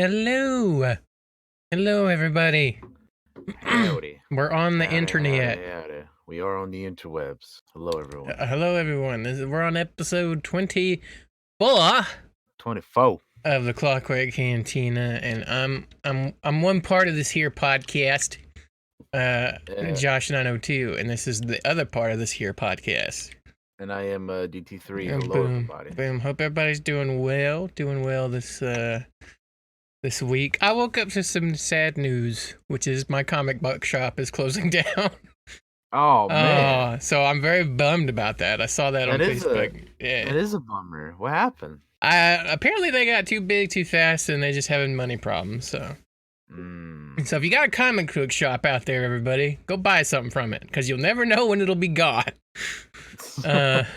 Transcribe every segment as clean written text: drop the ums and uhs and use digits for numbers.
Hello. Hello, everybody. Howdy. We're on the Howdy, howdy, internet. howdy. We are on the interwebs. Hello, everyone. Hello, everyone. We're on episode 24 24. of the Clockwork Cantina, and I'm one part of this here podcast, Uh, Josh 902, and this is the other part of this here podcast. and I am DT3. And Hello, boom, everybody. boom. Hope everybody's doing well this week. I woke up to some sad news, which is my comic book shop is closing down. Oh, man. So I'm very bummed about that. I saw that on That is Facebook. Yeah. that is a bummer. What happened? Apparently they got too big too fast and they're just having money problems. So if you got a comic book shop out there, everybody, go buy something from it because you'll never know when it'll be gone.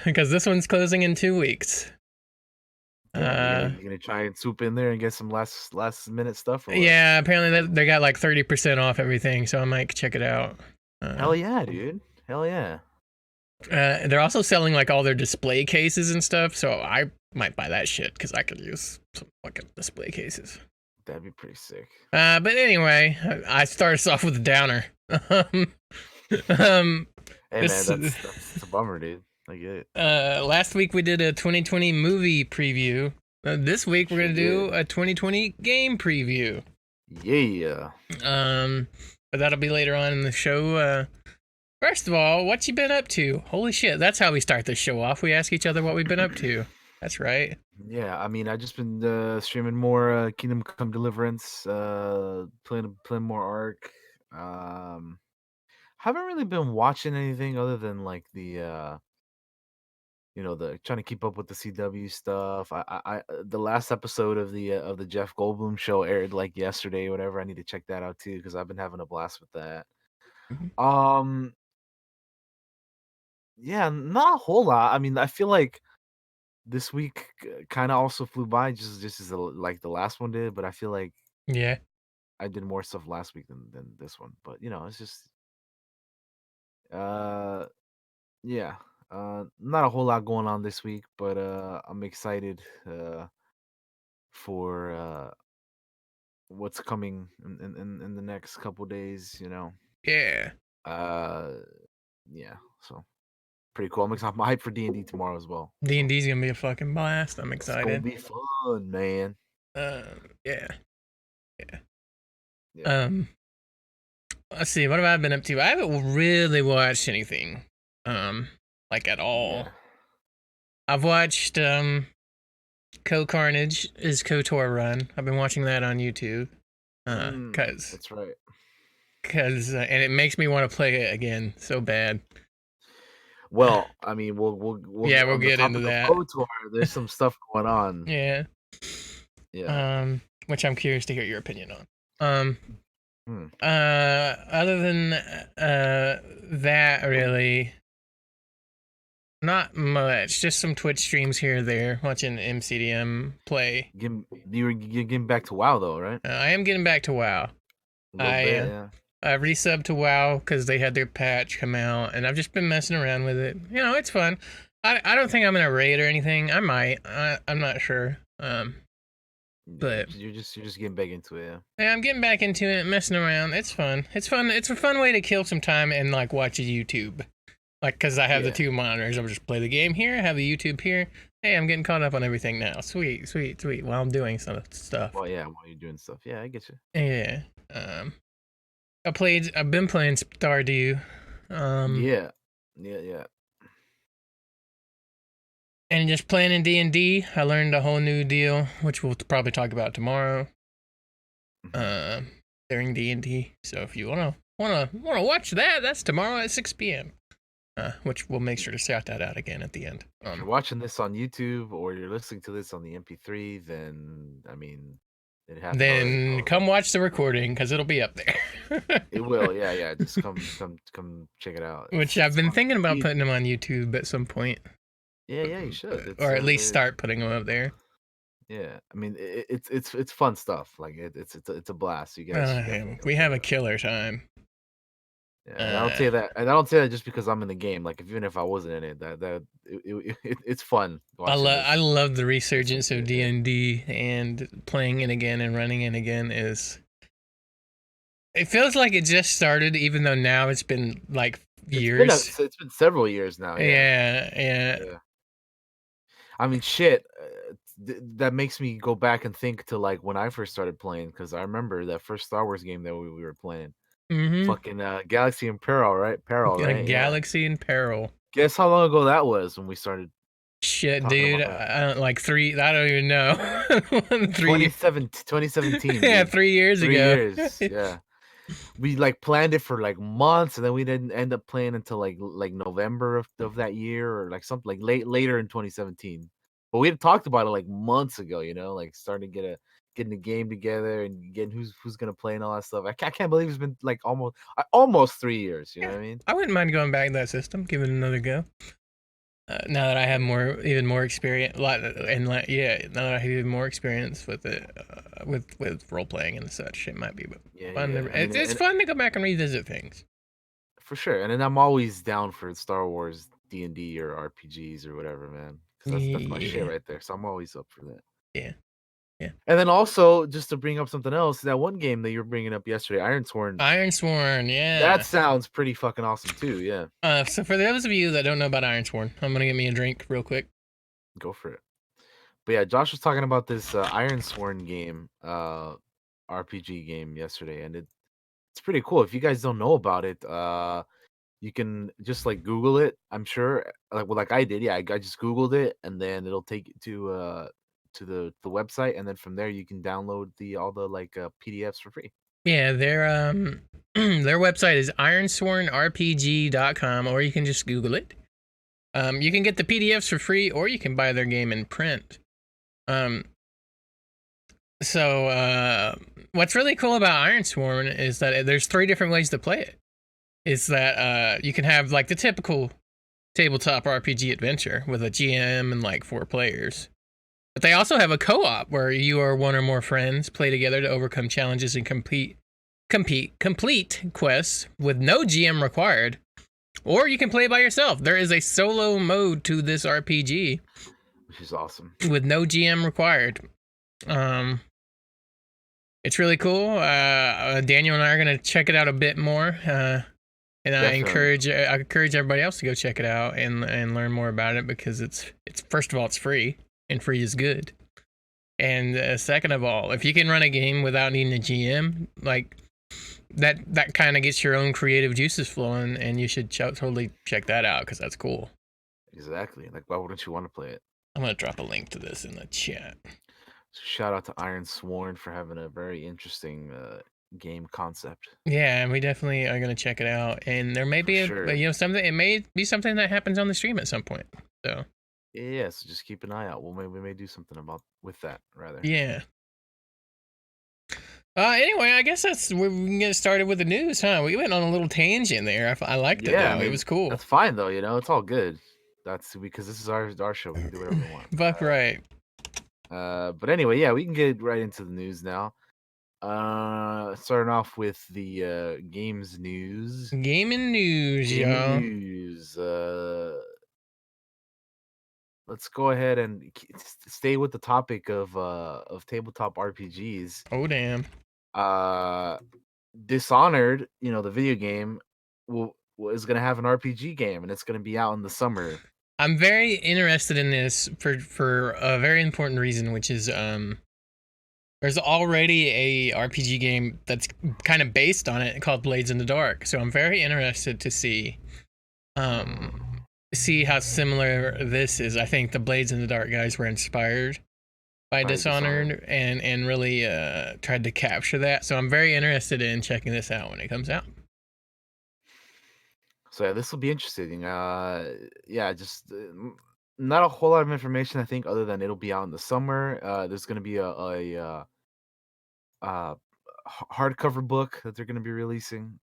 Because this one's closing in 2 weeks. You're gonna try and swoop in there and get some last minute stuff, or what? Yeah, apparently they got like 30% off everything, so I might check it out. Hell yeah, dude. Hell yeah. They're also selling like all their display cases and stuff, so I might buy that shit because I could use some fucking display cases. That'd be pretty sick. But anyway, I started us off with a downer. Hey, man, that's a bummer, dude. I get it. Last week we did a 2020 movie preview. This week we're gonna do a 2020 game preview. Yeah. But that'll be later on in the show. First of all, what you been up to? Holy shit, that's how we start this show off. We ask each other what we've been up to. That's right. Yeah, I mean, I just been streaming more Kingdom Come Deliverance, playing more Ark. Haven't really been watching anything other than like the the trying to keep up with the CW stuff. The last episode of the Jeff Goldblum show aired like yesterday or whatever. I need to check that out too because I've been having a blast with that. Um, yeah, not a whole lot. I mean, I feel like this week kind of also flew by just as like the last one did, but I feel like Yeah. I did more stuff last week than this one. But it's just uh yeah. Not a whole lot going on this week, but I'm excited for what's coming in the next couple days. Yeah. Uh yeah, so pretty cool. I'm hyped for D&D tomorrow as well. So D&D's gonna be a fucking blast. I'm it's gonna excited. be fun, man. Yeah. Yeah. Yeah. Let's see. What have I been up to? I haven't really watched anything, like at all. Yeah. I've watched Co-Carnage is KOTOR Run. I've been watching that on YouTube. That's right. And it makes me want to play it again so bad. Well, I mean, we'll on the get into topic of that. KOTOR, there's some stuff going on. Yeah. Yeah. Which I'm curious to hear your opinion on. Other than that, really, not much. Just some Twitch streams here or there, watching MCDM play. You're getting back to WoW though, right? I am getting back to WoW. A little bit, yeah. I resubbed to WoW because they had their patch come out, and I've just been messing around with it. It's fun. I don't think I'm gonna raid or anything. I might. I'm not sure. But you're just getting back into it, yeah. Yeah, I'm getting back into it, messing around. It's fun. It's fun. It's a fun way to kill some time and like watch a YouTube. Like, because I have the two monitors. I'll just play the game here, have the YouTube here. Hey, I'm getting caught up on everything now. Sweet. While I'm doing some stuff. Well, yeah, while you're doing stuff. Yeah, I get you. Yeah. I've been playing Stardew. Yeah. And just playing in D&D, I learned a whole new deal, which we'll probably talk about tomorrow. During D&D. So if you wanna watch that, that's tomorrow at 6 p.m. Which we'll make sure to shout that out again at the end. If you're watching this on YouTube or you're listening to this on the MP3, then I mean, then come watch the recording because it'll be up there. It will, yeah. Just come check it out. Which I've been thinking about putting them on YouTube at some point. Yeah, you should. Or at least start putting them up there. Yeah, I mean it's fun stuff. Like it's a blast. You guys. We have a killer time. Yeah, and I don't Uh, say that, and I don't say that just because I'm in the game. Like, even if I wasn't in it, it's fun watching I love the this resurgence of shit. D Yeah. and D, and playing it again and running it again is. It feels like it just started, even though now it's been like years. It's been several years now. Yeah, Yeah, yeah. yeah. I mean, shit. That makes me go back and think to like when I first started playing because I remember that first Star Wars game that we were playing. Mm-hmm. Fucking Galaxy and Peril, right? Peril, A right? Yeah. galaxy in peril. Guess how long ago that was when we started Shit, talking dude. about that? I don't like three. I don't even know. 2017, Yeah, dude. 3 years 3 ago. years. Yeah. We like planned it for like months and then we didn't end up playing until like November of that year or like something like later in 2017. But we had talked about it like months ago, like starting to getting the game together and getting who's gonna play and all that stuff. I can't believe it's been like almost 3 years. You know Yeah, what I mean? I wouldn't mind going back to that system, give it another go. Now that I have even more experience, yeah, now that I have even more experience with it, with role playing and such, it might be Yeah, fun. yeah. I mean, It's and fun to go back and revisit things. for sure. And then I'm always down for Star Wars D&D or RPGs or whatever, man. Because that's my shit Yeah, right there. So I'm always up for that. yeah, yeah. And then also, just to bring up something else, that one game that you were bringing up yesterday, Iron Sworn, Ironsworn, that yeah. sounds pretty fucking awesome too. Yeah, So for those of you that don't know about Ironsworn, I'm gonna get me a drink real quick. go for it. But yeah, Josh was talking about this Iron Sworn game, RPG game yesterday, and it's pretty cool. If you guys don't know about it, you can just like Google it. I'm sure, like I did. Yeah, I just Googled it, and then it'll take you to the website, and then from there you can download all the like PDFs for free. Yeah, their website is ironswornrpg.com, or you can just Google it. You can get the PDFs for free, or you can buy their game in print. Um, so what's really cool about Ironsworn is that there's 3 different ways to play it. Is that you can have like the typical tabletop RPG adventure with a GM and like 4 players. But they also have a co-op where you or one or more friends play together to overcome challenges and complete quests with no GM required. Or you can play by yourself. There is a solo mode to this RPG Which is awesome. with no GM required. Um, it's really cool. Daniel and I are gonna check it out a bit more, and Definitely. I encourage everybody else to go check it out and learn more about it because it's first of all it's free and free is good, and second of all, if you can run a game without needing a GM, like that kind of gets your own creative juices flowing, and you should totally check that out because that's cool. Exactly. Like, why wouldn't you want to play it? I'm gonna drop a link to this in the chat. So shout out to Iron Sworn for having a very interesting game concept. Yeah, and we definitely are gonna check it out. And there may For be sure. something. It may be something that happens on the stream at some point. So Yeah, so just keep an eye out. We may do something about with that rather. yeah. Anyway, I guess that's where we can get started with the news, huh? We went on a little tangent there. I liked it Yeah, I though. It mean was cool. that's fine though. It's all good. That's because this is our show. We can do whatever we want. Buck right. But anyway, yeah, we can get right into the news now. Starting off with the games news. Gaming news, Gaming y'all. news. Let's go ahead and stay with the topic of tabletop RPGs. Oh damn. Uh, Dishonored, the video game, is gonna have an RPG game, and it's gonna be out in the summer. I'm very interested in this for a very important reason, which is there's already a RPG game that's kind of based on it called Blades in the Dark. So I'm very interested to um see how similar this is. I think the Blades in the Dark guys were inspired by By Dishonored. Dishonored and really tried to capture that. So I'm very interested in checking this out when it comes out. So yeah, this will be interesting. Yeah, just not a whole lot of information, I think, other than it'll be out in the summer. There's gonna be uh hardcover book that they're gonna be releasing.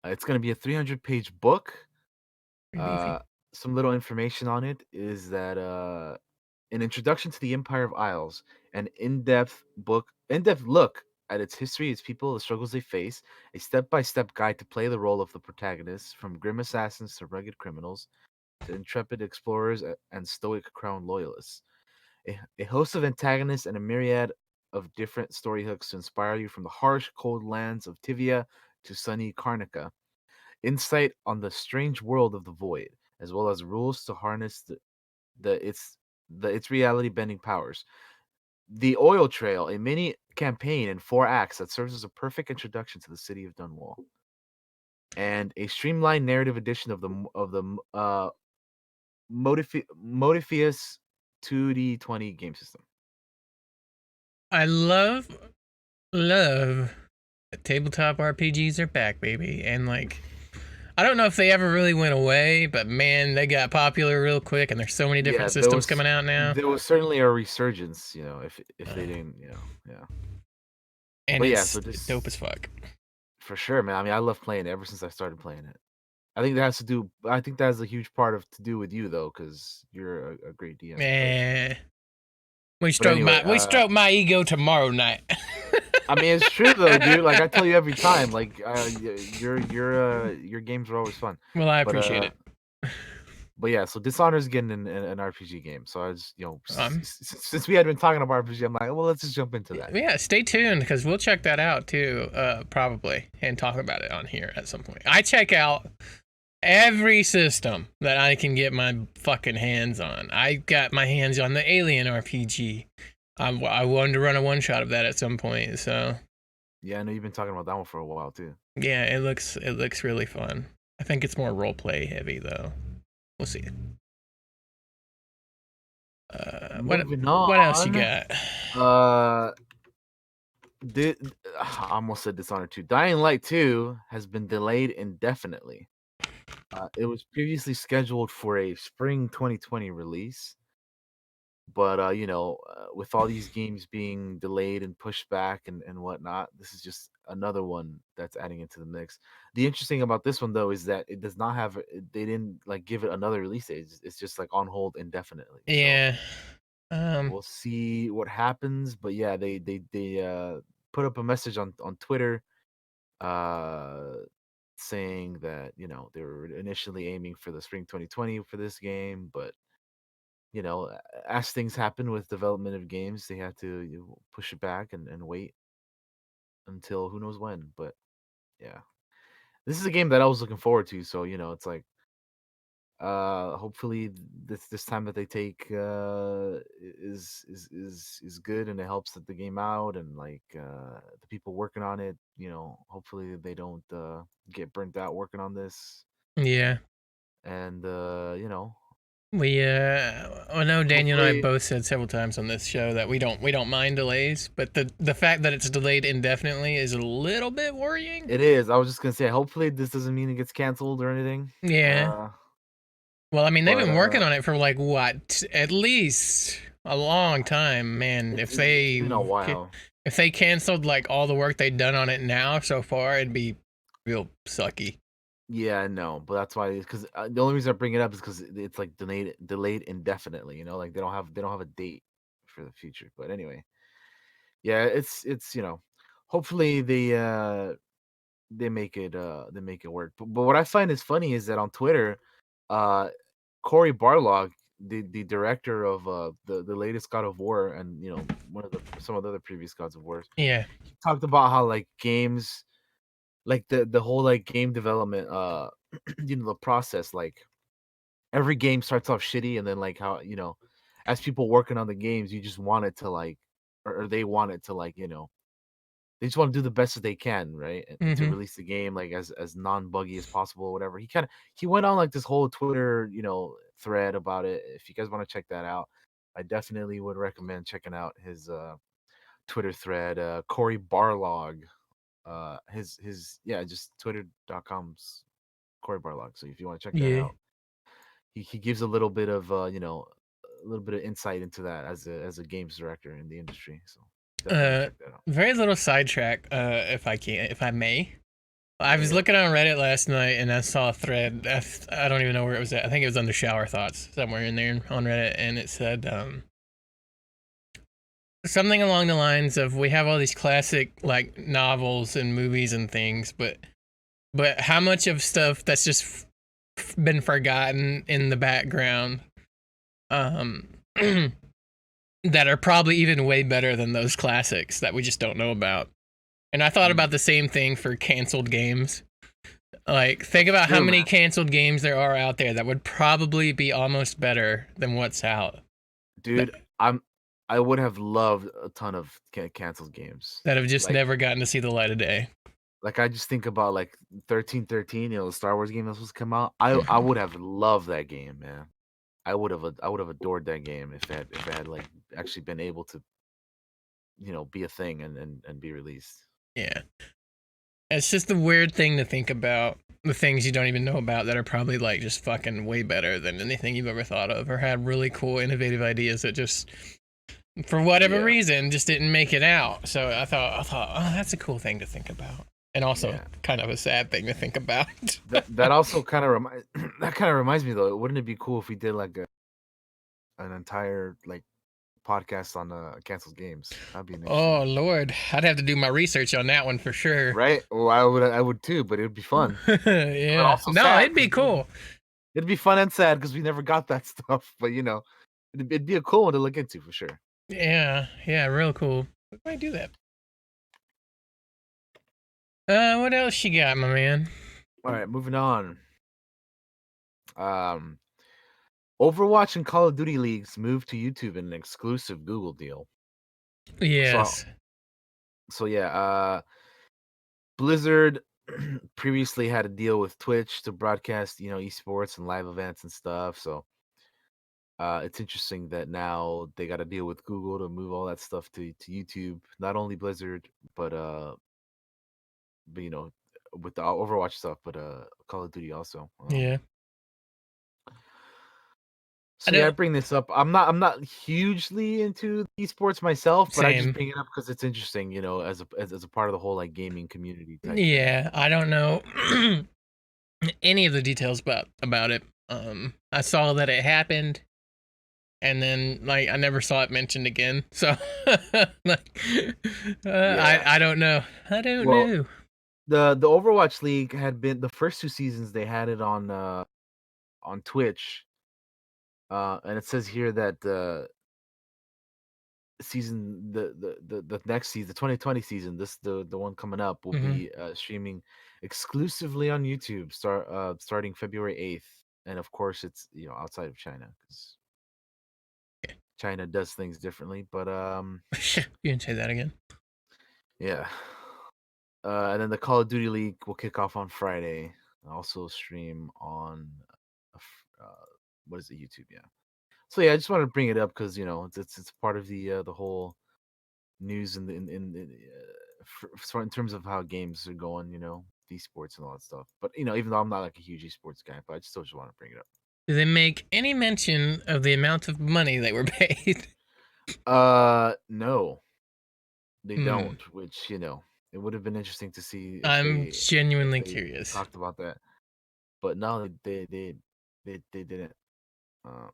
It's gonna be a 300-page book. Pretty Uh, beefy. some little information on it is that an introduction to the Empire of Isles, an in-depth look at its history, its people, the struggles they face, a step-by-step guide to play the role of the protagonists, from grim assassins to rugged criminals, to intrepid explorers and stoic crown loyalists. A host of antagonists and a myriad of different story hooks to inspire you from the harsh, cold lands of Tivia to sunny Karnica. Insight on the strange world of the void, as well as rules to harness its reality bending powers. The Oil Trail, a mini campaign in 4 acts that serves as a perfect introduction to the city of Dunwall, and a streamlined narrative edition of the Modifius 2D20 game system. I love that tabletop RPGs are back, baby, and like. I don't know if they ever really went away, but man, they got popular real quick, and there's so many different Yeah, systems coming out now. there was certainly a resurgence, if they didn't, yeah. And But yeah, it's so this dope as fuck. for sure, man. I mean, I love playing it ever since I started playing it. I think that has a huge part of to do with you though, because you're a great DM. Eh, But anyway, we stroke my ego tomorrow night. I mean, it's true though, dude. Like I tell you every time, like your games are always fun. Well, I But appreciate it. but yeah, so Dishonored's getting an RPG game. So I just Um, since we had been talking about RPG, I'm like, well, let's just jump into that. yeah, stay tuned because we'll check that out too, probably, and talk about it on here at some point. I check out every system that I can get my fucking hands on. I got my hands on the Alien RPG. I wanted to run a one shot of that at some point, so Yeah, I know you've been talking about that one for a while too. yeah, it looks really fun. I think it's more role play heavy though. We'll see. Moving what else you on. got? I almost said Dishonored 2. Dying Light 2 has been delayed indefinitely. It was previously scheduled for a spring 2020 release, but with all these games being delayed and pushed back and whatnot, this is just another one that's adding into the mix. The interesting about this one though is that it does not have they didn't like give it another release date. It's just like on hold indefinitely. Yeah. So we'll see what happens. But yeah, they put up a message on Twitter saying that they were initially aiming for the spring 2020 for this game, but as things happen with development of games, they have to push it back and wait until who knows when. But yeah, this is a game that I was looking forward to. So it's like hopefully this time that they take is good and it helps the game out and like the people working on it. Hopefully they don't get burnt out working on this. Yeah. And I know Daniel and I hopefully both said several times on this show that we don't mind delays, but the fact that it's delayed indefinitely is a little bit worrying. it is. I was just gonna say, hopefully this doesn't mean it gets canceled or anything. Yeah. Well, I mean, they've But been working on it for like what, at least a long time, man. it's been a while. If they canceled like all the work they've done on it now so far, it'd be real sucky. Yeah, I know, but that's why because the only reason I bring it up is because it's like delayed indefinitely. Like they don't have a date for the future. But anyway, yeah, it's hopefully they make it work. But what I find is funny is that on Twitter, uh, Cory Barlog, the director of the latest God of War and some of the other previous Gods of Wars, Yeah. he talked about how like games like the whole like game development the process, like every game starts off shitty and then like how as people working on the games you just want it to like or they want it to like they just want to do the best that they can, right, and to Mm-hmm. release the game like as non-buggy as possible or whatever. He went on like this whole Twitter thread about it. If you guys want to check that out, I definitely would recommend checking out his Twitter thread. Cory Barlog, his yeah, just twitter.com's Cory Barlog. So if you want to check that Yeah. out, he gives a little bit of a little bit of insight into that as a games director in the industry. So definitely check that out. Very little sidetrack, if I may. I was Yeah. looking on Reddit last night and I saw a thread. I don't even know where it was at. I think it was under shower thoughts somewhere in there on Reddit, and it said something along the lines of we have all these classic like novels and movies and things, but how much of stuff that's just been forgotten in the background, um, that are probably even way better than those classics that we just don't know about. And I thought about the same thing for canceled games. Like, think That's about how true, many man. canceled games there are out there that would probably be almost better than what's out. Dude, I would have loved a ton of canceled games. That have just Like never gotten to see the light of day. like I just think about like 1313, the Star Wars game that was supposed to come out. I would have loved that game, man. I would have adored that game if it had like actually been able to, be a thing and be released. Yeah. It's just a weird thing to think about. The things you don't even know about that are probably like just fucking way better than anything you've ever thought of, or had really cool, innovative ideas that just, for whatever Yeah. reason, just didn't make it out. So I thought, oh, that's a cool thing to think about, and also Yeah. kind of a sad thing to think about. That also kind of that kind of reminds me though. Wouldn't it be cool if we did like an entire like podcast on canceled games? That'd be an Oh interesting, Lord, I'd have to do my research on that one for sure. right? Well, I would too, but it would be fun, but Yeah, also no, sad it'd because be cool. it'd be fun and sad because we never got that stuff. But it'd be a cool one to look into for sure. Yeah, yeah, real cool. We might do that. What else you got, my man? All right, moving on. Um, Overwatch and Call of Duty leagues moved to YouTube in an exclusive Google deal. So Yes. so yeah, Blizzard previously had a deal with Twitch to broadcast, esports and live events and stuff. So it's interesting that now they got a deal with Google to move all that stuff to YouTube. Not only Blizzard, but with the Overwatch stuff, but Call of Duty also. Yeah. I So yeah, I don't. bring this up. I'm not hugely into esports myself, but I just Same. bring it up because it's interesting, as a part of the whole like gaming community type thing. Yeah, I don't know any of the details about it. I saw that it happened, and then like I never saw it mentioned again. So, like, I Yeah. I don't know. I don't Well, know. the Overwatch League had been the first two seasons they had it on Twitch. And it says here that the next season, the 2020 season, the one coming up will Hmm. be streaming exclusively on YouTube starting February 8th. And of course it's outside of China because China does things differently. But You can say that again. yeah. And then the Call of Duty League will kick off on Friday. Also stream on what is it, YouTube? Yeah. So yeah, I just wanted to bring it up because it's part of the whole news in terms of how games are going, esports and all that stuff. But even though I'm not like a huge esports guy, but I still just want to bring it up. Did they make any mention of the amount of money they were paid? No, they Hmm. don't. Which it would have been interesting to see if I'm genuinely they curious. talked about that. But no, they didn't. Uh,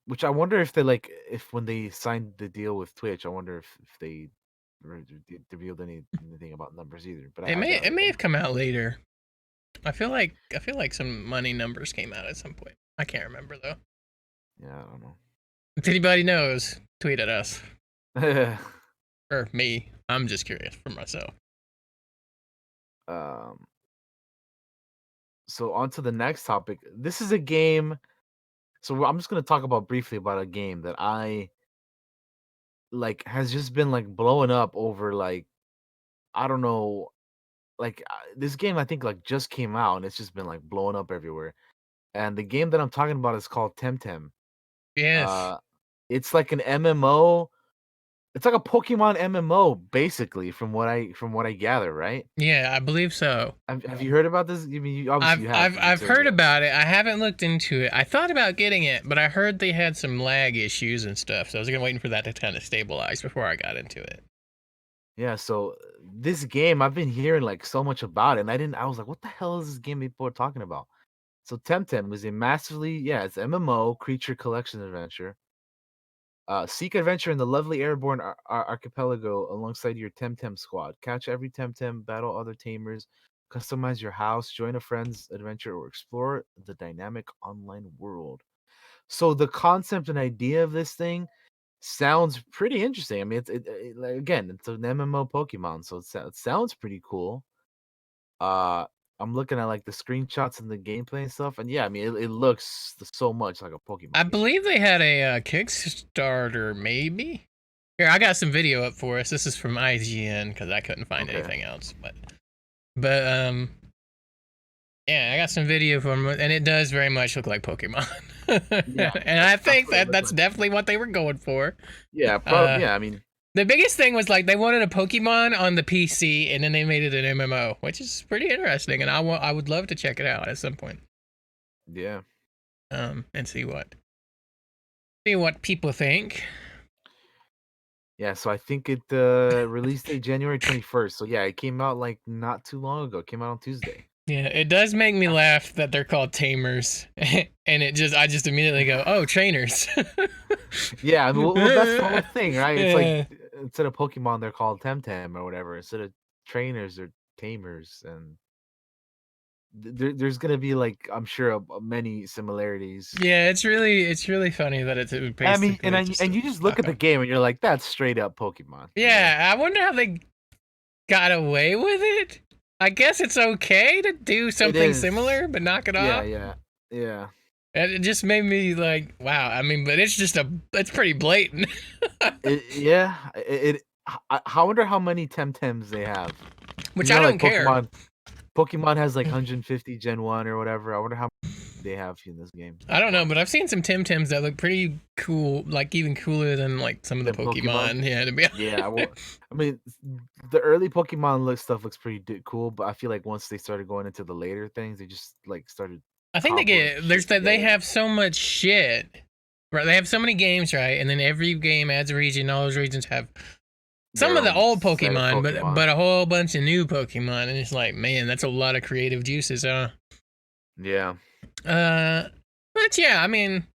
which I wonder if they like if when they signed the deal with Twitch, I wonder if they revealed anything about numbers either. But It I may doubt it it. may have come out later. I feel like some money numbers came out at some point. I can't remember though. Yeah, I don't If anybody knows, tweet at us know. or me. I'm just curious for myself. um, so on to the next topic. This is a game. So I'm just gonna talk about briefly about a game that I like has just been like blowing up over like I don't know like this game I think like just came out and it's just been like blowing up everywhere. And the game that I'm talking about is called Temtem. Yes. Uh, it's like an MMO. It's like a Pokemon MMO basically from what I gather, right? Yeah, I believe so. Have you heard about this? I mean, obviously I've you have I've because you I've said heard yeah. about it. I haven't looked into it. I thought about getting it, but I heard they had some lag issues and stuff. So I was gonna waiting for that to kind of stabilize before I got into it. Yeah, so this game I've been hearing like so much about it, and I was like, what the hell is this game people are talking about? So Temtem was a massively, yeah, it's MMO creature collection adventure. Seek adventure in the lovely airborne archipelago alongside your Temtem squad. Catch every Temtem, battle other tamers, customize your house, join a friend's adventure, or explore the dynamic online world. So the concept and idea of this thing sounds pretty interesting. I mean, like, again, it's an MMO Pokemon, so it sounds pretty cool. Uh, I'm looking at like the screenshots and the gameplay and stuff, and yeah, I mean, it looks so much like a I Pokemon game. believe they had a Kickstarter, maybe. Here, I got some video up for us. This is from IGN because I couldn't find Okay. anything else. But yeah, I got some video from it, and it does very much look like Pokemon. Yeah, And I think what it that looks that's like. definitely what they were going for. Yeah, Uh, probably. Yeah, I mean, the biggest thing was like they wanted a Pokemon on the PC, and then they made it an MMO, which is pretty interesting. And I would love to check it out at some point. yeah. And see what people think. Yeah, so I think it released date January 21st. So yeah, it came out like not too long ago. It came out on Tuesday. Yeah, it does make me laugh that they're called tamers, and I just immediately go, oh, trainers. Yeah, I mean, well, that's the whole thing, right? It's like Yeah. instead of Pokemon, they're called Temtem or whatever. Instead of trainers, they're tamers, and there's gonna be like I'm sure many similarities. Yeah, it's really funny that it's I mean, basically just and a you just look at the knockoff. game and you're like, that's straight up Pokemon, you know? Yeah, I wonder how they got away with it. I guess it's okay to do It something is. similar, but knock it Yeah, off. yeah, yeah. And it just made me like, wow. I mean, but it's pretty blatant. Yeah. I wonder how many Temtems they have. Which You I know, don't like care. Pokemon has like 150 Gen 1 or whatever. I wonder how many they have in this game. I don't know, but I've seen some Tim Tims that look pretty cool, like even cooler than like some of the Than Pokemon. Pokemon. Yeah, to be Yeah, honest. well, I mean, the early Pokemon stuff looks pretty cool, but I feel like once they started going into the later things, they just like started I think cobbling shit they together. have so much shit. Right, they have so many games, right? And then every game adds a region. All those regions have some Their of the own old set of Pokemon, Pokemon. but a whole bunch of new Pokemon, and it's like, man, that's a lot of creative juices, huh? Yeah. Uh, but yeah, I mean,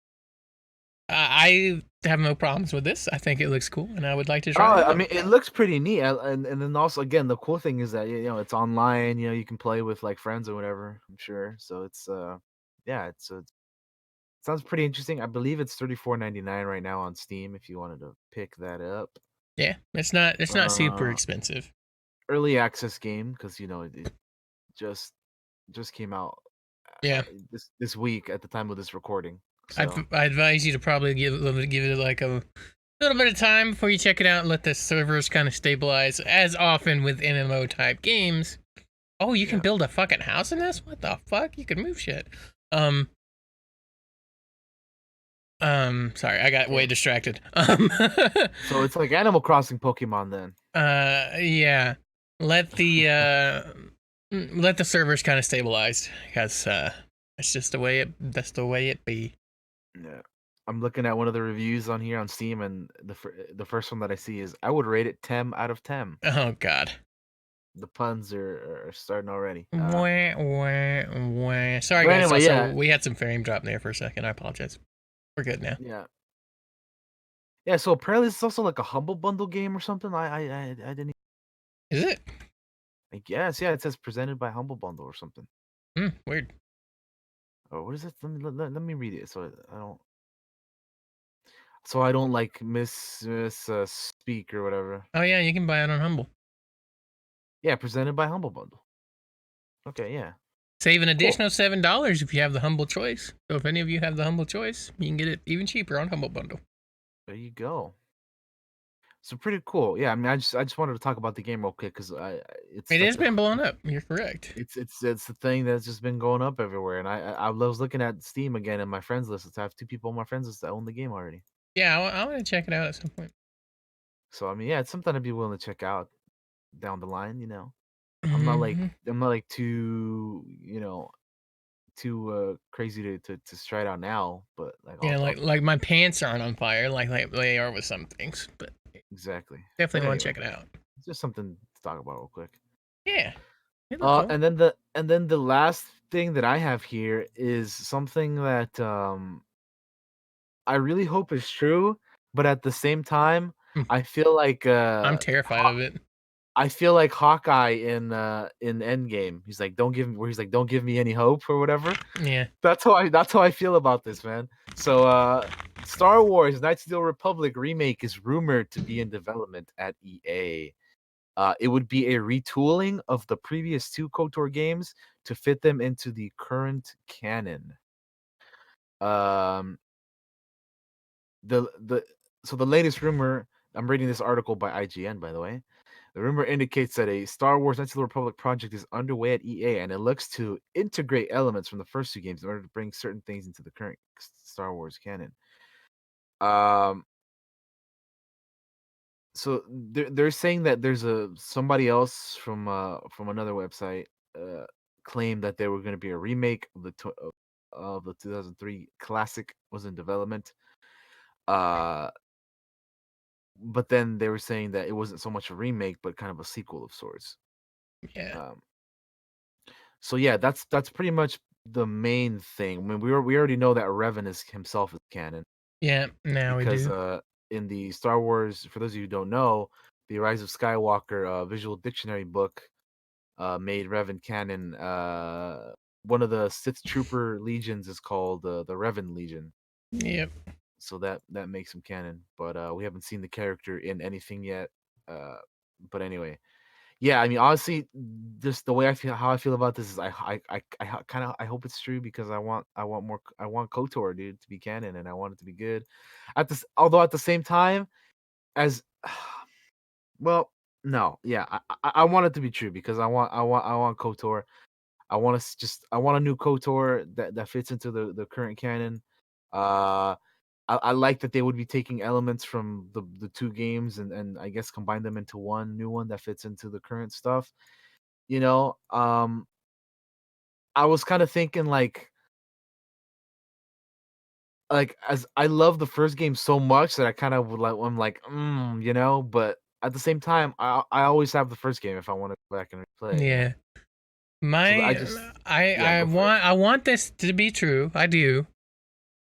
I have no problems with this. I think it looks cool, and I would like to try it I out. mean, it looks pretty neat, and then also again, the cool thing is that you know it's online. You know, you can play with like friends or whatever. I'm sure. So it's yeah, it sounds pretty interesting. I believe it's 34.99 right now on Steam if you wanted to pick that up. Yeah, it's not super Uh, expensive. early access game because you know it just just came out Yeah, this week at the time of this recording. So I advise you to probably give it like a little bit of time before you check it out and let the servers kind of stabilize. As often with MMO type games. Oh, you can yeah, build a fucking house in this? What the fuck? You can move shit. Um, sorry, I got way yeah. distracted. So it's like Animal Crossing Pokemon then. Yeah. Let the let the servers kind of stabilize because that's just the way it be. Yeah. I'm looking at one of the reviews on here on Steam, and the first one that I see is I would rate it 10 out of 10. Oh god. The puns are starting already. Wah, wah, wah. Sorry But guys. anyway, Also, yeah, we had some frame drop there for a second. I apologize. We're good now. yeah, yeah. So apparently, it's also like a humble bundle game or something. I didn't. Is it? I guess yeah. It says presented by Humble Bundle or something. Weird. Or what is it? Let me read it so I don't like miss speak or whatever. Oh yeah, you can buy it on Humble. Yeah, presented by Humble Bundle. Okay, yeah, Save an cool. additional $7 if you have the Humble Choice. So if any of you have the Humble Choice, you can get it even cheaper on Humble Bundle. There you go. So pretty cool. Yeah, I mean, I just wanted to talk about the game real quick because it's It like has been blown up. You're correct. it's the thing that's just been going up everywhere. And I was looking at Steam again in my friends list. I have two people on my friends list that own the game already. Yeah, I want to check it out at some point. So I mean, yeah, it's something I'd be willing to check out down the line. You know, Hmm. I'm not like too too crazy to try it out now. But like Yeah, I'll like my pants aren't on fire like they are with some things, but exactly. But definitely want to anyway, check it out. it's just something to talk about real quick. Yeah, it look cool. And then the last thing that I have here is something that I really hope is true. but at the same time, Hmm. I feel like I'm terrified of it. I feel like Hawkeye in Endgame. He's like, "Don't give me any hope," or whatever. Yeah. That's how I feel about this, man. So, Star Wars: Knights of the Old Republic remake is rumored to be in development at EA. It would be a retooling of the previous two KOTOR games to fit them into the current canon. Um, the so the latest rumor. I'm reading this article by IGN, by the way. The rumor indicates that a Star Wars Knights of the Republic project is underway at EA, and it looks to integrate elements from the first two games in order to bring certain things into the current Star Wars canon. Um, so they're saying that there's somebody else from another website uh claimed that there were going to be a remake of the 2003 classic was in development. Uh, but then they were saying that it wasn't so much a remake, but kind of a sequel of sorts. Yeah. Um, So yeah, that's pretty much the main thing. I mean, we already know that Revan is himself is canon Yeah. Now we because do. in the Star Wars, for those of you who don't know, the Rise of Skywalker visual dictionary book made Revan canon. One of the Sith Trooper legions is called the Revan Legion, Yep. so that makes him canon. But we haven't seen the character in anything yet. Uh, but anyway, yeah, I mean, honestly, just the way how I feel about this is kind of I hope it's true because I want KOTOR, dude, to be canon, and I want it to be good. Although at the same time, as well, no, yeah, I want it to be true because I want KOTOR. I want a new KOTOR that fits into the current canon. Uh, I like that they would be taking elements from the two games and I guess combine them into one new one that fits into the current stuff. You know, I was kind of thinking like as I love the first game so much that I kind of would like I'm like, you know, but at the same time, I always have the first game if I want to go back and replay, you know. Yeah. So I My just I yeah, I go for it. want I want this to be true. I do.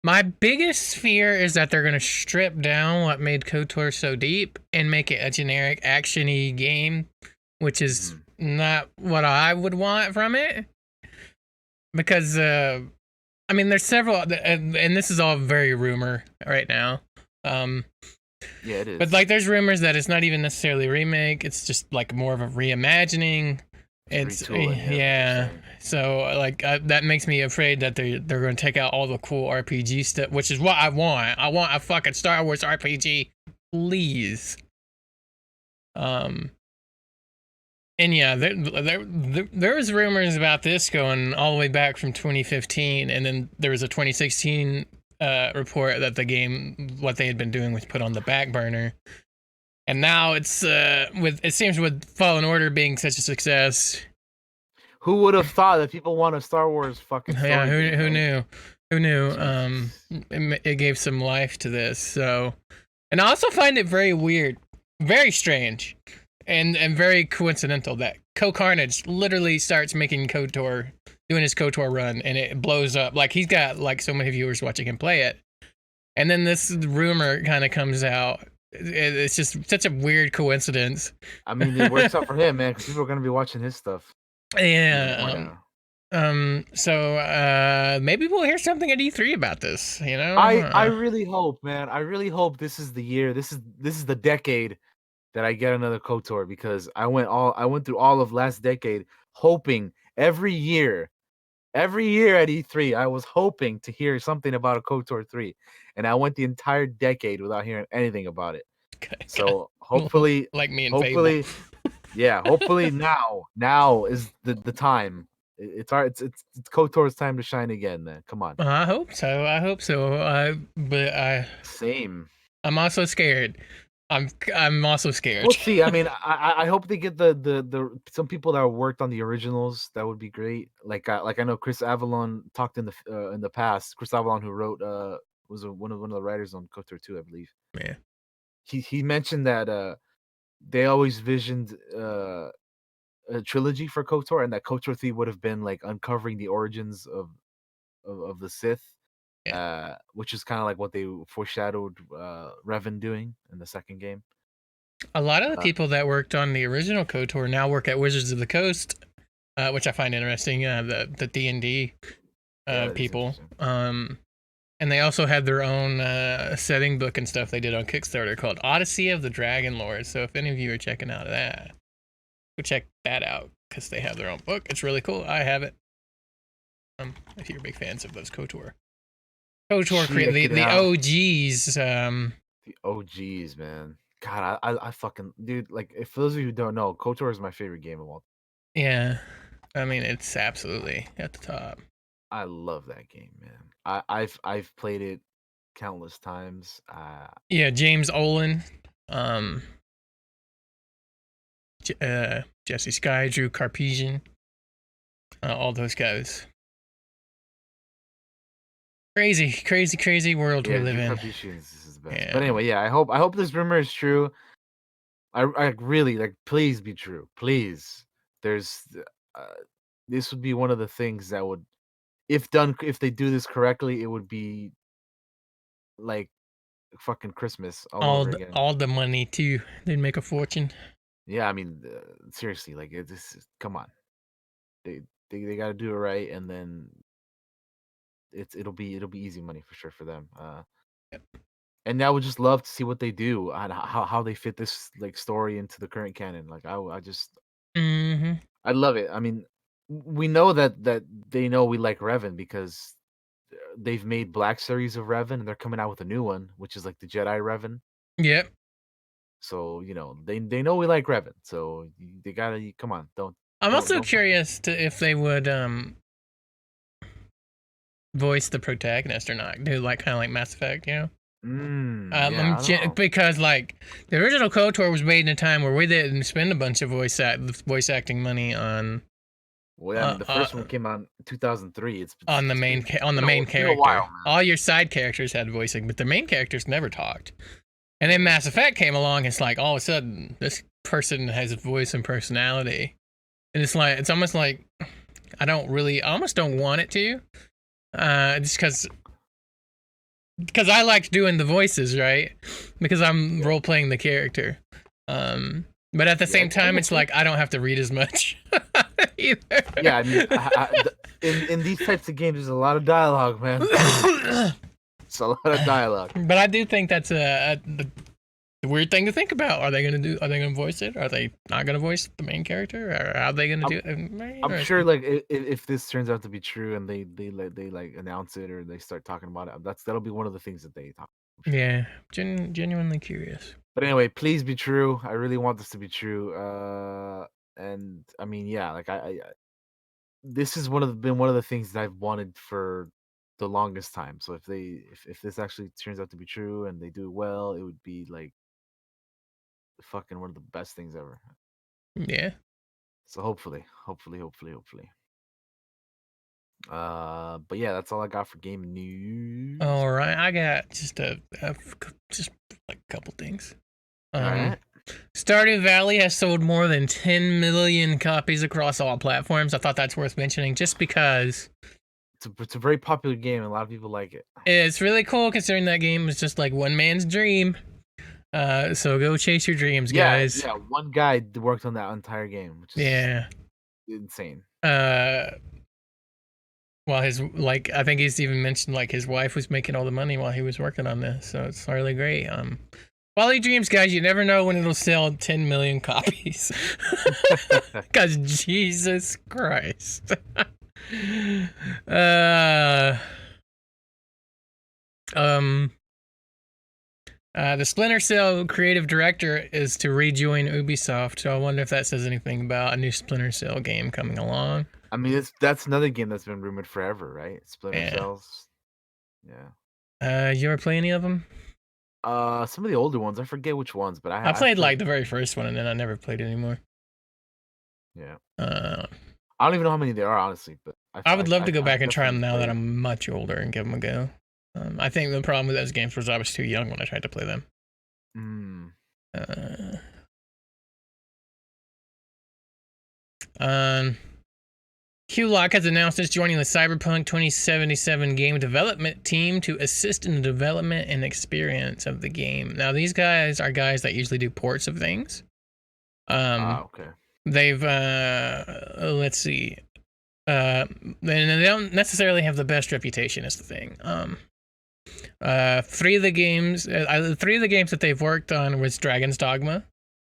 My biggest fear is that they're gonna strip down what made KOTOR so deep and make it a generic actiony game, which is Hmm. not what I would want from it. Because I mean, there's several, and this is all very rumor right now. Um, Yeah, it but is. like, there's rumors that it's not even necessarily a remake. It's just like more of a reimagining. It's It's retooling, yeah, is what they're yeah. saying. So like that makes me afraid that they're going to take out all the cool RPG stuff, which is what I want. I want a fucking Star Wars RPG, please. Um, and yeah, there was rumors about this going all the way back from 2015, and then there was a 2016 report that the game, what they had been doing, was put on the back burner. And now it's with it seems with Fallen Order being such a success. Who would have thought that people want a Star Wars fucking Yeah, story game, who right? knew? Who knew? Jesus. It gave some life to this. So, and I also find it very weird, very strange, and very coincidental that Carnage literally starts making KOTOR, doing his KOTOR run, and it blows up. Like he's got like so many viewers watching him play it, and then this rumor kind of comes out. It's just such a weird coincidence. I mean, it works out for him, man, because people are gonna be watching his stuff even more Yeah. now. So maybe we'll hear something at E3 about this, you know? I really hope, man. I really hope this is the year. This is the decade that I get another KOTOR because I went through all of last decade hoping every year at E3 I was hoping to hear something about a KOTOR 3 and I went the entire decade without hearing anything about it. So Like me and Fable. hopefully yeah, hopefully now is the time. It's KOTOR's time to shine again, man. Come on. I hope so. I hope so. But Same. I'm also scared. I'm also scared. We'll see. I mean, I hope they get the some people that worked on the originals. That would be great. Like I know Chris Avalon talked in the past. Chris Avalon, who wrote was one of the writers on KOTOR 2, I believe. Yeah. He mentioned that they always visioned a trilogy for KOTOR, and that KOTOR 3 would have been like uncovering the origins of the Sith, which is kind of like what they foreshadowed Revan doing in the second game. A lot of the Uh, people that worked on the original KOTOR now work at Wizards of the Coast, which I find interesting. The D&D yeah, that is people. interesting. And they also had their own setting book and stuff they did on Kickstarter called Odyssey of the Dragon Lord. So if any of you are checking out that, go check that out because they have their own book. It's really cool. I have it. If you're big fans of those KOTOR. Check it The out. OGs. The OGs, man. God, I fucking dude. Like, if for those of you who don't know, KOTOR is my favorite game of all. Yeah. I mean, it's absolutely at the top. I love that game, man. I've played it countless times. Yeah, James Olin, um, Jesse Sky, Drew Carpesian, all those guys. Crazy, crazy, crazy world we Yeah, live Drew in. Carpesian is the best. Yeah. But anyway, yeah, I hope this rumor is true. I really like. Please be true. Please. There's uh, this would be one of the things that would, if they do this correctly, it would be like fucking Christmas all over again. All the money too. They'd make a fortune. Yeah, I mean, seriously, like come on, they they got to do it right, and then it'll be easy money for sure for them. Yep. And I would just love to see what they do and how they fit this like story into the current canon. Like I just Mm-hmm. I love it. I mean, we know that they know we like Revan because they've made Black Series of Revan, and they're coming out with a new one, which is like the Jedi Revan. Yep. So they know we like Revan. So they gotta come on, I'm also don't fucking. curious to if they would voice the protagonist or not. Do like kind of like Mass Effect, you know? Yeah, I don't know. Because like the original KOTOR was made in a time where we didn't spend a bunch of voice acting money Well, yeah, I uh, mean, the uh, first one came out in 2003. on the main It's been a while, character. man. All your side characters had voicing, but the main characters never talked. And then Yeah. Mass Effect came along. It's like all of a sudden this person has a voice and personality, and it's almost like I almost don't want it to, just because I liked doing the voices, right? Because I'm Yeah. role playing the character. But at the Yeah, same I time, get it's you. like I don't have to read as much either. Yeah, I mean, in these types of games, there's a lot of dialogue, man. It's a lot of dialogue. But I do think that's a weird thing to think about. Are they gonna voice it? Are they not gonna voice the main character? Or how are they gonna I'm, do it? Very I'm sure, interesting. like, if this turns out to be true and they like announce it or they start talking about it, that'll be one of the things that they talk. I'm sure. Yeah, genuinely curious. But anyway, please be true. I really want this to be true. And I mean, yeah, like this has been one of the things that I've wanted for the longest time. So if this actually turns out to be true and they do it well, it would be like fucking one of the best things ever. Yeah. So hopefully. But yeah, that's all I got for game news. All right, I got just like a couple things. All right. Stardew Valley has sold more than 10 million copies across all platforms. I thought that's worth mentioning just because It's a very popular game and a lot of people like it. it's really cool considering that game is just like one man's dream. So go chase your dreams, guys. Yeah, one guy worked on that entire game, which is Yeah. insane. Well, I think he's even mentioned like his wife was making all the money while he was working on this, so it's really great. Follow your dreams, guys. You never know when it'll sell 10 million copies. Cause Jesus Christ. The Splinter Cell creative director is to rejoin Ubisoft, so I wonder if that says anything about a new Splinter Cell game coming along. I mean, that's another game that's been rumored forever, right? Splinter Yeah. Cells. Yeah. You ever play any of them? Some of the older ones, I forget which ones, but I I've played like played. the very first one, and then I never played it anymore. Yeah. Uh, I don't even know how many there are, honestly, but I would love to go back I've and try them definitely now that played. I'm much older and give them a go. I think the problem with those games was I was too young when I tried to play them. Mm. Uh, um, Q-Lock has announced it's joining the Cyberpunk 2077 game development team to assist in the development and experience of the game. Now, these guys are guys that usually do ports of things. Okay. They've let's see, they don't necessarily have the best reputation. Is the thing. Three of the games that they've worked on was Dragon's Dogma,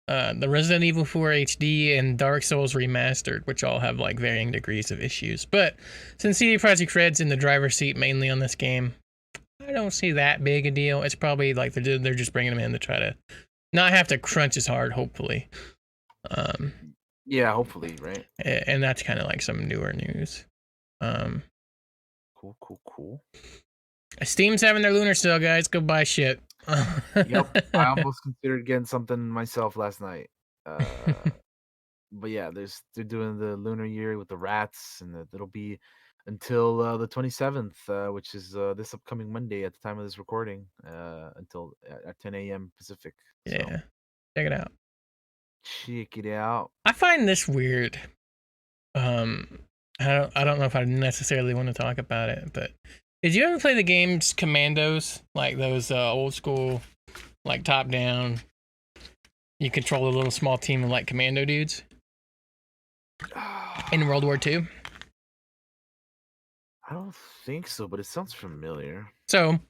the Resident Evil 4 HD, and Dark Souls Remastered, which all have like varying degrees of issues. But since CD Projekt Red's in the driver's seat mainly on this game, I don't see that big a deal. It's probably like they're just bringing them in to try to not have to crunch as hard, hopefully. Yeah, hopefully, right? And that's kind of like some newer news. Cool. Steam's having their lunar sale, guys. Go buy shit. Yep, I almost considered getting something myself last night. But yeah, they're doing the lunar year with the rats, and it'll be until the 27th, which is this upcoming Monday at the time of this recording, until at 10 a.m. Pacific. So. Yeah, check it out. Check it out. I find this weird. I don't know if I necessarily want to talk about it, but did you ever play the games Commandos, like those old school, like top down? You control a little small team of like commando dudes in World War II. I don't think so, but it sounds familiar. So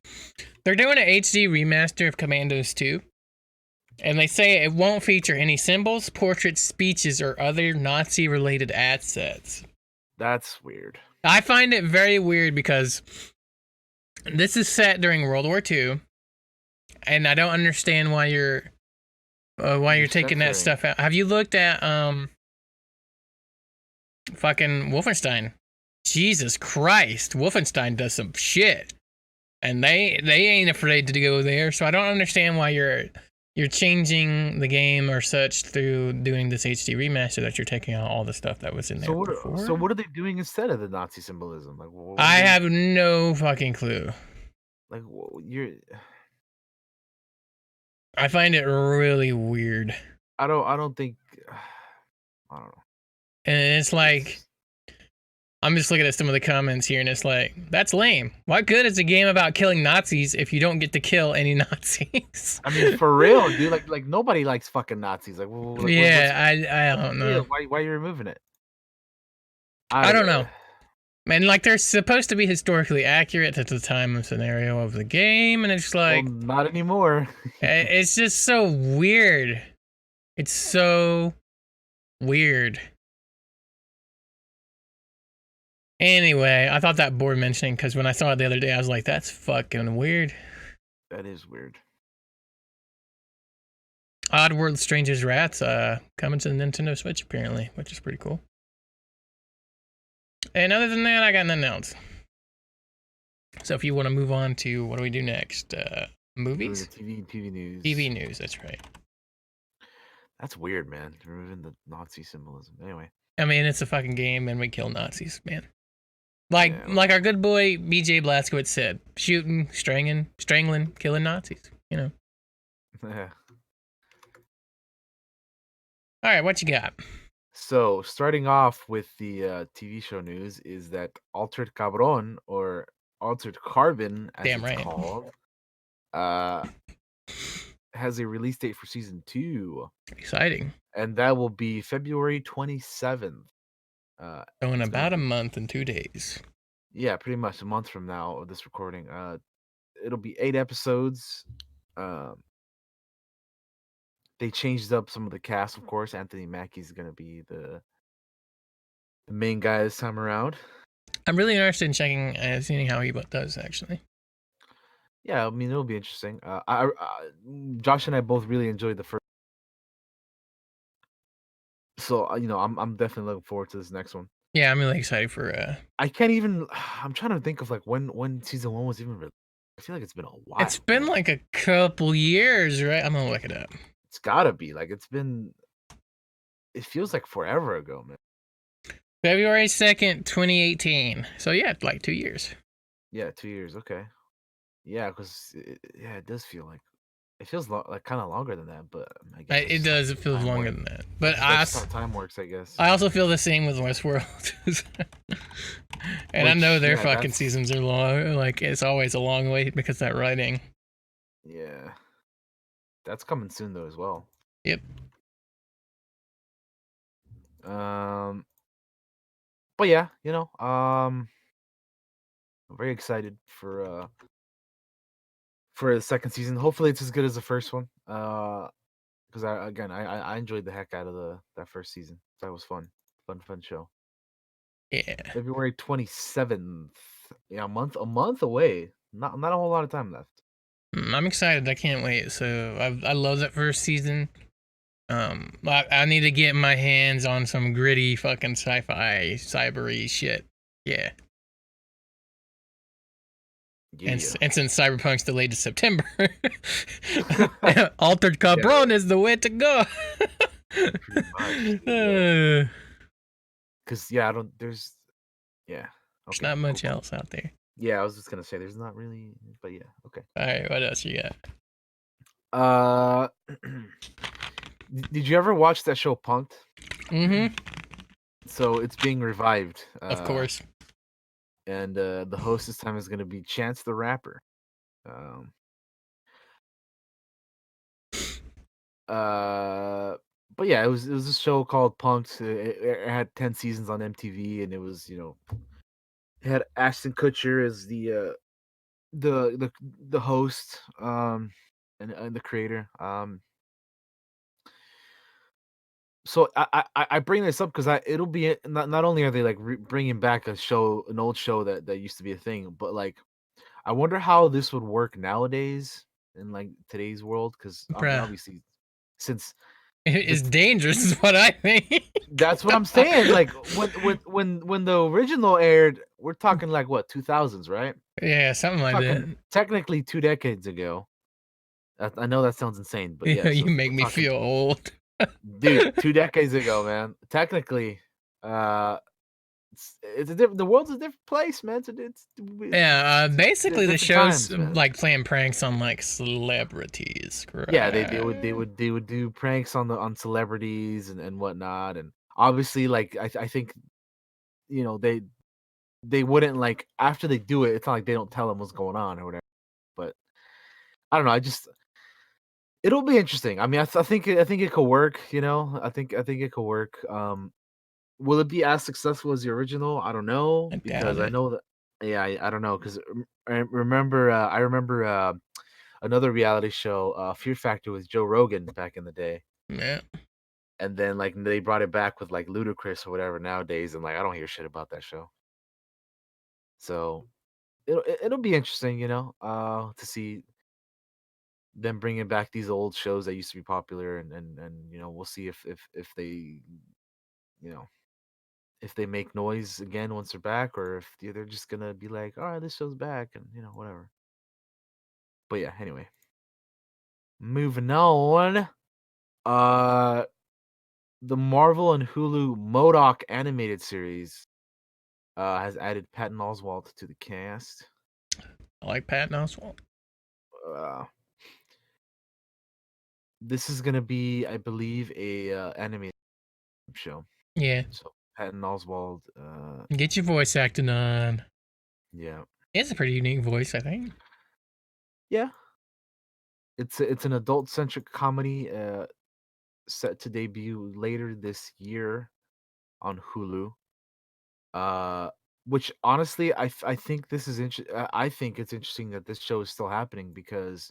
they're doing an HD remaster of Commandos 2. And they say it won't feature any symbols, portraits, speeches, or other Nazi-related assets. That's weird. I find it very weird because this is set during World War II, and I don't understand why you're taking that stuff out. Have you looked at fucking Wolfenstein? Jesus Christ, Wolfenstein does some shit, and they ain't afraid to go there. So I don't understand why you're changing the game or such through doing this HD remaster that you're taking out all the stuff that was in there before. So what are they doing instead of the Nazi symbolism? Like, I have no fucking clue. Like, I find it really weird. I don't think. I don't know. And it's like, I'm just looking at some of the comments here, and it's like, that's lame. What good is a game about killing Nazis if you don't get to kill any Nazis? I mean, for real, dude. Like nobody likes fucking Nazis. Like I don't know. Why are you removing it? I don't know. Man, like they're supposed to be historically accurate at the time and scenario of the game, and it's like, well, not anymore. It's just so weird. It's so weird. Anyway, I thought that bore mentioning because when I saw it the other day, I was like, that's fucking weird. That is weird. Oddworld Stranger's Rats coming to the Nintendo Switch apparently, which is pretty cool. And other than that, I got nothing else. So if you want to move on to what do we do next? Movies? TV news. TV news, that's right. That's weird, man. Removing the Nazi symbolism. Anyway. I mean, it's a fucking game and we kill Nazis, man. Like our good boy BJ Blazkowicz said, shooting, strangling, killing Nazis, you know. Yeah. All right, what you got? So, starting off with the TV show news is that Altered Cabron, or Altered Carbon, as it's called, has a release date for season 2. Exciting. And that will be February 27th. So in about a month and 2 days. Yeah, pretty much a month from now of this recording. It'll be 8 episodes. They changed up some of the cast, of course. Anthony Mackie's going to be the main guy this time around. I'm really interested in checking and seeing how he does, actually. Yeah, I mean, it'll be interesting. Josh and I both really enjoyed the first. So, I'm definitely looking forward to this next one. Yeah, I'm really excited for... I'm trying to think of, like, when season 1 was even released. I feel like it's been a while. It's been, like, a couple years, right? I'm gonna look it up. It's gotta be. Like, it feels like forever ago, man. February 2nd, 2018. So, yeah, like 2 years. Yeah, 2 years. Okay. Yeah, because, it does feel like It feels like kind of longer than that, but I guess that's It just how does. It feels time longer works. than that. But That's just how time works, I guess. I also feel the same with Westworld. And I know Which, their yeah, fucking that's seasons are long. Like it's always a long wait because of that writing. yeah, that's coming soon though as well. Yep. Um, but yeah, I'm very excited for the second season. Hopefully, it's as good as the first one. Because I enjoyed the heck out of that first season. That was fun, fun show. Yeah. February 27th. Yeah, a month away. Not a whole lot of time left. I'm excited. I can't wait. So I love that first season. I need to get my hands on some gritty fucking sci-fi cybery shit. Yeah. Yeah. And since Cyberpunk's delayed to September, Altered Yeah, Cabron is the way to go. pretty much. There's Because yeah, I don't. Yeah. Okay. not Cool. much Cool. else out there. Yeah, I was just gonna say there's not really, but yeah. Okay. All right, what else you got? Uh, did you ever watch that show Punked? Mm-hmm. So it's being revived. Of course. And the host this time is gonna be Chance the Rapper. Um. Uh. But yeah, it was a show called Punked. It had 10 seasons on MTV, and it was it had Ashton Kutcher as the host and the creator. So I bring this up because it'll be not only are they like bringing back an old show that used to be a thing, but like I wonder how this would work nowadays in like today's world, because I mean Bruh. obviously since the It's dangerous is what I think. that's what I'm saying, like when the original aired, we're talking like what, 2000s, right? Yeah, something like Talking that. technically 2 decades ago. I know that sounds insane, but yeah, so You we're make me talking, feel old. dude, 2 decades ago, man. Technically, uh, it's the world's a different place, man. Yeah, They're basically the different show's times, man. like playing pranks on like celebrities, Yeah, they correct? would they would do pranks on celebrities and whatnot, and obviously, like I think you know they wouldn't, like, after they do it. It's not like they don't tell them what's going on or whatever. But I don't know. It'll be interesting. I mean, I think it could work. I think it could work. Will it be as successful as the original? I don't know, I because doubt I it. know that. Yeah, I don't know, because I remember another reality show, Fear Factor, with Joe Rogan back in the day, Yeah. and then like they brought it back with like Ludacris or whatever nowadays, and like I don't hear shit about that show. So it'll be interesting, to see them bringing back these old shows that used to be popular, and we'll see if they you know if they make noise again once they're back, or if they're just gonna be like, all right, this show's back, and whatever. But yeah, anyway, moving on. Uh, the Marvel and Hulu Modoc animated series has added Patton Oswalt to the cast. I like Patton Oswalt. Uh, this is gonna be, I believe, a animated show. Yeah. So Patton Oswalt, Get your voice acting on. yeah, It's a pretty unique voice, I think. yeah. It's an adult centric comedy set to debut later this year on Hulu. Uh, which honestly, I think this is I think it's interesting that this show is still happening, because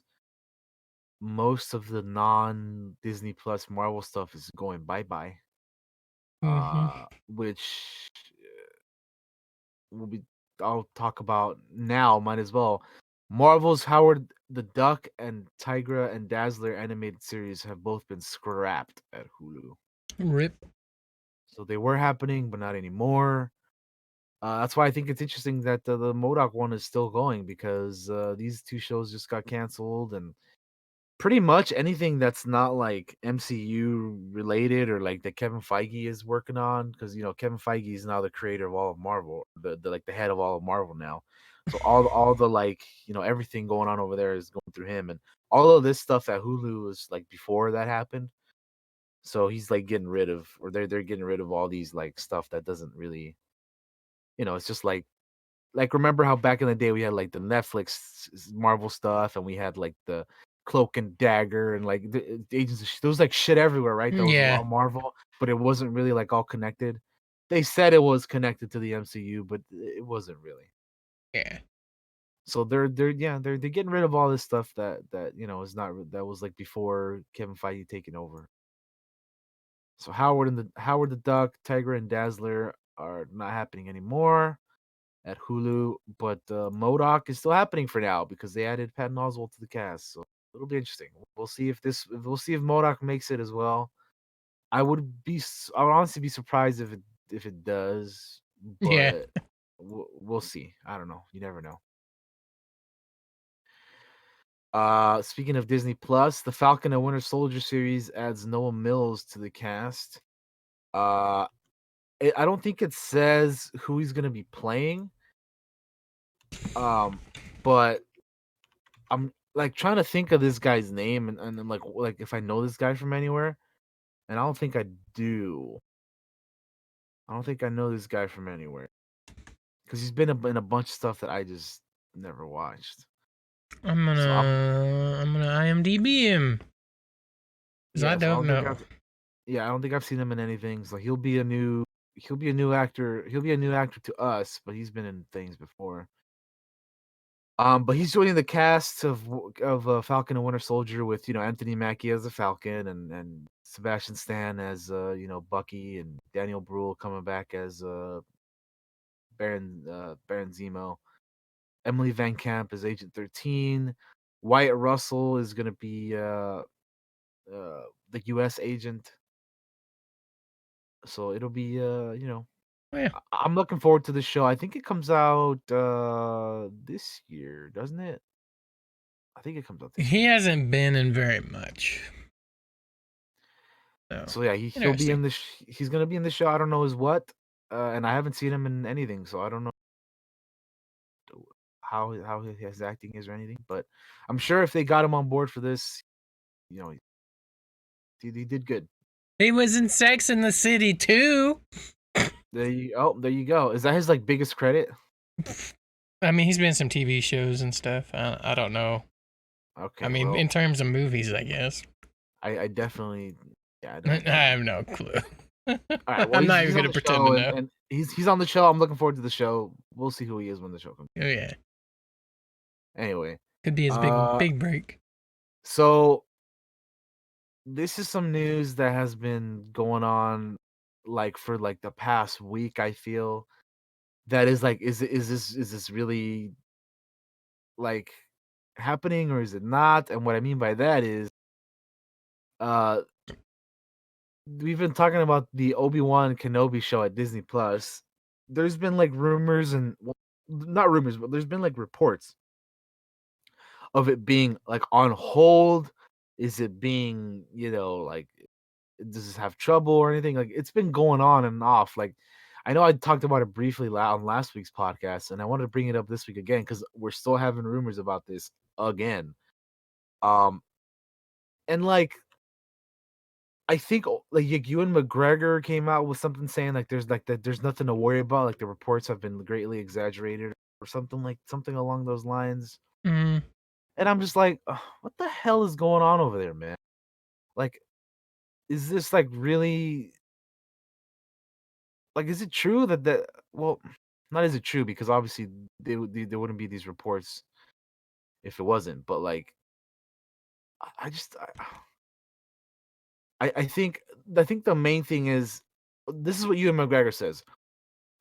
most of the non Disney Plus Marvel stuff is going bye bye. Mm-hmm. Which will be I'll talk about now. Might as well. Marvel's Howard the Duck and Tigra and Dazzler animated series have both been scrapped at Hulu. Rip. So they were happening, but not anymore. That's why I think it's interesting that the Modoc one is still going, because these two shows just got canceled, and pretty much anything that's not like MCU related, or like that Kevin Feige is working on, because Kevin Feige is now the creator of all of Marvel, the like the head of all of Marvel now. So all the like everything going on over there is going through him, and all of this stuff at Hulu was like before that happened. So he's like getting rid of, or they're getting rid of all these like stuff that doesn't really, it's just like remember how back in the day we had like the Netflix Marvel stuff, and we had like the Cloak and Dagger and like the Agents of there was like shit everywhere, right? That was Yeah, all Marvel, but it wasn't really like all connected. They said it was connected to the MCU, but it wasn't really. yeah, So they're getting rid of all this stuff that is not that was like before Kevin Feige taking over. So Howard the Duck, Tiger and Dazzler are not happening anymore at Hulu, but MODOK is still happening for now because they added Patton Oswalt to the cast. So it'll be interesting. We'll see if MODOK makes it as well. I would honestly be surprised if it does, yeah. but we'll see. I don't know. You never know. Speaking of Disney Plus, the Falcon and Winter Soldier series adds Noah Mills to the cast. Uh, I don't think it says who he's gonna be playing. Um, but I'm like trying to think of this guy's name and then like if I know this guy from anywhere, and I don't think I do. I don't think I know this guy from anywhere because he's been in a bunch of stuff that I just never watched. So I'm gonna IMDb him because I yeah, so I don't don't think know. I don't think I've seen him in anything. So he'll be a new actor. He'll be a new actor to us, but he's been in things before. But he's joining the cast of Falcon and Winter Soldier with Anthony Mackie as the Falcon and Sebastian Stan as Bucky, and Daniel Bruhl coming back as Baron Zemo. Emily Van Camp is Agent 13. Wyatt Russell is gonna be the U.S. agent. So it'll be Oh, yeah, I'm looking forward to the show. I think it comes out this year, doesn't it? I think it comes out this he year. hasn't been in very much, so So yeah, he'll be interesting. in he's gonna be in the show. I don't know his what, and I haven't seen him in anything, so I don't know how his acting is or anything. But I'm sure if they got him on board for this, you know, he did good. He was in Sex in the City too. There you go. Is that his like biggest credit? I mean, he's been in some TV shows and stuff. I don't know. I Okay, mean, well, in terms of movies, I guess. I definitely, yeah, I I don't have know. no clue. All right, well, I'm not even he's on gonna the pretend to show, know. and he's on the show. I'm looking forward to the show. We'll see who he is when the show comes. Oh yeah, Anyway, could be his uh, big break. so this is some news that has been going on like for like the past week. I feel that is like, is this really like happening or is it not? And what I mean by that is, uh, we've been talking about the Obi-Wan Kenobi show at Disney Plus. There's been like rumors and well, not rumors, but there's been like reports of it being like on hold. Is it being, like does this have trouble or anything? Like it's been going on and off. Like I know I talked about it briefly on last week's podcast, and I wanted to bring it up this week again because we're still having rumors about this again. Um, and like I think like Ewan McGregor came out with something saying like there's like that there's nothing to worry about. Like the reports have been greatly exaggerated or something along those lines. Mm, And I'm just like, "Ugh, what the hell is going on over there, man? Like, is this like really like is it true that well, not is it true because obviously there wouldn't be these reports if it wasn't, but like I just I think the main thing is this is what Ewan McGregor says.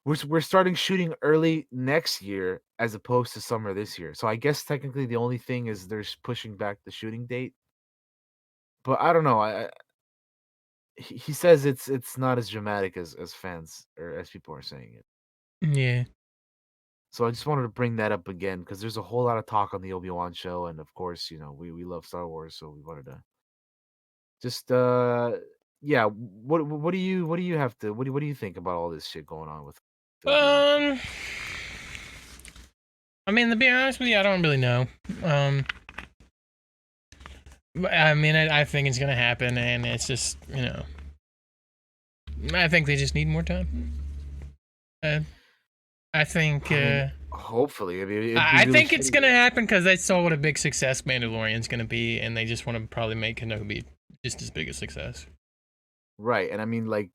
We're starting shooting early next year as opposed to summer this year. So I guess technically the only thing is they're pushing back the shooting date. But I don't know. He says it's not as dramatic as fans or as people are saying it. yeah. So I just wanted to bring that up again because there's a whole lot of talk on the Obi-Wan show, and of course, we love Star Wars, so we wanted to just yeah. What do you have to what do you think about all this shit going on with the Obi-Wan show? Um, I mean, to be honest with you, I don't really know. I mean, I think it's gonna happen, and it's just, I think they just need more time. Uh, I think I mean, uh, hopefully, it'd be I really think it's shitty. gonna happen because they saw what a big success Mandalorian's gonna be, and they just want to probably make Kenobi just as big a success. Right, and I mean, like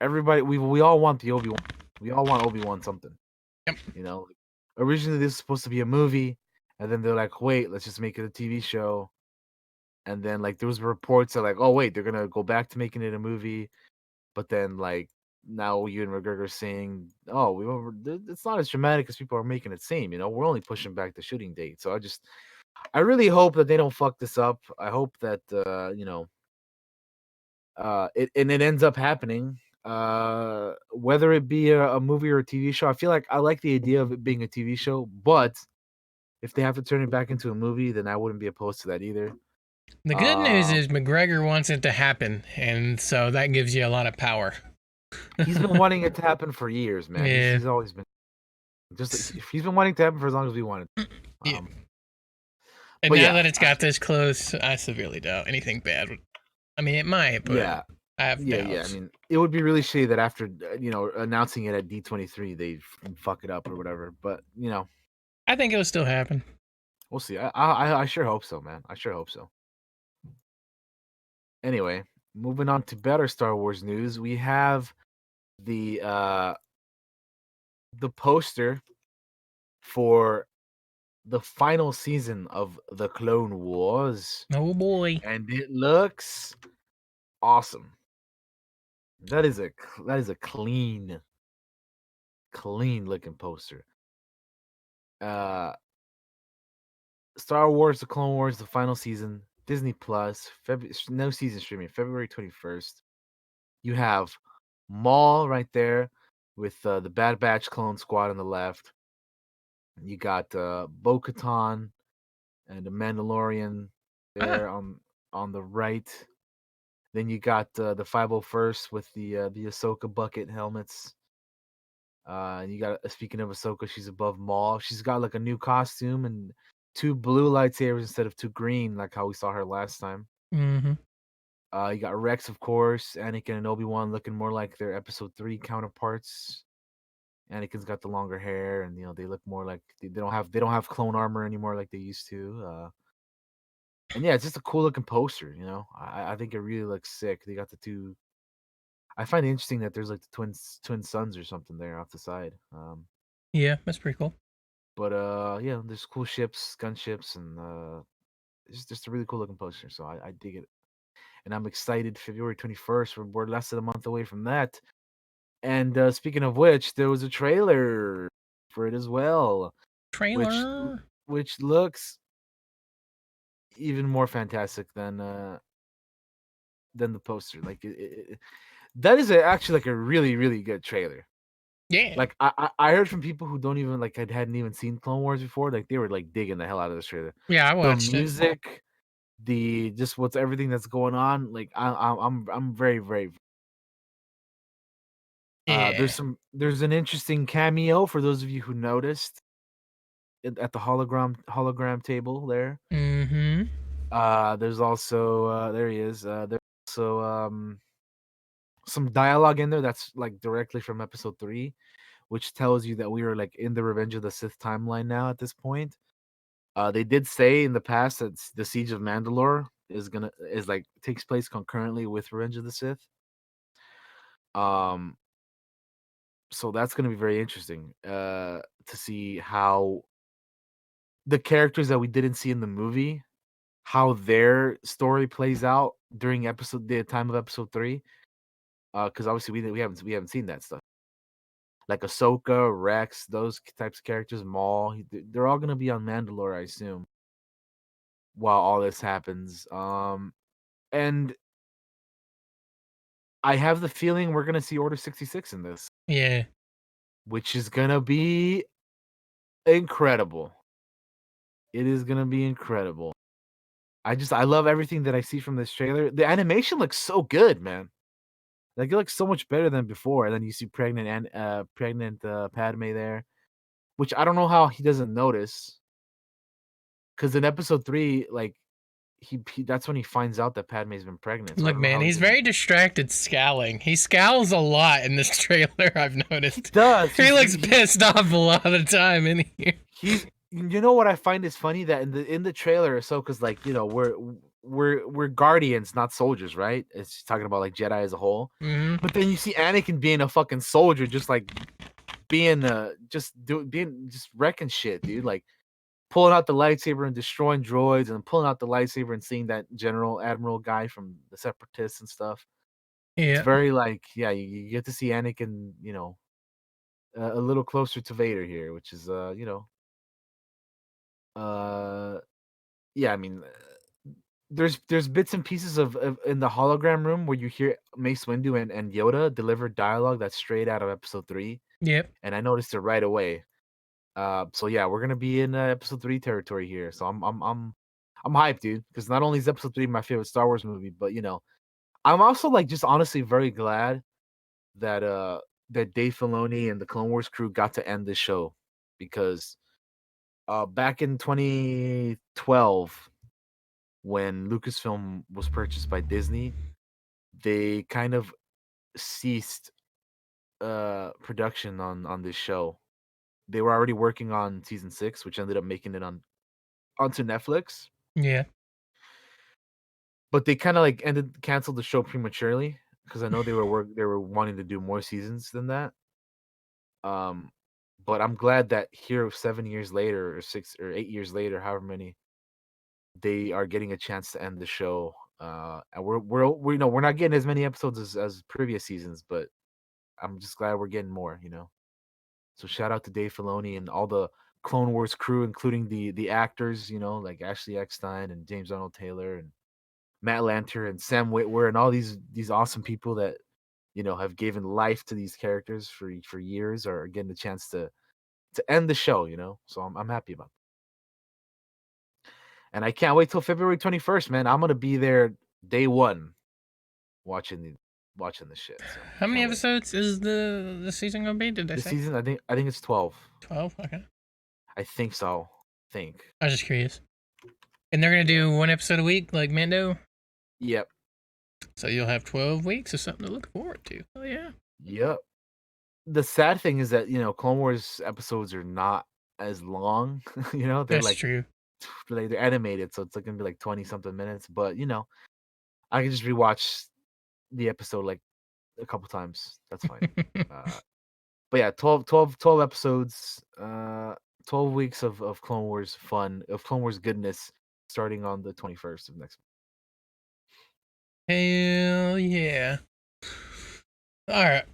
everybody, we all want the Obi-Wan. We all want Obi-Wan something. Yep. You know, originally this was supposed to be a movie, and then they're like, wait, let's just make it a TV show. And then like there was reports that like, oh wait, they're gonna go back to making it a movie, but then like now Ewan McGregor saying, oh, it's not as dramatic as people are making it seem. We're only pushing back the shooting date. So I really hope that they don't fuck this up. I hope that it ends up happening. Whether it be a movie or a TV show, I feel like I like the idea of it being a TV show, but if they have to turn it back into a movie, then I wouldn't be opposed to that either. The good news Um, is McGregor wants it to happen, and so that gives you a lot of power. he's been wanting it to happen for years, man. He's Yeah. he's always been he's been wanting to happen for as long as we wanted. Yeah. Um, And but now yeah, that it's got this close, I severely doubt anything bad. I mean, it might, but yeah, I have yeah. I doubts. mean, it would be really shitty that after announcing it at D23, they fuck it up or whatever. But I think it'll still happen. we'll see. I sure hope so, man. I sure hope so. Anyway, moving on to better Star Wars news, we have the uh the poster for the final season of the Clone Wars, Oh boy. and it looks awesome. That is a clean looking poster. Uh Star Wars The Clone Wars the final season, Disney Plus, no season streaming, February 21st. You have Maul right there with the Bad Batch clone squad on the left. You got Bo-Katan and the Mandalorian Ah. there on the right. Then you got the 501st with the Ahsoka bucket helmets. You got speaking of Ahsoka, she's above Maul. She's got like a new costume and two blue lightsabers instead of two green, like how we saw her last time. Mm-hmm. You got Rex, of course, Anakin and Obi-Wan looking more like their Episode 3 counterparts. Anakin's got the longer hair, and they look more like they don't have clone armor anymore like they used to. And yeah, it's just a cool looking poster. I think it really looks sick. They got the two. I find it interesting that there's like the twin sons or something there off the side. Yeah, that's pretty cool. But yeah, there's cool ships, gunships, and it's just a really cool looking poster. So I dig it, and I'm excited. February 21st, we're less than a month away from that. And speaking of which, there was a trailer for it as well, which Trailer. which looks even more fantastic than the poster. Like that is actually like a really really good trailer. Yeah. Like I heard from people who don't even like hadn't even seen Clone Wars before, like they were like digging the hell out of this trailer. Yeah, I The watched it. music, the just what's everything that's going on. Like I'm very very. Yeah. There's an interesting cameo for those of you who noticed at the hologram table there. Mm-hmm. There's also there he is. There's also some dialogue in there that's like directly from episode 3, which tells you that we are like in the Revenge of the Sith timeline now at this point. They did say in the past that the Siege of Mandalore is like takes place concurrently with Revenge of the Sith. Um, so that's gonna be very interesting to see how the characters that we didn't see in the movie, how their story plays out during the time of episode 3. Because obviously we haven't seen that stuff. Like Ahsoka, Rex, those types of characters, Maul, they're all gonna be on Mandalore, I assume, while all this happens. And I have the feeling we're gonna see Order 66 in this, Yeah. which is gonna be incredible. It is gonna be incredible. I love everything that I see from this trailer. The animation looks so good, man. Like it looks so much better than before. And then you see pregnant Padme there. which I don't know how he doesn't notice. Because in episode 3, like he that's when he finds out that Padme's been pregnant. So I Look, don't know man, how he he's didn't. very distracted scowling. He scowls a lot in this trailer, I've He noticed. does. He looks pissed off a lot of the time in here. He's you know what I find is funny that in the trailer, Ahsoka's like, we're guardians, not soldiers, right? It's talking about like Jedi as a whole. Hmm. But then you see Anakin being a fucking soldier, just like being just wrecking shit, dude. Like pulling out the lightsaber and destroying droids, and pulling out the lightsaber and seeing that General Admiral guy from the Separatists and stuff. It's Yeah. very like, yeah, you get to see Anakin, a little closer to Vader here, which is uh yeah, I mean, there's bits and pieces of in the hologram room where you hear Mace Windu and Yoda deliver dialogue that's straight out of episode 3, Yep. and I noticed it right away. So yeah, we're gonna be in episode 3 territory here. So I'm hyped, dude, because not only is episode 3 my favorite Star Wars movie, but I'm also like just honestly very glad that that Dave Filoni and the Clone Wars crew got to end this show, because back in 2012, when Lucasfilm was purchased by Disney, they kind of ceased production on this show. They were already working on season 6, which ended up making it onto Netflix, Yeah. but they kind of like canceled the show prematurely, because I know they were wanting to do more seasons than that. Um, but I'm glad that here 7 years later, or 6 or 8 years later, however many, they are getting a chance to end the show. And we're not getting as many episodes as previous seasons, but I'm just glad we're getting more. So shout out to Dave Filoni and all the Clone Wars crew, including the actors, like Ashley Eckstein and James Arnold Taylor and Matt Lanter and Sam Witwer and all these awesome people that have given life to these characters for years, are getting the chance to end the show. So I'm happy about that. And I can't wait till February 21st, man. I'm gonna be there day one, watching the shit. So How many can't wait. episodes is the season gonna be? Did they This say season, I think it's 12. 12? Okay. I think so. Think. I was just curious. And they're gonna Yeah. do one episode a week, like Mando. Yep. So you'll have 12 weeks of something to look forward to. Oh yeah. Yep. The sad thing is that Clone Wars episodes are not as long. They're That's like true. they're animated, so it's like gonna be like 20 something minutes. But I can just rewatch the episode like a couple times. That's fine. Uh, but yeah, 12 episodes, 12 weeks of Clone Wars fun, of Clone Wars goodness, starting on the 21st of next Hell yeah. All right.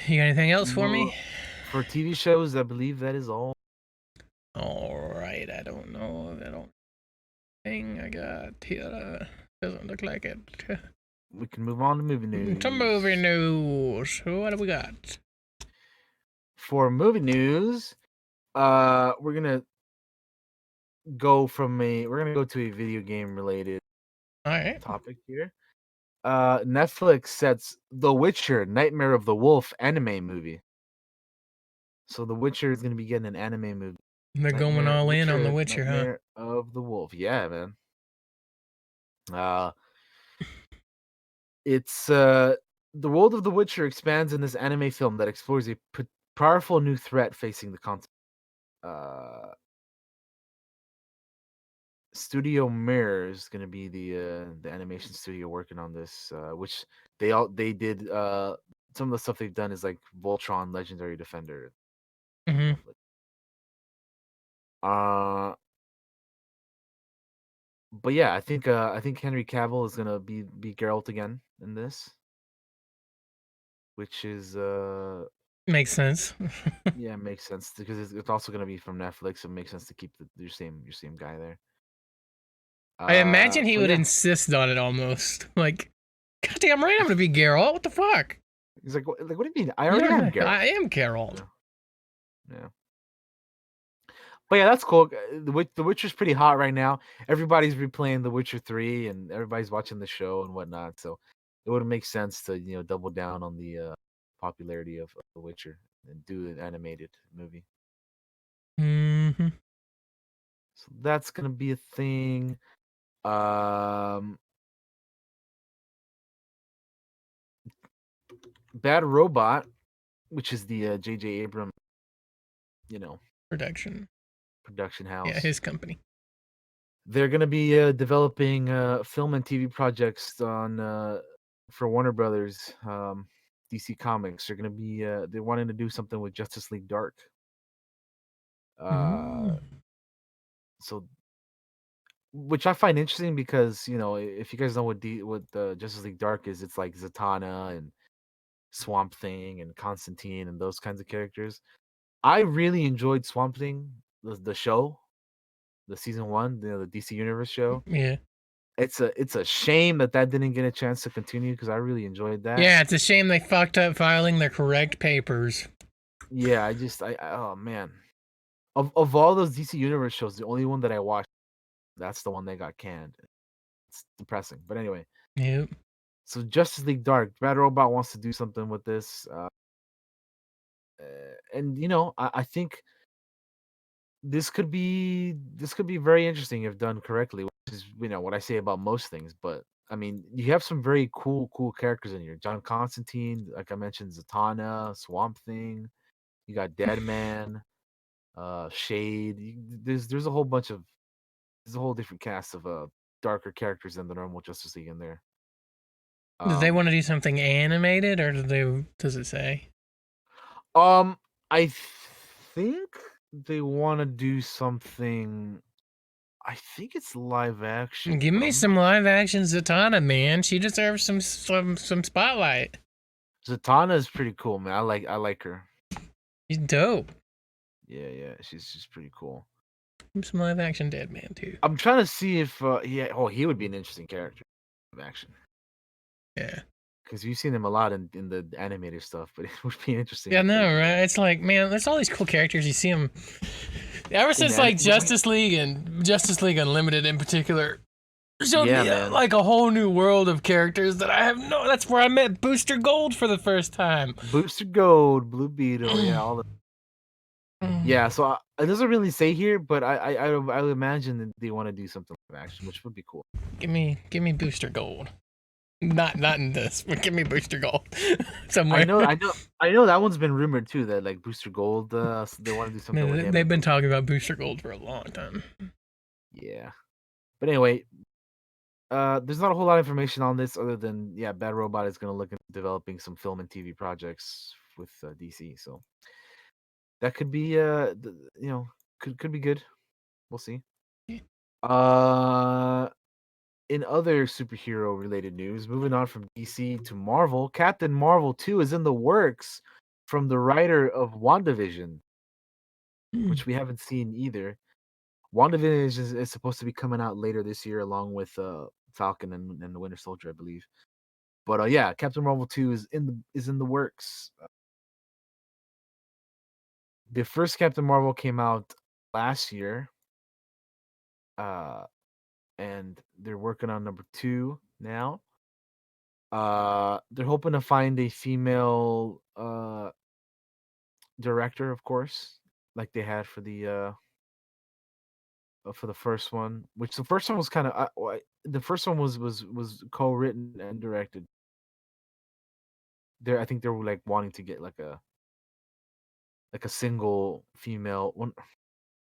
You got anything else for month. me? For TV shows, I believe that is all. All right. I don't know. I don't think I got here. Doesn't look like it. We can move on to movie news. Some movie news. What do we got? For movie news, we're gonna go to a video game related All right. topic here. Netflix sets The Witcher: Nightmare of the Wolf anime movie. So The Witcher is gonna be getting an anime movie. They're going all in on The Witcher, huh? Nightmare of the Wolf. Yeah, man. Uh, it's the world of The Witcher expands in this anime film that explores a powerful new threat facing the continent. Uh, Studio Mirror is going to be the animation studio working on this, which they did some of the stuff they've done is like Voltron Legendary Defender Mm-hmm. stuff like. Uh, but yeah, I think Henry Cavill is gonna be Geralt again in this, which is Makes sense. yeah, makes sense because it's also gonna be from Netflix. So it makes sense to keep your same guy there. I imagine he So would yeah, insist on it almost. Like, goddamn right, I'm gonna be Geralt. What the fuck? he's like, what do you mean? I already am Yeah, Geralt. I am Geralt. Yeah. Yeah. But yeah, that's cool. The Witcher's pretty hot right now. Everybody's replaying The Witcher 3, and everybody's watching the show and whatnot. So it would make sense to double down on the popularity of The Witcher. and do an animated movie. Mm-hmm. So that's gonna be a thing. Um, Bad Robot, which is the J.J. Abrams, you know, Production. production Yeah, house. his company. They're gonna be developing film and TV projects on for Warner Brothers, DC Comics. They're gonna be they're wanting to do something with Justice League Dark. Mm. So which I find interesting because if you guys know what Justice League Dark is, it's like Zatanna and Swamp Thing and Constantine and those kinds of characters. I really enjoyed Swamp Thing, the show, the season one, the DC Universe show. Yeah. It's a shame that didn't get a chance to continue because I really enjoyed that. Yeah, it's a shame they fucked up filing their correct papers. Yeah, oh man, of all those DC Universe shows, the only one that I watched, that's the one that got canned. It's depressing, but anyway. Yep. So Justice League Dark, Bad Robot wants to do something with this, and I think this could be very interesting if done correctly, which is what I say about most things. But I mean, you have some very cool characters in here. John Constantine, like I mentioned, Zatanna, Swamp Thing. You got Deadman, Shade. There's a whole bunch of there's a whole different cast of darker characters than the normal Justice League in there. Do they Um, want to do something animated, or does it say? um, I think they want to do something. I think it's live action, Give but me I'm not. some live action Zatanna, man. She deserves some spotlight. Zatanna is pretty cool, man. I like her. She's dope. Yeah, she's pretty cool. Give me some live action Dead Man too. I'm trying to see if he would be an interesting character of action Yeah. because you've seen him a lot in the animated stuff, but it would be interesting Yeah, if they no, did right? It's like, man, there's all these cool characters. You see them ever in the since like animated movie. Justice League Unlimited in particular showed Yeah, me man. like a whole new world of characters that I have no. That's where I met Booster Gold for the first time. Booster Gold, Blue Beetle, yeah, all the yeah. So it doesn't really say here, but I would imagine that they want to do something live action, which would be cool. Give me Booster Gold. Not in this, but give me Booster Gold I somewhere. know, I know, I know that one's been rumored too. That like Booster Gold, they want to do something with him. They've been talking about Booster Gold for a long time. Yeah, but anyway, there's not a whole lot of information on this other than Bad Robot is going to look into developing some film and TV projects with DC. So that could be could be good. We'll see. Uh, in other superhero related news, moving on from DC to Marvel, Captain Marvel 2 is in the works from the writer of WandaVision, which we haven't seen either. WandaVision is supposed to be coming out later this year along with Falcon and the Winter Soldier, I believe. But yeah, Captain Marvel 2 is in the works. The first Captain Marvel came out last year. And they're working on number 2 now. They're hoping to find a female director, of course, like they had for the first one, which the first one was kind of the first one was co-written and directed. I think they were like wanting to get like a single female one,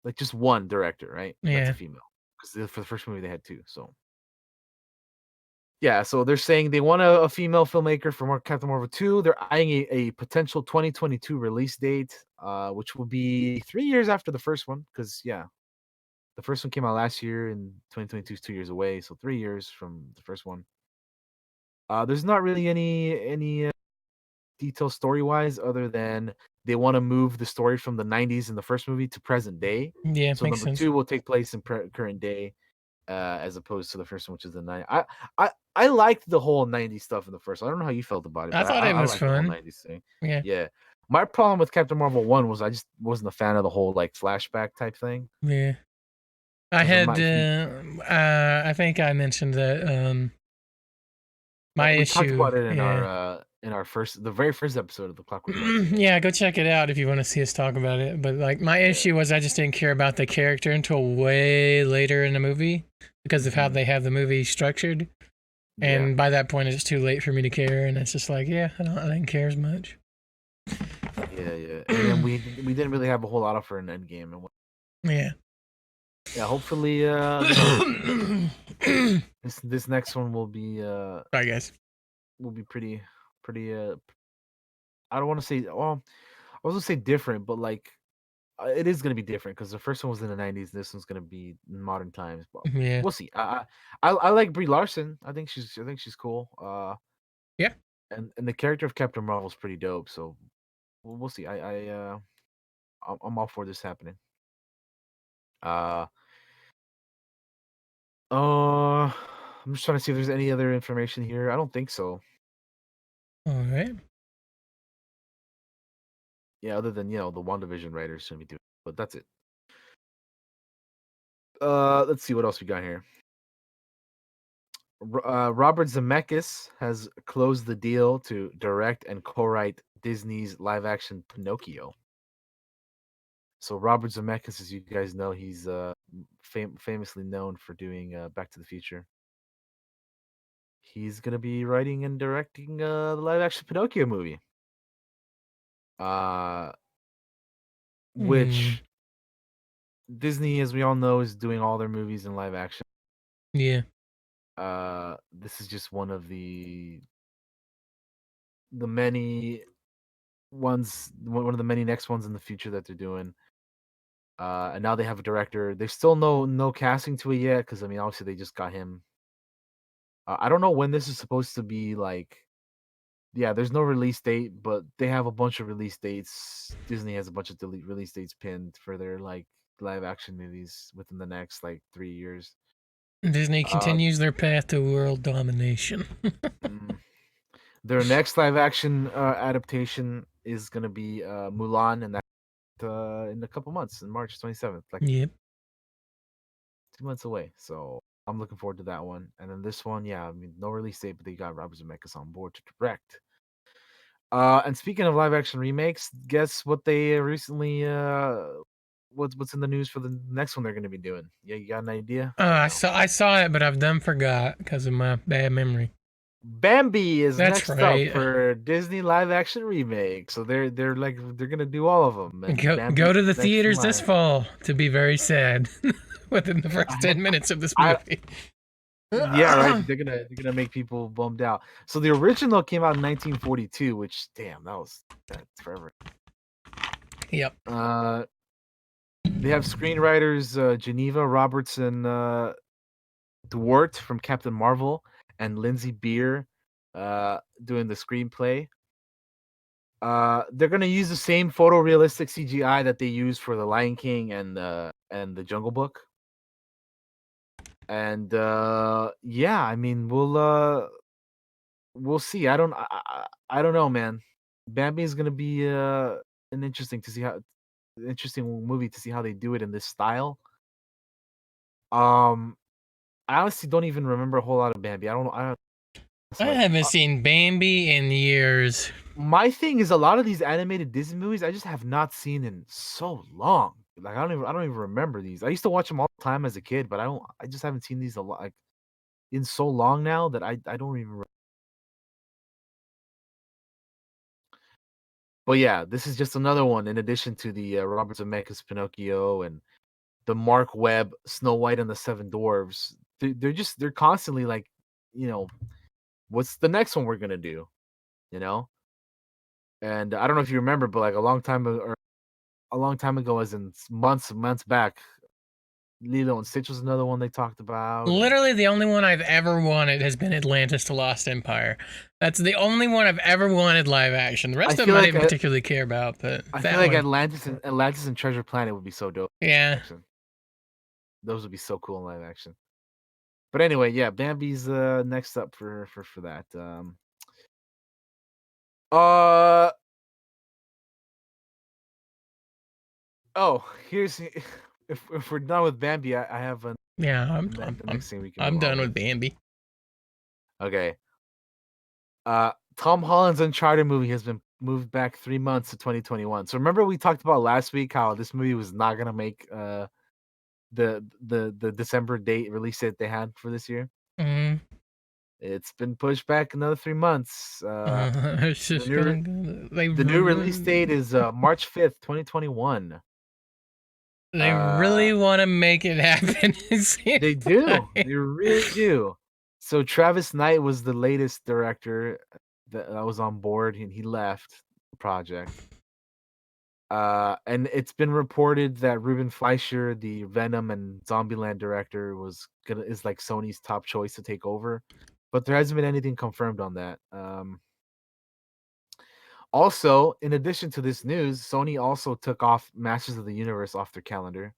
like just one director, right? That's a Yeah. female because for the first movie they had two. So yeah, so they're saying they want a female filmmaker for Captain Marvel 2. They're eyeing a potential 2022 release date, which will be 3 years after the first one. Because the first one came out last year, and 2022 is 2 years away, so 3 years from the first one. There's not really any details story wise, other than they want to move the story from the 90s in the first movie to present day. Yeah, So makes number sense. two will take place in current day, as opposed to the first one, which is the 90s. I liked the whole 90s stuff in the first. I don't know how you felt about it, I but thought I it was liked the whole fun. 90s thing. Yeah. Yeah. My problem with Captain Marvel 1 was I just wasn't a fan of the whole like flashback type thing. Yeah. I Because had my I think I mentioned that my we talked issue, about it in our yeah. in the very first episode of the Clockwork Cantina. Yeah, go check it out if you want to see us talk about it. But like my Yeah. issue was I just didn't care about the character until way later in the movie because of how Mhm. they have the movie structured. Yeah. And by that point, it's too late for me to care, and it's just like, yeah, I didn't care as much. Yeah, yeah. And then we didn't really have a whole lot of her in Endgame, and Yeah. yeah, hopefully, this next one Sorry, guys. will be pretty. I don't want to say, well, I was gonna say different, but like it is gonna be different because the first one was in the '90s. This one's gonna be in modern times, but Yeah. we'll see. I like Brie Larson. I think she's cool. Yeah. And the character of Captain Marvel is pretty dope. So we'll see. I'm all for this happening. Uh, I'm just trying to see if there's any other information here. I don't think so. All right. Yeah, other than the WandaVision writers should be doing, but that's it. Let's see what else we got here. Robert Zemeckis has closed the deal to direct and co-write Disney's live-action Pinocchio. So Robert Zemeckis, as you guys know, he's famously known for doing Back to the Future. He's gonna be writing and directing the live-action Pinocchio movie. Uh, Hmm. which Disney, as we all know, is doing all their movies in live action. Yeah. This is just one of the many ones, one of the many next ones in the future that they're doing. And now they have a director. There's still no casting to it yet because I mean, obviously they just got him. I don't know when this is supposed to be like. Yeah, there's no release date, but they have a bunch of release dates. Disney has a bunch of release dates pinned for their like live action movies within the next like 3 years. Disney Uh, continues their path to world domination. mm, their next live action adaptation is gonna be Mulan, and that in a couple months, in March 27th, like Yep. 2 months away. So I'm looking forward to that one. And then this one, yeah, I mean, no release date, but they got Robert Zemeckis on board to direct. And speaking of live action remakes, guess what they recently what's in the news for the next one they're going to be doing? Yeah, you got an idea or no? I saw it, but I've done forgot because of my bad memory. Bambi is That's next up right. for Disney live action remake. So they're gonna do all of them, and Bambi Go to the is next in theaters this line. fall to be very sad within the first I, 10 minutes of this I movie. yeah, right. They're gonna make people bummed out. So the original came out in 1942, which damn, that's forever. Yep. They have screenwriters Geneva Robertson Dwart from Captain Marvel and Lindsay Beer doing the screenplay. They're gonna use the same photorealistic CGI that they use for the Lion King and the Jungle Book. And yeah, I mean we'll see. I don't know, man. Bambi is gonna be an interesting movie to see how they do it in this style. Um, I honestly don't even remember a whole lot of Bambi. I don't know. I So like, haven't seen Bambi in years. my thing is a lot of these animated Disney movies I just have not seen in so long. Like I don't even remember these. I used to watch them all the time as a kid, but I just haven't seen these a lot like in so long now that I don't even. But yeah, this is just another one in addition to the Robert Zemeckis Pinocchio and the Mark Webb Snow White and the Seven Dwarves. They're constantly like, you know, what's the next one we're gonna do? You know, and I don't know if you remember, but like a long time ago, as in months back, Lilo and Stitch was another one they talked about, and Literally, the only one I've ever wanted has been Atlantis: The Lost Empire. That's the only one I've ever wanted live action. The I rest of feel them I like didn't particularly care about, but I feel that like one, Atlantis and Treasure Planet would be so dope in live yeah. action. Those would be so cool in live action. But anyway, yeah, Bambi's next up for that. Uh oh, here's if we're done with Bambi, I have Yeah, the next thing we can move I'm on done with. with Bambi. Okay. Tom Holland's Uncharted movie has been moved back 3 months to 2021. So remember we talked about last week how this movie was not gonna make the December date release date they had for this year? Mm. It's been pushed back another 3 months. It's The just new gonna go. They the new release date is March 5th, 2021. they Uh really want to make it happen. It seems They do. like. They really do. So Travis Knight was the latest director that was on board, and he left the project. And it's been reported that Ruben Fleischer, the Venom and Zombieland director, is like Sony's top choice to take over, but there hasn't been anything confirmed on that. Also, in addition to this news, Sony also took off Masters of the Universe off their calendar.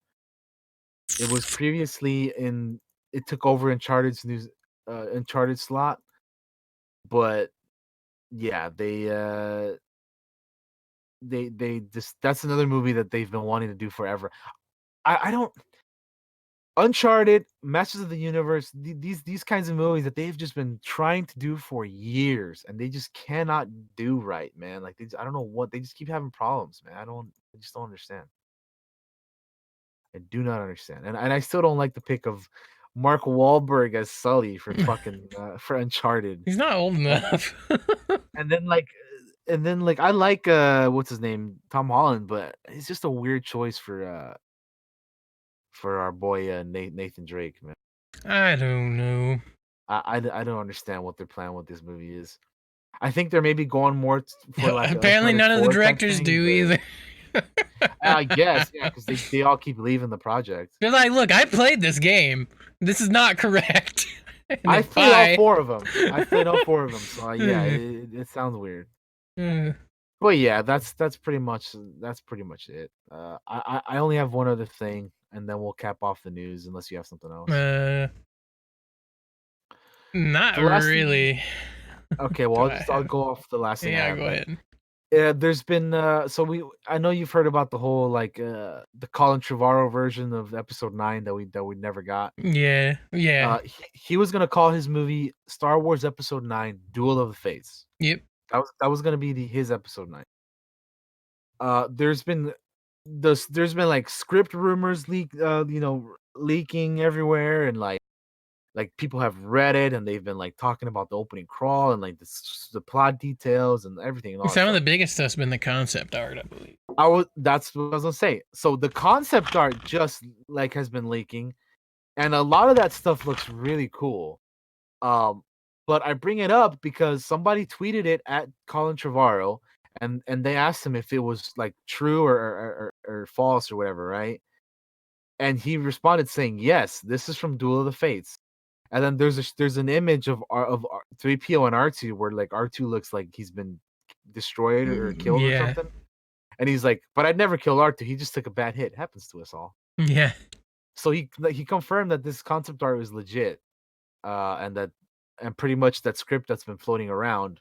It was previously in it took over Uncharted slot, but yeah, they just that's another movie that they've been wanting to do forever. I don't Uncharted, Masters of the Universe, these kinds of movies that they've just been trying to do for years and they just cannot do right, man. Like I don't know what they just keep having problems, man. I just don't understand. I do not understand. And I still don't like the pick of Mark Wahlberg as Sully for fucking for Uncharted. He's not old And enough. and then like I like what's his name? Tom Holland, but it's just a weird choice for our boy Nathan Drake, man. I don't know. I don't understand what their plan with this movie is. I think they're maybe going more for like an Apparently, Uncharted none of the 4 type directors thing, do but either. I guess yeah, because they all keep leaving the project. They're like, look, I played this game. This is not correct. And I then played all bye. 4 of them. I played all 4 of them, so yeah, it sounds weird. Uh, But yeah, that's pretty much it. I only have one other thing, and then we'll cap off the news unless you have something else. uh, not The last thing, really. okay, well Do I I'll have? go off the last thing I Yeah, have go then. ahead. Yeah, there's been I know you've heard about the whole like the Colin Trevorrow version of episode 9 that we never got. Yeah, yeah, He was gonna call his movie Star Wars Episode 9 Duel of the Fates. yep, That was gonna be his episode 9. There's been there's been like script rumors leaking everywhere, and like people have read it and they've been like talking about the opening crawl and like the plot details and everything and all that some of stuff. the biggest stuff's been the concept art, I believe. That's what I was gonna say. So the concept art just like has been leaking, and a lot of that stuff looks really cool. Um, but I bring it up because somebody tweeted it at Colin Trevorrow, and they asked him if it was like true or false or whatever, right? And he responded saying, "Yes, this is from Duel of the Fates." And then there's an image of 3PO and R2 where like R2 looks like he's been destroyed or killed or Yeah, something. And he's like, "But I'd never kill R2. He just took a bad hit. Happens to us all." yeah, So he confirmed that this concept art was legit, and pretty much that script that's been floating around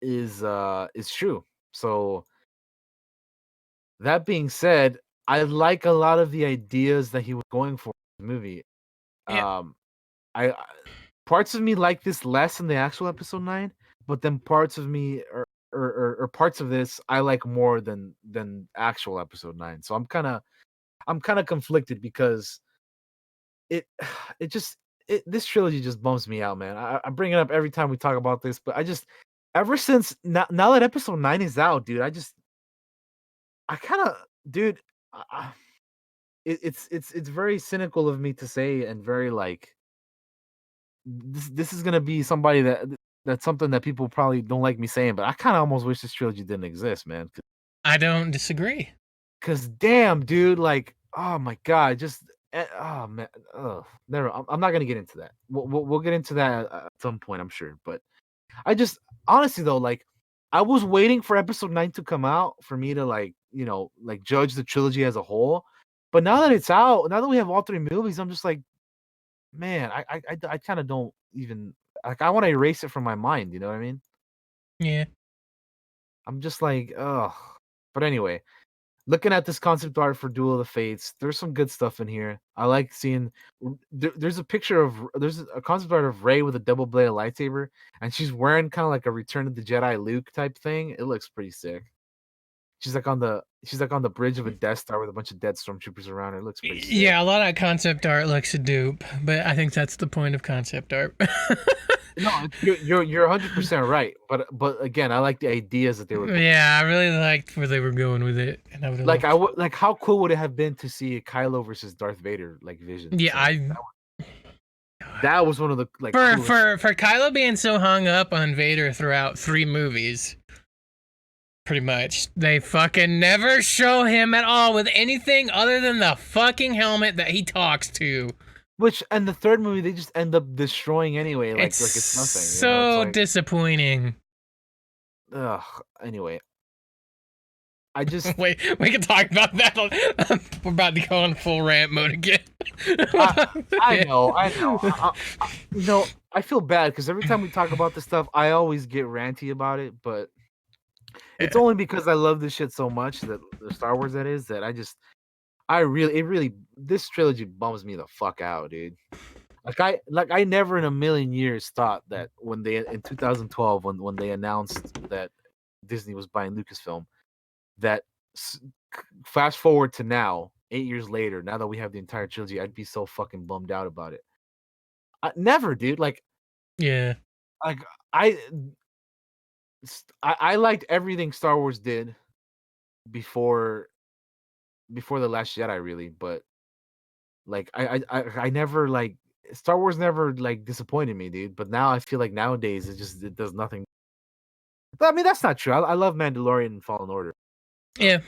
is true. So that being said, I like a lot of the ideas that he was going for in the movie. yeah, Um, I parts of me like this less than the actual episode 9, but then parts of me or parts of this I like more than actual episode 9. So I'm kind of conflicted because it it just this trilogy just bums me out, man. I bring it up every time we talk about this, but I just ever since now that episode 9 is out, dude, I kind of dude, it's very cynical of me to say and very like this is gonna be somebody that's something that people probably don't like me saying, but I kind of almost wish this trilogy didn't exist, man. I don't disagree. Cause damn, dude, like, oh my god, just oh man, never. I'm not gonna get into that. We'll get into that at some point, I'm sure. But I just honestly though, like, I was waiting for episode 9 to come out for me to like, like judge the trilogy as a whole. But now that it's out, now that we have all 3 movies, I'm just like, man, I kind of don't even like. I want to erase it from my mind. You know what I mean? Yeah, I'm just like, ugh. But anyway, looking at this concept art for Duel of the Fates, there's some good stuff in here. I like seeing. There's a picture of there's a concept art of Rey with a double bladed lightsaber, and she's wearing kind of like a Return of the Jedi Luke type thing. It looks pretty sick. She's like on the bridge of a Death Star with a bunch of dead stormtroopers around her. It looks pretty sick. Yeah, a lot of concept art looks a dupe, but I think that's the point of concept art. No, you're 100% right. But again, I like the ideas that they were Yeah, I really liked where they were going with it, and I would have like. loved. Like how cool would it have been to see Kylo versus Darth Vader like Vision? Yeah, So that was one of the like for coolest. for Kylo being so hung up on Vader throughout 3 movies. Pretty much. They fucking never show him at all with anything other than the fucking helmet that he talks to. Which and the third movie they just end up destroying anyway, like it's nothing. You know, it's so like disappointing. ugh. Anyway, I just Wait, we can talk about that. We're about to go on full rant mode again. I know. You know, I feel bad because every time we talk about this stuff, I always get ranty about it, but it's only because I love this shit so much that the Star Wars that is that it really this trilogy bums me the fuck out, dude. Like I never in a million years thought that when they in 2012 when they announced that Disney was buying Lucasfilm that fast forward to now 8 years later, now that we have the entire trilogy, I'd be so fucking bummed out about it. Never, dude. Yeah. Like I I liked everything Star Wars did before the Last Jedi, really, but like I never like Star Wars never like disappointed me, dude. But now I feel like nowadays it does nothing. But, I mean that's not true. I love Mandalorian and Fallen Order. Yeah.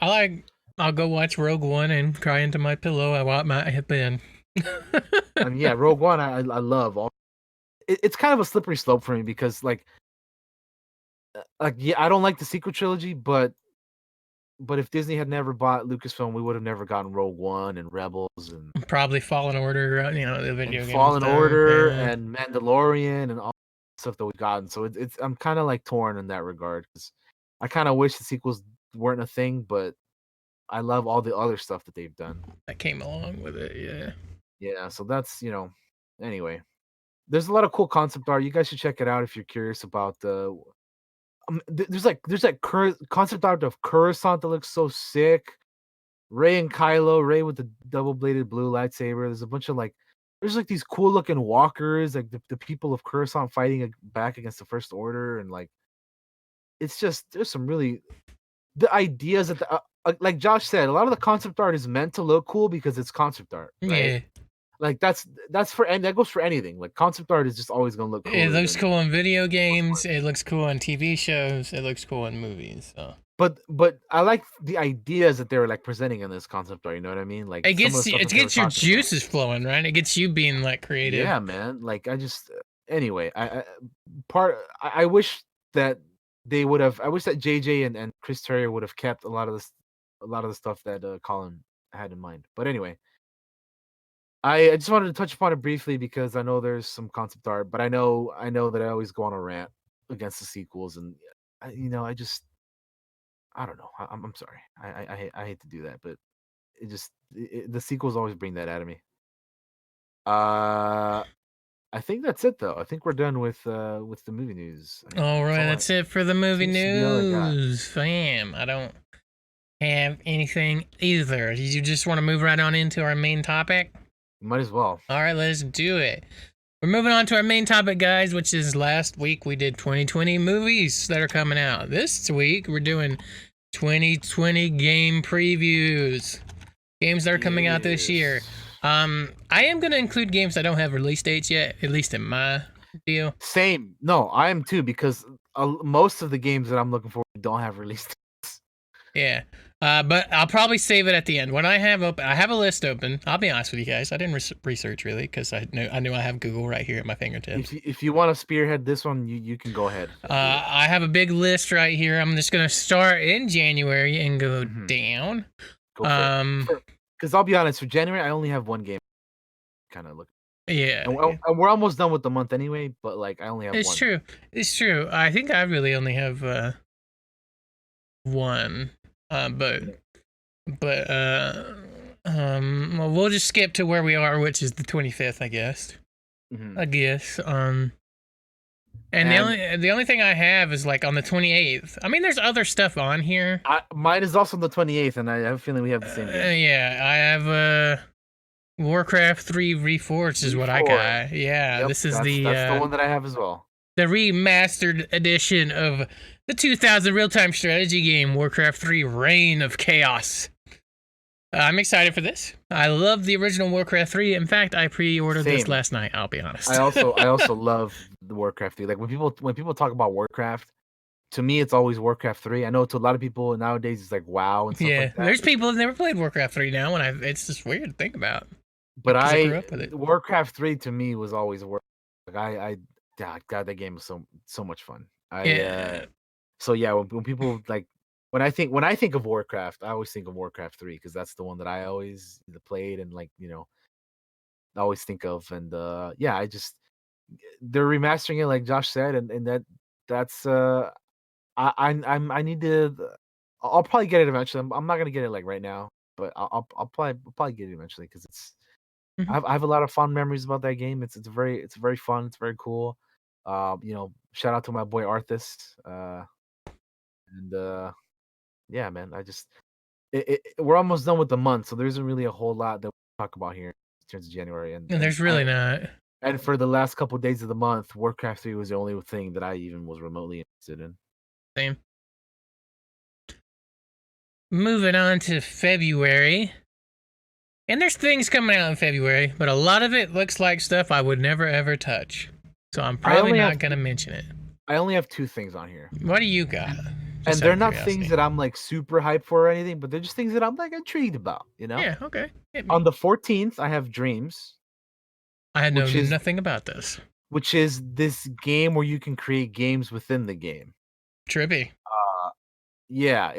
I'll go watch Rogue One and cry into my pillow. I want my hip in. I mean, yeah, Rogue One I love. It's kind of a slippery slope for me because yeah, I don't like the sequel trilogy, but if Disney had never bought Lucasfilm, we would have never gotten Rogue One and Rebels and Probably Fallen Order, the video game Fallen stuff. Order Yeah. and Mandalorian and all stuff that we've gotten. So it's I'm kind of like torn in that regard because I kind of wish the sequels weren't a thing, but I love all the other stuff that they've done. That came along with it, yeah. Yeah, so that's anyway. There's a lot of cool concept art. You guys should check it out if you're curious about the. There's concept art of Coruscant that looks so sick. Rey and Kylo, Rey with the double bladed blue lightsaber. There's a bunch of there's like these cool looking walkers, like the people of Coruscant fighting back against the First Order, and it's just there's some really the ideas that like Josh said, a lot of the concept art is meant to look cool because it's concept art, right? Yeah. Like that's and that goes for anything. Like concept art is just always gonna look cool. It looks cool in video games. It looks cool on TV shows. It looks cool in movies. So. But I like the ideas that they were like presenting in this concept art. You know what I mean? Like it gets your juices flowing, right? It gets you being like creative. Yeah, man. Like I just anyway. I wish that they would have. I wish that JJ and Chris Terrio would have kept a lot of the stuff that Colin had in mind. But anyway. I just wanted to touch upon it briefly because I know there's some concept art, but I know that I always go on a rant against the sequels, and I just I don't know. I'm sorry. I hate to do that, but the sequels always bring that out of me. I think that's it though. I think we're done with the movie news. All right, that's it for the movie news, fam. I don't have anything either. You just want to move right on into our main topic? Might as well. All right, let's do it. We're moving on to our main topic, guys, which is last week we did 2020 movies that are coming out. This week we're doing 2020 game previews. Games that are coming out this year. I am going to include games that don't have release dates yet, at least in my deal. Same. No, I am too, because most of the games that I'm looking for don't have release dates. Yeah. But I'll probably save it at the end. When I have a list open. I'll be honest with you guys. I didn't research really because I knew I have Google right here at my fingertips. If you want to spearhead this one, you can go ahead. I have a big list right here. I'm just gonna start in January and go down. Go for it. Because I'll be honest, for January I only have one game. Kind of look. Yeah. And we're almost done with the month anyway. But I only have one. It's true. It's true. I think I really only have one. But but well, we'll just skip to where we are, which is the 25th, I guess. Mhm. I guess. And And the only thing I have is like on the 28th. I mean, there's other stuff on here. mine is also on the 28th, and I have a feeling we have the same game. Yeah, I have Warcraft 3 Reforged is what I Reforged. got. Yeah, Yep, this is that's the one that I have as well. the remastered edition of the 2000 real-time strategy game Warcraft 3 Reign of Chaos. I'm excited for this. I love the original Warcraft 3. In fact, I pre-ordered this Same. last night, I'll be honest. I also love the Warcraft 3. Like when people talk about Warcraft, to me it's always Warcraft 3. I know to a lot of people nowadays it's like WoW and stuff Yeah, like that. there's people who've never played Warcraft 3 now, and it's just weird to think about But because I grew up with it. Warcraft 3 to me was always like God, that game was so much fun. Yeah, So yeah, when people like when I think of Warcraft, I always think of Warcraft 3 because that's the one that I always played and like, always think of. And yeah, they're remastering it like Josh said, and that's I need to I'll probably get it eventually. I'm not gonna get it like right now, but I'll probably get it eventually because mhm. I have a lot of fond memories about that game. It's very fun. It's very cool. Shout out to my boy Arthas. And yeah, man, we're almost done with the month, so there isn't really a whole lot that we talk about here in terms of January. And there's really not. And for the last couple of days of the month, Warcraft 3 was the only thing that I even was remotely interested in. Same. Moving on to February. And there's things coming out in February, but a lot of it looks like stuff I would never ever touch. So I'm probably not going to mention it. I only have two things on here. What do you got? And Just out they're of not curiosity. things that I'm like super hyped for or anything, but they're just things that I'm like intrigued about, Yeah, okay. Hit On me. the 14th, I have Dreams, I know which is nothing about this. this game where you can create games within the game. Trippy. Yeah,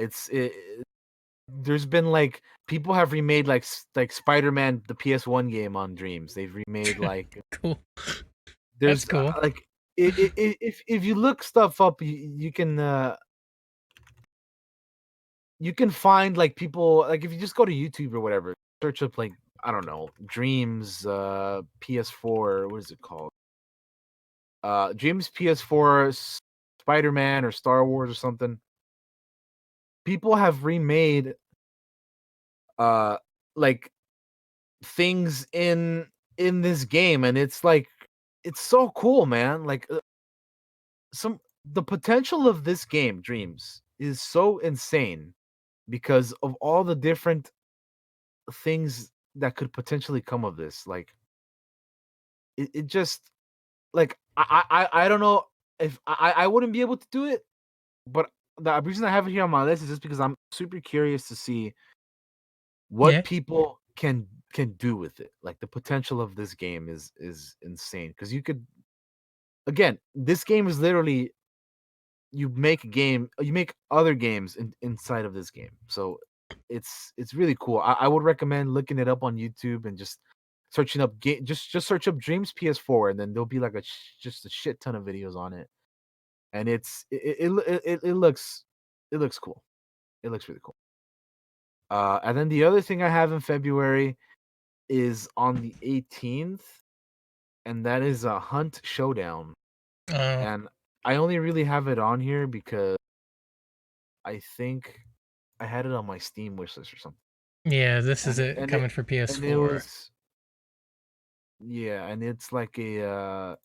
there's been like people have remade like Spider-Man the PS1 game on Dreams. They've remade like Cool. That's there's cool. like if you look stuff up, you can find like people like if you just go to YouTube or whatever, search up like I don't know Dreams PS4 what is it called? Dreams PS4 Spider-Man or Star Wars or something. People have remade uh like things in this game, and it's like it's so cool, man. Like some the potential of this game Dreams is so insane because of all the different things that could potentially come of this. Like it just like I don't know if I wouldn't be able to do it, but the reason I have it here on my list is just because I'm super curious to see Yeah. what people can do with it. Like the potential of this game is insane because you could again, this game is literally you make other games inside of this game. So it's really cool. I would recommend looking it up on YouTube and just searching up just search up Dreams PS4 and then there'll be like just a shit ton of videos on it. And it looks cool. It looks really cool. And then the other thing I have in February is on the 18th, and that is a Hunt Showdown. Oh, And I only really have it on here because I think I had it on my Steam wishlist or something. yeah, this is And it coming for it PS4. was yeah, and it's like a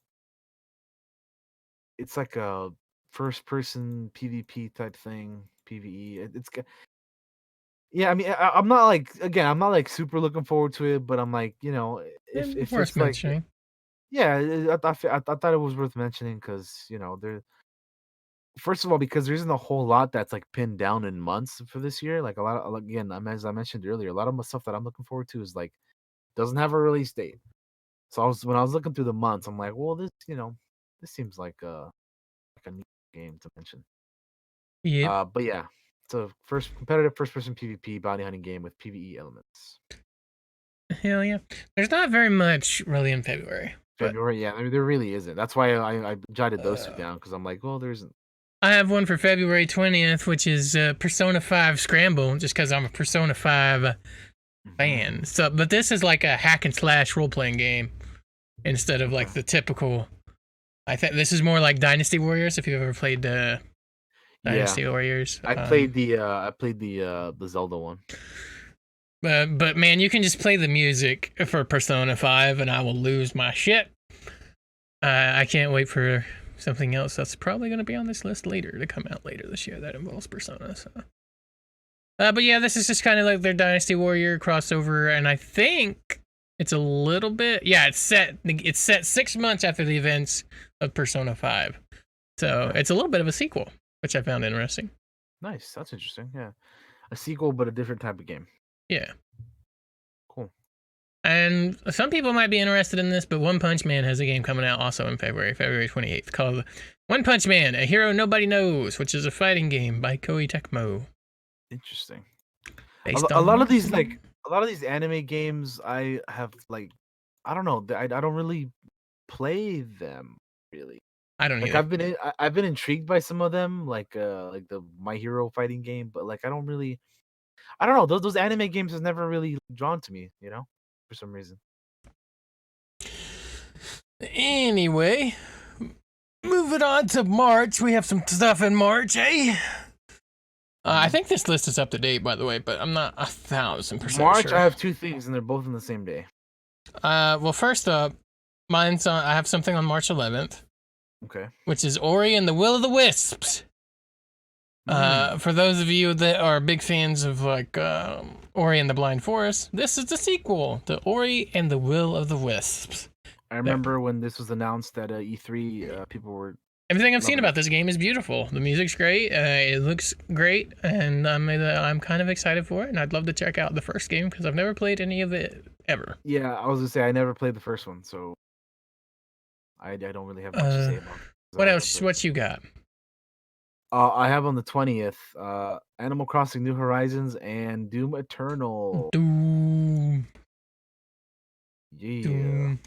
first person PvP type thing, PvE. Yeah, I mean, I'm not like again, I'm not like super looking forward to it, but I'm like, if Worth it's like mentioning. yeah, I thought it was worth mentioning because there. First of all, because there isn't a whole lot that's like pinned down in months for this year. Like a lot of again, as I mentioned earlier, a lot of my stuff that I'm looking forward to is like doesn't have a release date. So when I was looking through the months, I'm like, well, this seems like a neat game to mention. Yep. But yeah, it's a competitive first person PvP bounty hunting game with PvE elements. Hell yeah. There's not very much really in February, but February, yeah, there really isn't. That's why I jotted those two uh, down because I'm like, well, there isn't. I have one for February 20th, which is Persona 5 Scramble, just because I'm a Persona 5 fan. So, but this is like a hack and slash role playing game instead of like Okay. the typical. I think this is more like Dynasty Warriors. If you've ever played Yeah, Dynasty Warriors, I played the Zelda one. but man, you can just play the music for Persona 5, and I will lose my shit. I can't wait for something else that's probably going to be on this list later to come out later this year that involves Persona. So. But yeah, this is just kind of like their Dynasty Warrior crossover, and I think it's a little bit. Yeah, it's set 6 months after the events of Persona 5, so it's a little bit of a sequel, which I found interesting. Nice, that's interesting. Yeah, a sequel, but a different type of game. Yeah. Cool. And some people might be interested in this, but One Punch Man has a game coming out also in February 28th, called One Punch Man: A Hero Nobody Knows, which is a fighting game by Koei Tecmo. Interesting. A lot of these anime games, I have like, I don't know, I don't really play them really. I don't Like either. I've been intrigued by some of them, like the My Hero fighting game, but like I don't know, those anime games has never really drawn to me, for some reason. Anyway, moving on to March. We have some stuff in March, eh? I think this list is up to date, by the way, but I'm not 1,000% March, sure. I have two things, and they're both on the same day. Well, first up, I have something on March 11th. Okay. Which is Ori and the Will of the Wisps. For those of you that are big fans of like Ori and the Blind Forest, this is the sequel to Ori and the Will of the Wisps. I remember when this was announced at E3, people were. Everything I've seen about this game is beautiful. The music's great. It looks great, and I'm kind of excited for it. And I'd love to check out the first game because I've never played any of it ever. Yeah, I was gonna say I never played the first one, so I don't really have much to say about it. What else? What you got? I have on the 20th, Animal Crossing: New Horizons and Doom Eternal. Doom. Yeah. Doom.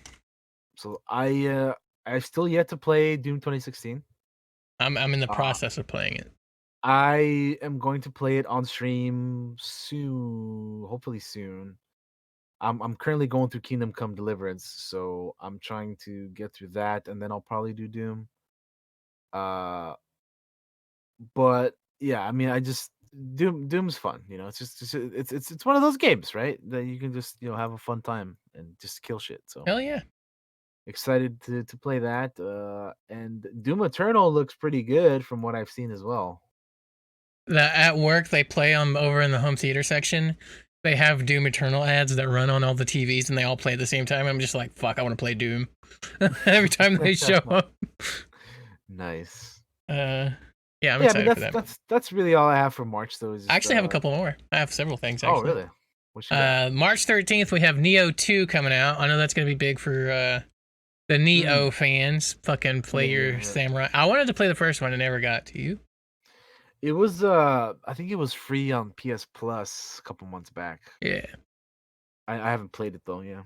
So I've still yet to play Doom 2016. I'm in the process of playing it. I am going to play it on stream soon, hopefully soon. I'm currently going through Kingdom Come Deliverance, so I'm trying to get through that, and then I'll probably do Doom. But yeah, I mean, Doom's fun. It's one of those games, right? That you can just have a fun time and just kill shit. So Hell yeah. excited to play that. And Doom Eternal looks pretty good from what I've seen as well. At work they play over in the home theater section. They have Doom Eternal ads that run on all the TVs, and they all play at the same time. I'm just like, fuck, I want to play Doom every time they show up. Nice. Yeah, I'm excited for that. That's really all I have for March, though. I actually have a couple more. I have several things. Actually. Oh, really? What you got? March 13th, we have Neo 2 coming out. I know that's gonna be big for the Neo fans. Fucking play your samurai. I wanted to play the first one and never got to. You? It was I think it was free on PS Plus a couple months back. Yeah. I haven't played it though. Yeah.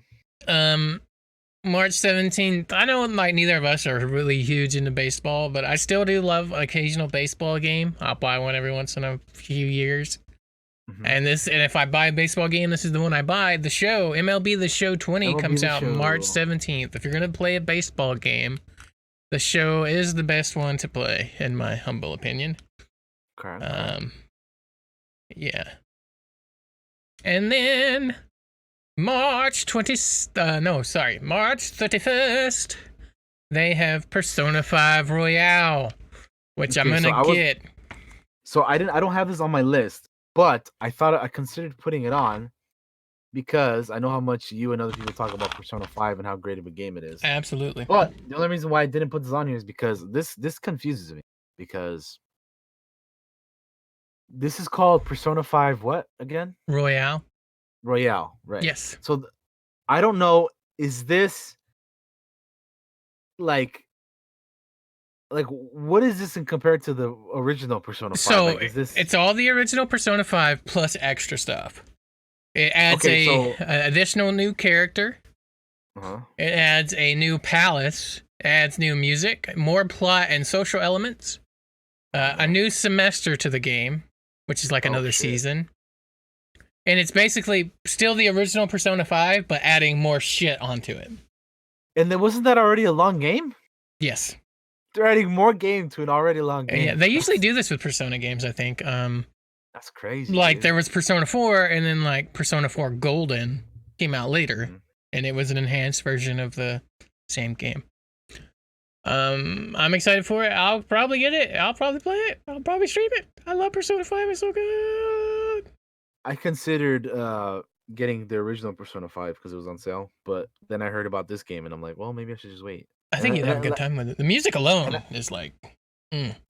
March 17th. I know like neither of us are really huge into baseball, but I still do love an occasional baseball game. I'll buy one every once in a few years. And if I buy a baseball game, this is the one I buy. The show, MLB The Show 20 comes out March 17th. If you're going to play a baseball game, the show is the best one to play, in my humble opinion. Okay. Yeah. And then March 31st, they have Persona 5 Royale, which I'm going to get. So I don't have this on my list, but I considered putting it on because I know how much you and other people talk about Persona 5 and how great of a game it is. Absolutely. But the only reason why I didn't put this on here is because this confuses me, because this is called Persona 5 what again? Royale, right. Yes. So I don't know, is this like what is this in compared to the original Persona 5? So it's all the original Persona 5 plus extra stuff. It adds an additional new character. It adds a new palace. It adds new music, more plot and social elements. A new semester to the game, which is like another season. And it's basically still the original Persona 5, but adding more shit onto it. And then wasn't that already a long game? Yes. They're adding more game to an already long game. Yeah, they usually do this with Persona games, I think. That's crazy. Like dude. there was Persona 4, and then like Persona 4 Golden came out later, and it was an enhanced version of the same game. I'm excited for it. I'll probably get it. I'll probably play it. I'll probably stream it. I love Persona 5. It's so good. I considered getting the original Persona 5 because it was on sale, but then I heard about this game and I'm like, well, maybe I should just wait. I think you'd have a good time with it. The music alone is like.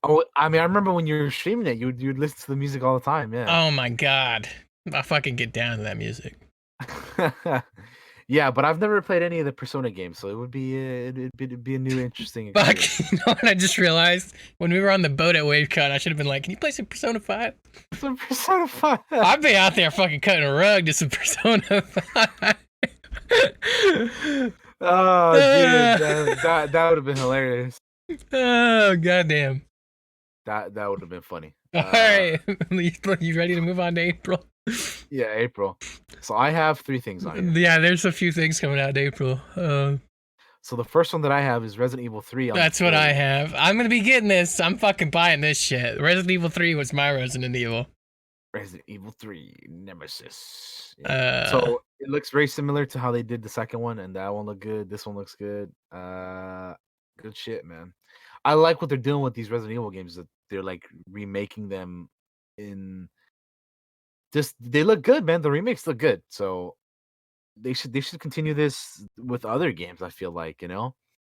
Oh, I mean, I remember when you were streaming it, you'd listen to the music all the time. Yeah. Oh my god, I fucking get down to that music. Yeah, but I've never played any of the Persona games, so it would be it'd be a new interesting experience. Fuck, you know what I just realized? When we were on the boat at WaveCon, I should have been like, can you play some Persona 5? Some Persona 5. I'd be out there fucking cutting a rug to some Persona 5. Oh, dude, that would have been hilarious. Oh, goddamn. That would have been funny. All right, you ready to move on to April? Yeah, April. So I have 3 things on here. Yeah, there's a few things coming out in April. So the first one that I have is Resident Evil 3. That's what I have. I'm gonna be getting this. I'm fucking buying this shit. Resident Evil 3 was my Resident Evil. Resident Evil 3 Nemesis. Yeah. So it looks very similar to how they did the second one, and that one looked good. This one looks good. Good shit, man. I like what they're doing with these Resident Evil games. That they're like remaking them in. Just they look good, man. The remakes look good, so they should continue this with other games. I feel like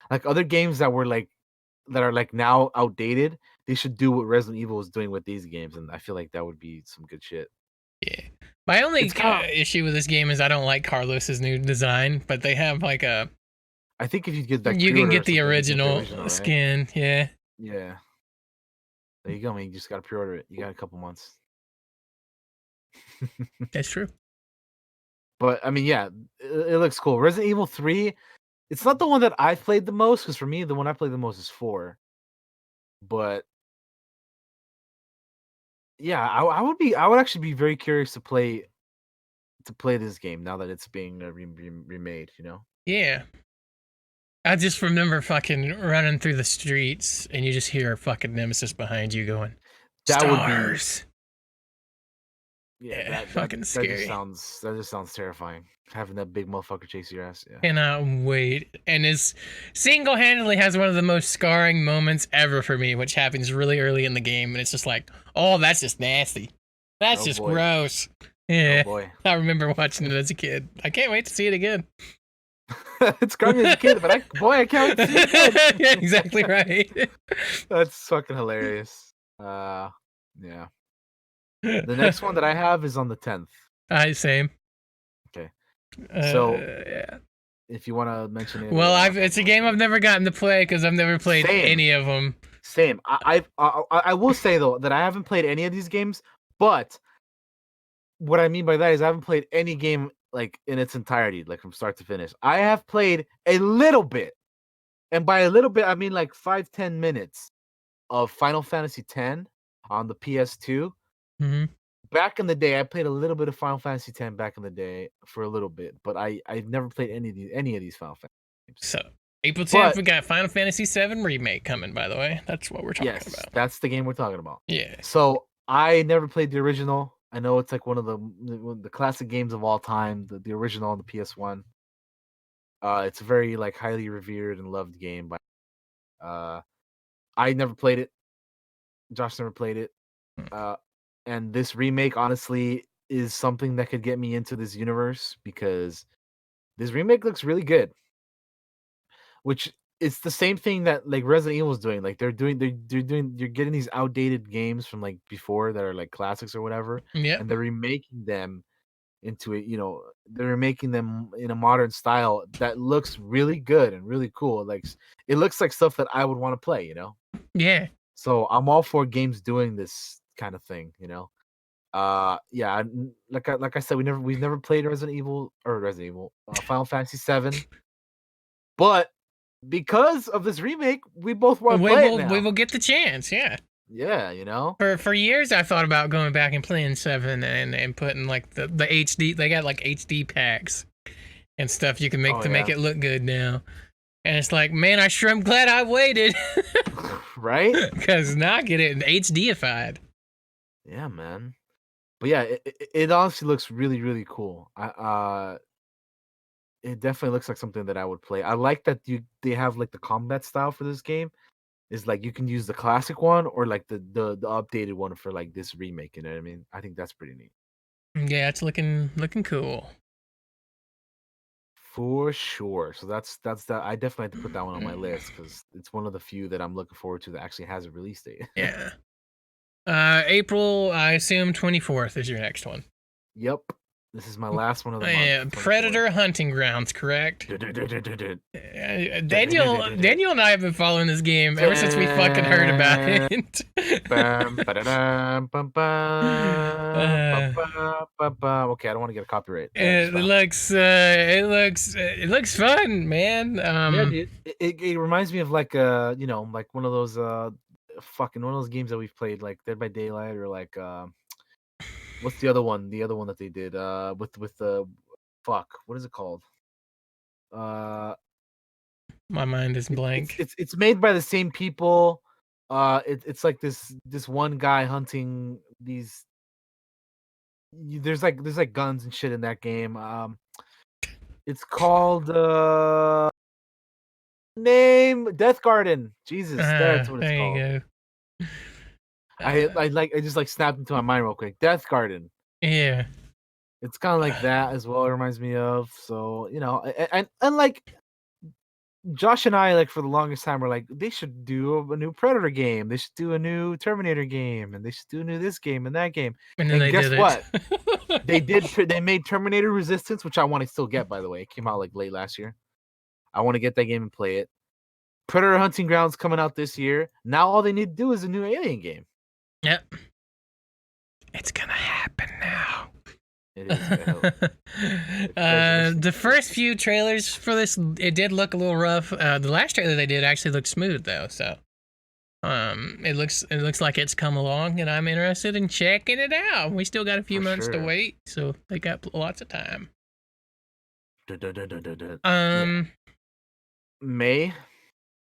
like other games that are like now outdated. They should do what Resident Evil is doing with these games, and I feel like that would be some good shit. Yeah. My only issue with this game is I don't like Carlos's new design, but they have like a. I think if you get that, you can get the original skin. Right? Yeah. Yeah. There you go, man. You just gotta pre-order it. You got a couple months. That's true. But I mean, yeah, it looks cool. Resident Evil 3, it's not the one that I've played the most, because for me, the one I played the most is 4. But yeah, I would actually be very curious to play this game now that it's being remade. Yeah. I just remember fucking running through the streets, and you just hear a fucking Nemesis behind you going, "Stars." Yeah, that fucking scary. That just sounds terrifying. Having that big motherfucker chase your ass. Yeah. Cannot wait. And is single-handedly has one of the most scarring moments ever for me, which happens really early in the game, and it's just like, oh, that's just nasty. That's just gross. Yeah. Oh boy. I remember watching it as a kid. I can't wait to see it again. It's scarred me as a kid, but I can't wait to see it again. Yeah, exactly right. That's fucking hilarious. Yeah. The next one that I have is on the 10th. Same. Okay. So, yeah. If you want to mention it. Well, it's a game I've never gotten to play because I've never played any of them. Same. I will say though that I haven't played any of these games, but what I mean by that is I haven't played any game like in its entirety, like from start to finish. I have played a little bit, and by a little bit I mean like 5-10 minutes of Final Fantasy X on the PS2. Mm-hmm. Back in the day, I played a little bit of Final Fantasy X back in the day for a little bit, but I've never played any of these Final Fantasy games. So April 10th, we got Final Fantasy VII remake coming. By the way, that's what we're talking about. Yes, that's the game we're talking about. Yeah. So I never played the original. I know it's like one of the classic games of all time. The original on the PS1. It's a very like highly revered and loved game. But I never played it. Josh never played it. And this remake, honestly, is something that could get me into this universe because this remake looks really good. Which it's the same thing that like Resident Evil is doing. Like you're getting these outdated games from like before that are like classics or whatever. Yeah. And they're remaking them into it. They're remaking them in a modern style that looks really good and really cool. Like it looks like stuff that I would want to play. Yeah. So I'm all for games doing this kind of thing. Yeah, like I said, we've never played Resident Evil, Final Fantasy VII, but because of this remake, we both want to play it now. We will get the chance, yeah. Yeah, you know. For years, I thought about going back and playing 7 and putting like the HD. They got like HD packs and stuff you can make Oh to make yeah. it look good now. And it's like, man, I sure am glad I waited Right? because now I get it HDified. Yeah, man. But yeah, it honestly looks really, really cool. It definitely looks like something that I would play. I like that they have like the combat style for this game. Is like you can use the classic one or like the updated one for like this remake. You know what I mean? I think that's pretty neat. Yeah, it's looking cool. For sure. So that's that. I definitely have to put that one on my list because it's one of the few that I'm looking forward to that actually has a release date. Yeah. April, I assume 24th is your next one. Yep. This is my last one of the month, Yeah, 24th. Predator Hunting Grounds, correct? Daniel and I have been following this game ever since we fucking heard about it. Bam, ba-da-dam, bum, bum, bum, uh, bum, bum, bum. Okay, I don't want to get a copyright it stuff. looks fun, man. Yeah, dude. It reminds me of like like one of those fucking one of those games that we've played, like Dead by Daylight or like what's the other one? The other one that they did with the fuck, what is it called? Uh My mind is blank. it's made by the same people. It's like this one guy hunting these there's like guns and shit in that game. It's called name Death Garden. Jesus, that's what it's There called. you go. Uh, I just like snapped into my mind real quick. Death Garden. yeah. It's kind of like that as well. It reminds me of. So and like Josh and I, like for the longest time, were like they should do a new Predator game. They should do a new Terminator game, and they should do a new this game and that game. And then And they guess did it. what? They did. They made Terminator Resistance, which I want to still get. By the way, it came out like late last year. I want to get that game and play it. Predator Hunting Grounds coming out this year. Now all they need to do is a new Alien game. Yep. It's gonna happen now. It is. The first few trailers for this, it did look a little rough. The last trailer they did actually looked smooth though, so it looks like it's come along, and I'm interested in checking it out. We still got a few For months to sure. wait, so they got lots of time. Yeah. May.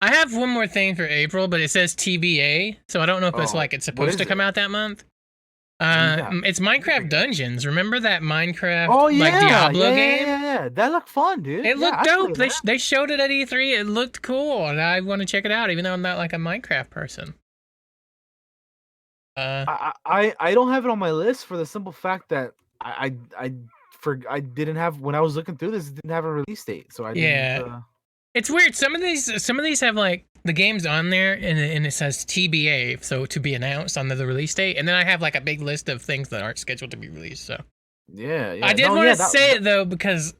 I have one more thing for April, but it says TBA, so I don't know if it's Oh, like it's what supposed is to come it? out that month. What do you got? It's Minecraft Dungeons. Remember that Minecraft Oh like yeah, Diablo game? yeah. That looked fun, dude. It Yeah, looked I dope. played that. They showed it at E3. It looked cool, and I want to check it out, even though I'm not like a Minecraft person. I don't have it on my list for the simple fact that I didn't have when I was looking through this, it didn't have a release date, so I didn't. Yeah, it's weird. Some of these have like the game's on there, and it says TBA, so to be announced on the release date, and then I have like a big list of things that aren't scheduled to be released. So Yeah. I did No, want yeah. to say it though because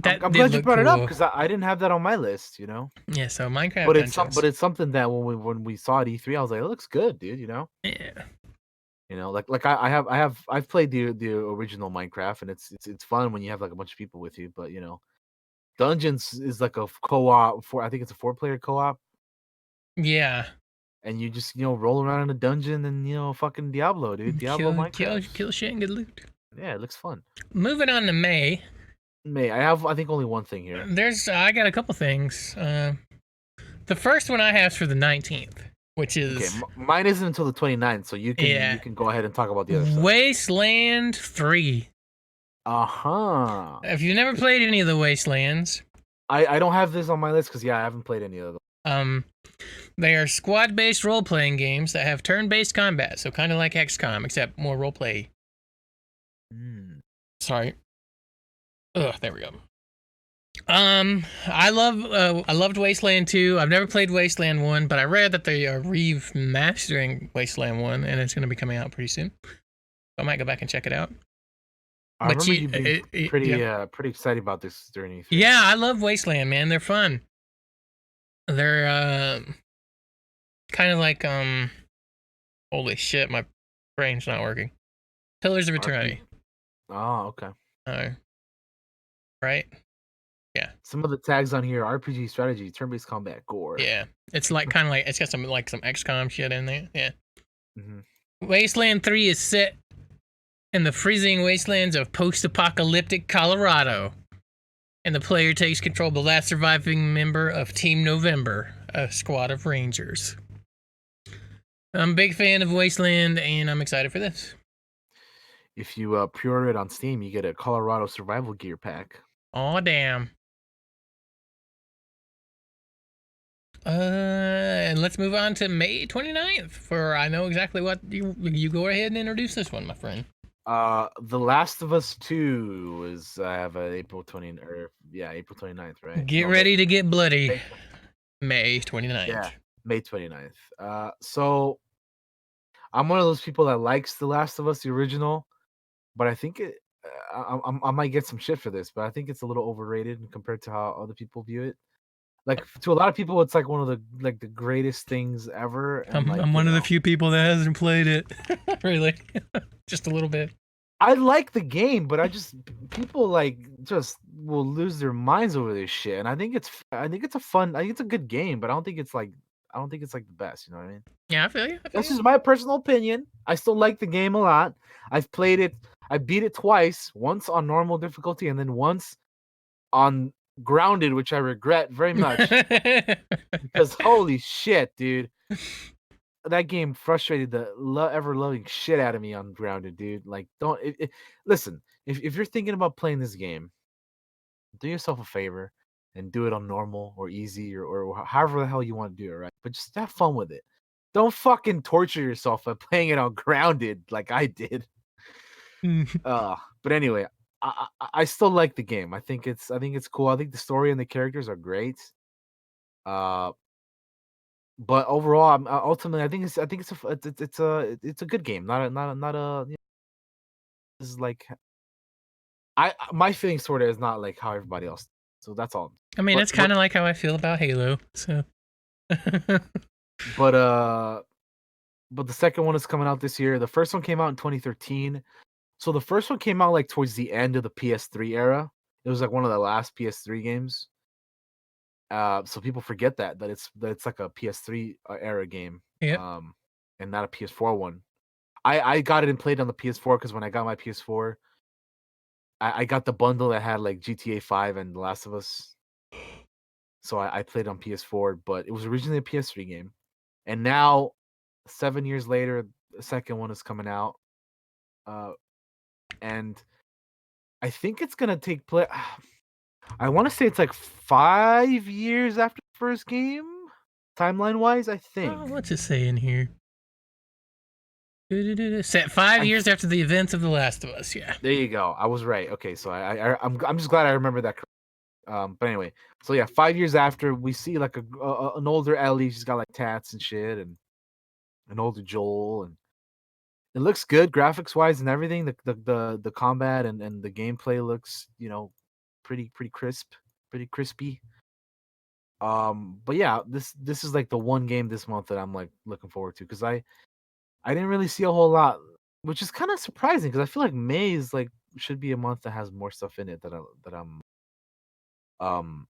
that I'm did glad you look brought it up cool. because I didn't have that on my list. Yeah, so Minecraft Dungeons. But it's something that when we saw at E3, I was like, it looks good, dude. Yeah. Like I've played the original Minecraft, and it's fun when you have like a bunch of people with you. But Dungeons is like a co-op for I think it's a 4-player co-op, Yeah. and you just roll around in a dungeon and fucking Diablo, dude. Diablo Minecraft. Kill shit and get loot. Yeah, it looks fun. Moving on to May. May I have I think only one thing here. I got a couple things. The first one I have is for the 19th, which Okay, is mine isn't until the 29th, so you can go ahead and talk about the other stuff. Wasteland 3. If you've never played any of the Wastelands, I don't have this on my list because I haven't played any of them. they are squad-based role-playing games that have turn-based combat, so kind of like XCOM, except more role-play. Sorry. Ugh, there we go. I loved Wasteland 2. I've never played Wasteland 1, but I read that they are remastering Wasteland 1, and it's going to be coming out pretty soon. So I might go back and check it out. I remember you being pretty excited about this during E3. Yeah, I love Wasteland, man. They're fun. They're kind of like holy shit, my brain's not working. Pillars of Eternity. Oh, okay. Right? Yeah. Some of the tags on here: RPG, strategy, turn-based combat, gore. Yeah, it's like kind of like it's got some XCOM shit in there. Yeah. Mhm. Wasteland 3 is set in the freezing wastelands of post-apocalyptic Colorado, and the player takes control of the last surviving member of Team November, a squad of rangers. I'm a big fan of Wasteland, and I'm excited for this. If you pre-order it on Steam, you get a Colorado survival gear pack. Aw, damn. And let's move on to May 29th, for I know exactly what you go ahead and introduce this one, my friend. The Last of Us 2 is I have April 29th, right? Get ready to get bloody. May 29th. Yeah, May 29th. So I'm one of those people that likes The Last of Us, the original, but I think I might get some shit for this, but I think it's a little overrated compared to how other people view it. Like to a lot of people, it's like one of the greatest things ever. And I'm one of the few people that hasn't played it. Really, just a little bit. I like the game, but people like just will lose their minds over this shit. And I think it's a good game, but I don't think it's like the best. You know what I mean? Yeah, I feel you. This is my personal opinion. I still like the game a lot. I've played it. I beat it twice. Once on normal difficulty, and then once on grounded, which I regret very much because holy shit, dude. That game frustrated the ever loving shit out of me on grounded, dude. Like, don't listen. If you're thinking about playing this game, do yourself a favor and do it on normal or easy or however the hell you want to do it, right? But just have fun with it. Don't fucking torture yourself by playing it on grounded like I did. But anyway, I still like the game. I think it's cool. I think the story and the characters are great. But overall, ultimately, I think it's a good game. Not a. This is like my feeling sort of is not like how everybody else. So that's all. I mean, it's kind of like how I feel about Halo. So. But the second one is coming out this year. The first one came out in 2013. So the first one came out like towards the end of the PS3 era. It was like one of the last PS3 games. So people forget that it's like a PS3 era game. Yeah. And not a PS4 one. I got it and played on the PS4 because when I got my PS4, I got the bundle that had like GTA 5 and The Last of Us. So I played on PS4, but it was originally a PS3 game. And now, 7 years later, the second one is coming out. And I think it's gonna take place. I want to say it's like 5 years after the first game, timeline wise. I think. Oh, what's it say in here? Set 5 years after the events of The Last of Us. Yeah. There you go. I was right. Okay, so I'm just glad I remember that. But anyway, so yeah, 5 years after, we see like an older Ellie. She's got like tats and shit, and an older Joel, and it looks good graphics wise and everything. The combat and the gameplay looks pretty crisp, pretty crispy. But yeah, this is like the one game this month that I'm like looking forward to because I didn't really see a whole lot, which is kind of surprising because I feel like May is like should be a month that has more stuff in it that I'm um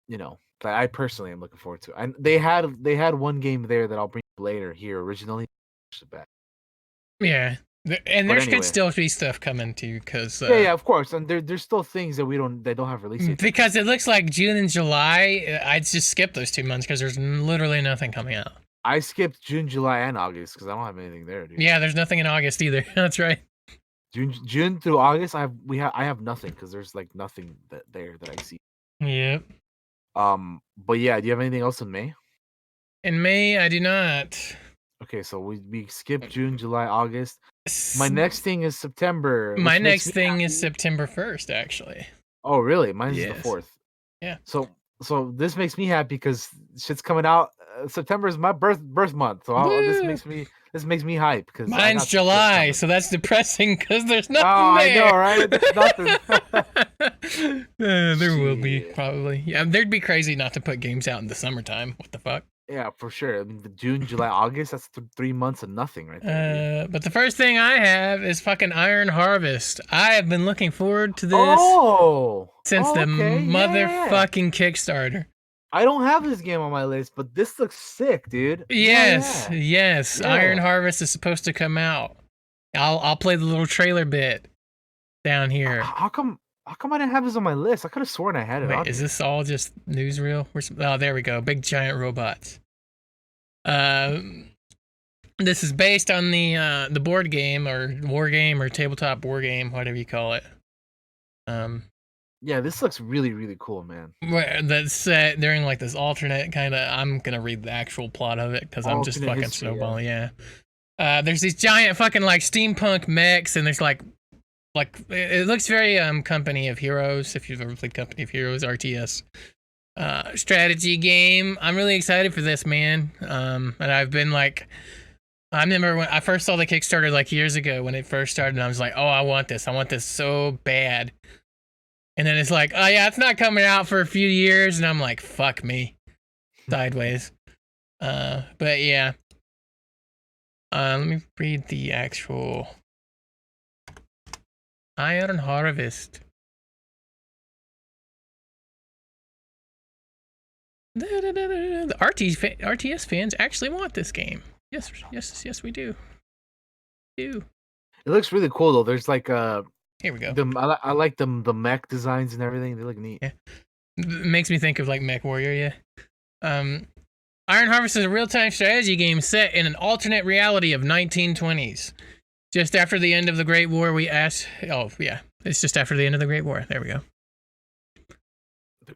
that I personally am looking forward to. And they had one game there that I'll bring up later here originally. Yeah. And there could still be stuff coming too, because yeah, of course, and there's still things that they don't have release dates. Because it looks like June and July. I'd just skip those 2 months because there's literally nothing coming out. I skipped June, July, and August because I don't have anything there, dude. Yeah, there's nothing in August either. That's right. June through August, I have nothing because there's like nothing there that I see. Yep. But yeah, do you have anything else in May? In May, I do not. Okay, so we skip June, July, August. My next thing is September. My next thing is September 1st, actually. Oh, really? Mine's the 4th. Yeah. So this makes me happy because shit's coming out. September is my birth month, so this makes me hype because mine's July, so that's depressing because there's nothing there. I know, right? There's nothing. There will be probably. Yeah, there'd be crazy not to put games out in the summertime. What the fuck? Yeah, for sure. I mean, the June, July, August, that's 3 months of nothing right there. But the first thing I have is fucking Iron Harvest. I have been looking forward to this since the motherfucking Kickstarter. I don't have this game on my list, but this looks sick, dude. Yes, Yeah, yes. Iron yeah. Harvest is supposed to come out. I'll play the little trailer bit down here. How come? How come I didn't have this on my list? I could have sworn I had it Wait, on is here. this all just newsreel? Oh, there we go. Big giant robots. This is based on the board game or war game or tabletop war game, whatever you call it. Yeah, this looks really, really cool, man. That's set during like this alternate kind of. I'm gonna read the actual plot of it because I'm just Alternate fucking history. Yeah. snowballing. Yeah. There's these giant fucking like steampunk mechs, and there's like it looks very Company of Heroes. If you've ever played Company of Heroes RTS strategy game, I'm really excited for this, man. And I've been like, I remember when I first saw the Kickstarter like years ago when it first started, and I was like, oh, I want this so bad. And then it's like, oh yeah, it's not coming out for a few years, and I'm like, fuck me, sideways. But yeah, let me read the actual Iron Harvest. The RTS fans actually want this game. Yes, we do. It looks really cool though. There's like Here we go. I like the mech designs and everything. They look neat. Yeah. It makes me think of like Mech Warrior, yeah. Iron Harvest is a real-time strategy game set in an alternate reality of 1920s. Just after the end of the Great War, it's just after the end of the Great War. There we go.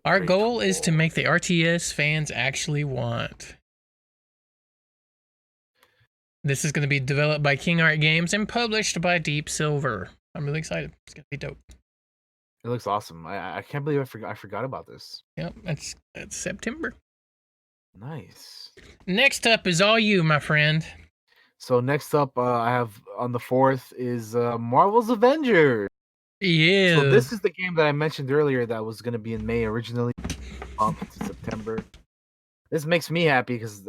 Our goal is to make the RTS fans actually want. This is going to be developed by King Art Games and published by Deep Silver. I'm really excited. It's going to be dope. It looks awesome. I can't believe I forgot about this. Yep, it's September. Nice. Next up is all you, my friend. So next up, I have on the 4th is Marvel's Avengers. Yeah. So this is the game that I mentioned earlier that was going to be in May originally, bumped to September. This makes me happy because,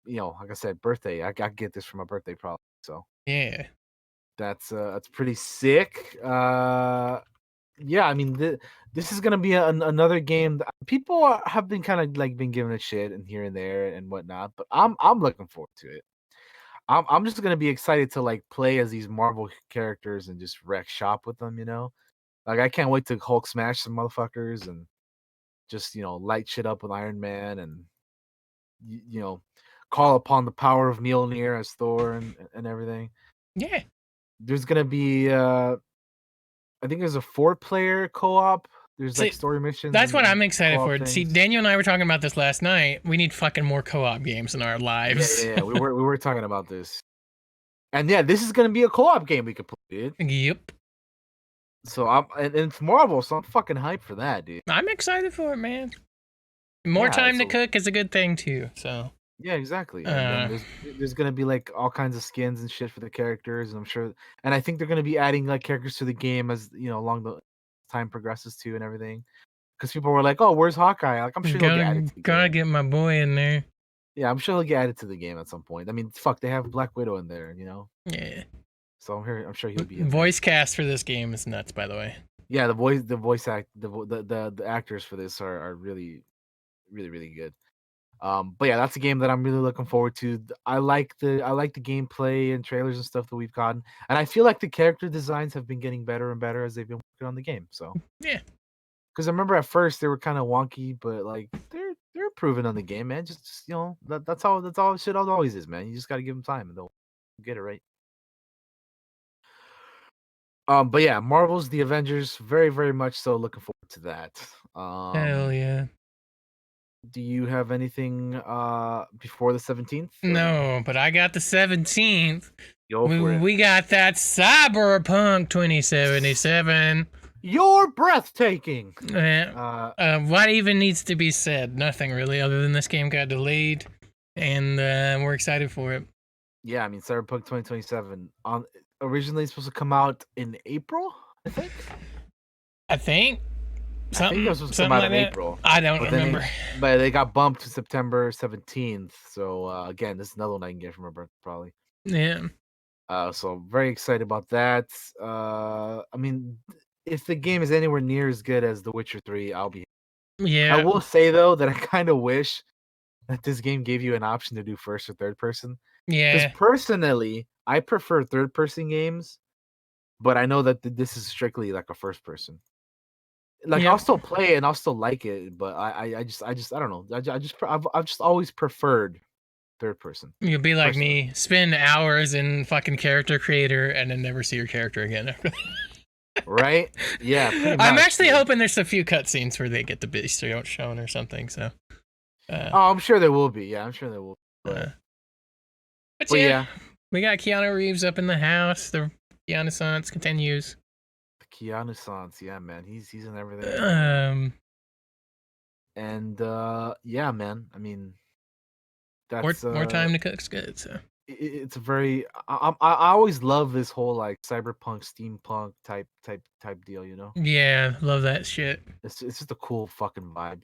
like I said, birthday. I get this for my birthday probably. So yeah, that's pretty sick. Yeah, I mean, this is gonna be another game that people have been kind of like been giving a shit and here and there and whatnot, but I'm looking forward to it. I'm just gonna be excited to like play as these Marvel characters and just wreck shop with them. Like I can't wait to Hulk smash some motherfuckers and just light shit up with Iron Man and call upon the power of Mjolnir as Thor and everything. yeah. There's gonna be I think there's a 4-player co-op. There's like story missions. That's what I'm excited for. Things. See, Daniel and I were talking about this last night. We need fucking more co-op games in our lives. Yeah. We were talking about this. And yeah, this is gonna be a co-op game we could play, dude. Yep. So and it's Marvel, so I'm fucking hyped for that, dude. I'm excited for it, man. More time to cook is a good thing too. So yeah, exactly. And there's gonna be like all kinds of skins and shit for the characters, and I'm sure. And I think they're gonna be adding like characters to the game as along the time progresses too, and everything. Because people were like, "Oh, where's Hawkeye?" Like, I'm sure he'll get added to the gotta game. get my boy in there. Yeah, I'm sure he'll get added to the game at some point. I mean, fuck, they have Black Widow in there, Yeah. So I'm sure he'll be in voice cast for this game is nuts, by the way. Yeah, the actors for this are really, really, really good. But yeah, that's a game that I'm really looking forward to. I like the gameplay and trailers and stuff that we've gotten, and I feel like the character designs have been getting better and better as they've been working on the game. So yeah, because I remember at first they were kind of wonky, but like they're improving on the game, man. Just that's all shit always is, man. You just got to give them time and they'll get it right. But yeah, Marvel's The Avengers, very, very much so looking forward to that. Hell yeah. Do you have anything before the 17th? No, but I got the 17th. Go for it. We got that Cyberpunk 2077. You're breathtaking. What even needs to be said? Nothing really, other than this game got delayed, and we're excited for it. Yeah, I mean, Cyberpunk 2027 originally supposed to come out in April, I think. I think it was supposed to come out in April. I don't remember. But they got bumped to September 17th. So again, this is another one I can get from my birthday probably. Yeah. So very excited about that. I mean, if the game is anywhere near as good as The Witcher 3, I'll be. I Yeah. will say though that I kind of wish that this game gave you an option to do first or third person. Because Yeah. personally, I prefer third person games, but I know that this is strictly like a first person. Like I'll Yep. still play it and I'll still like it, but I don't know. I've just always preferred third person You'll be like personally. me, spend hours in fucking character creator and then never see your character again. Right? Yeah, pretty I'm much, actually dude. hoping there's a few cutscenes where they get the beast shown or something. So, uh, Oh, I'm sure there will be. Yeah, I'm sure there will. uh, but But yeah, yeah, we got Keanu Reeves up in the house. The Renaissance continues. the Keanu Sans, yeah, man. He's in everything. Um, And yeah, man. I mean, more that's more time to cook's good. So it's a very I always love this whole like cyberpunk steampunk type deal, you know? yeah, love that shit. It's just a cool fucking vibe.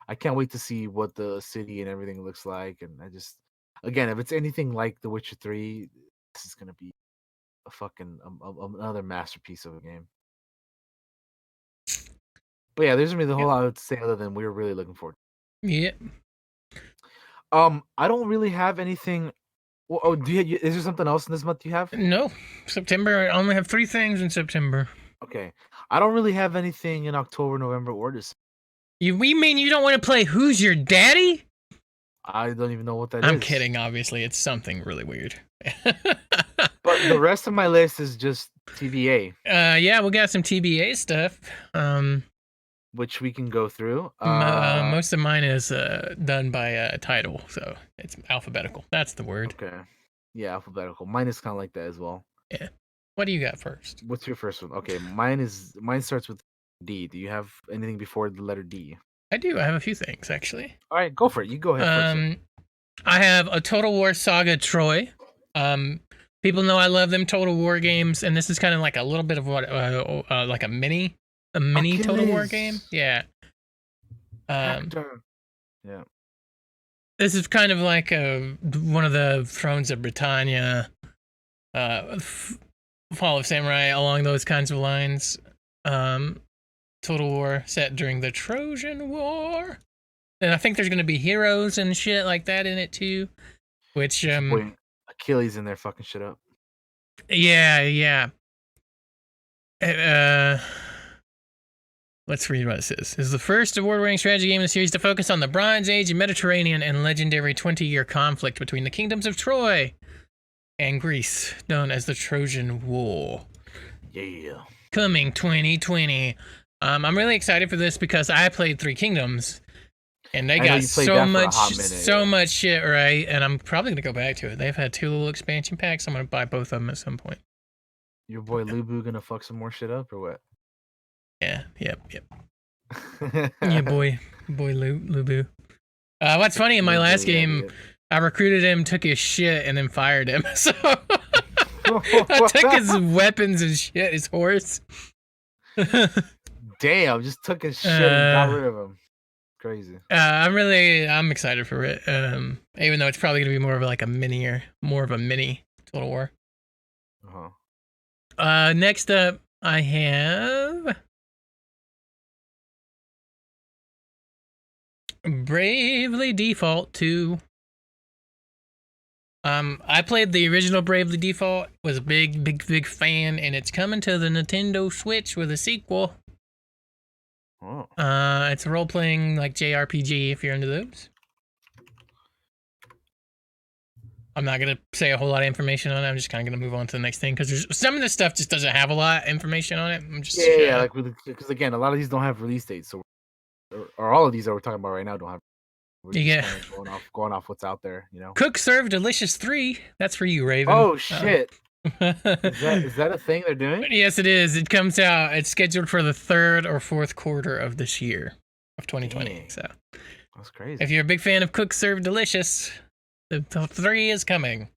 I can't wait to see what the city and everything looks like, and I just again, if it's anything like The Witcher 3, this is going to be a fucking another masterpiece of a game. But yeah, there's gonna be the whole Yep. lot to say other than we're really looking forward. Yeah. I don't really have anything. Well, oh, is there something else in this month you have? No, September. I only have 3 things in September. Okay, I don't really have anything in October, November, or December. We mean you don't want to play Who's Your Daddy? I don't even know what that I'm is. kidding. Obviously, it's something really weird. But the rest of my list is just TBA, Yeah, we got some TBA stuff. which we can go through. Most of mine is done by title, so it's alphabetical. That's the word. Okay, yeah, alphabetical. Mine is kind of like that as well. Yeah. What do you got first? What's your first one? Okay, mine starts with D. Do you have anything before the letter D? I do. I have a few things actually. All right, go for it. You go ahead first. I have a Total War Saga Troy. People know I love them Total War games, and this is kind of like a little bit of what, like a mini Total War Achilles. game. Yeah. Hector. Yeah. This is kind of like one of the Thrones of Britannia, Fall of Samurai, along those kinds of lines. Total War set during the Trojan War. And I think there's going to be heroes and shit like that in it too. Which, Boy, Achilles in there fucking shit up. yeah. Let's read what this is. This is the first award-winning strategy game in the series to focus on the Bronze Age, Mediterranean, and legendary 20-year conflict between the kingdoms of Troy and Greece, known as the Trojan War. Yeah. Coming 2020. I'm really excited for this because I played Three Kingdoms, and they got so much shit right, and I'm probably gonna go back to it. They've had 2 little expansion packs. I'm gonna buy both of them at some point. Your boy Lubu gonna fuck some more shit up or what? Yeah, yep. Yeah, boy Lubu. What's funny, in my last game, I recruited him, took his shit, and then fired him. So I took his weapons and shit, his horse. Damn, just took his shit and got rid of him. Crazy. I'm excited for it. Even though it's probably gonna be more of like a mini Total War. Next up, I have Bravely Default 2. I played the original Bravely Default, was a big fan, and it's coming to the Nintendo Switch with a sequel. Oh. It's a role-playing like JRPG if you're into those. I'm not gonna say a whole lot of information on it. I'm just kind of gonna move on to the next thing because some of this stuff just doesn't have a lot of information on it. I'm just like because again, a lot of these don't have release dates, so or all of these that we're talking about right now don't have. We're just kind of going off what's out there, you know. Cook Serve Delicious 3. That's for you, Raven. Oh shit! Is that a thing they're doing? Yes, it is. It comes out. It's scheduled for the 3rd or 4th quarter of this year, of 2020. Dang. So that's crazy. If you're a big fan of Cook Serve Delicious, the 3 is coming.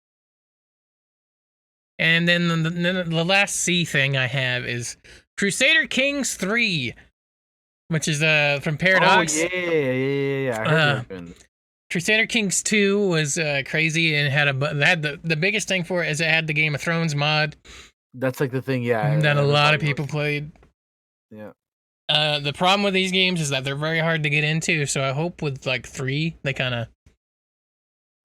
And then the last C thing I have is Crusader Kings 3, which is from Paradox. Oh yeah. I heard Crusader Kings 2 was crazy and had the biggest thing for it is it had the Game of Thrones mod. That's like the thing, yeah. That a lot of people played. Yeah. The problem with these games is that they're very hard to get into. So I hope with like 3, they kind of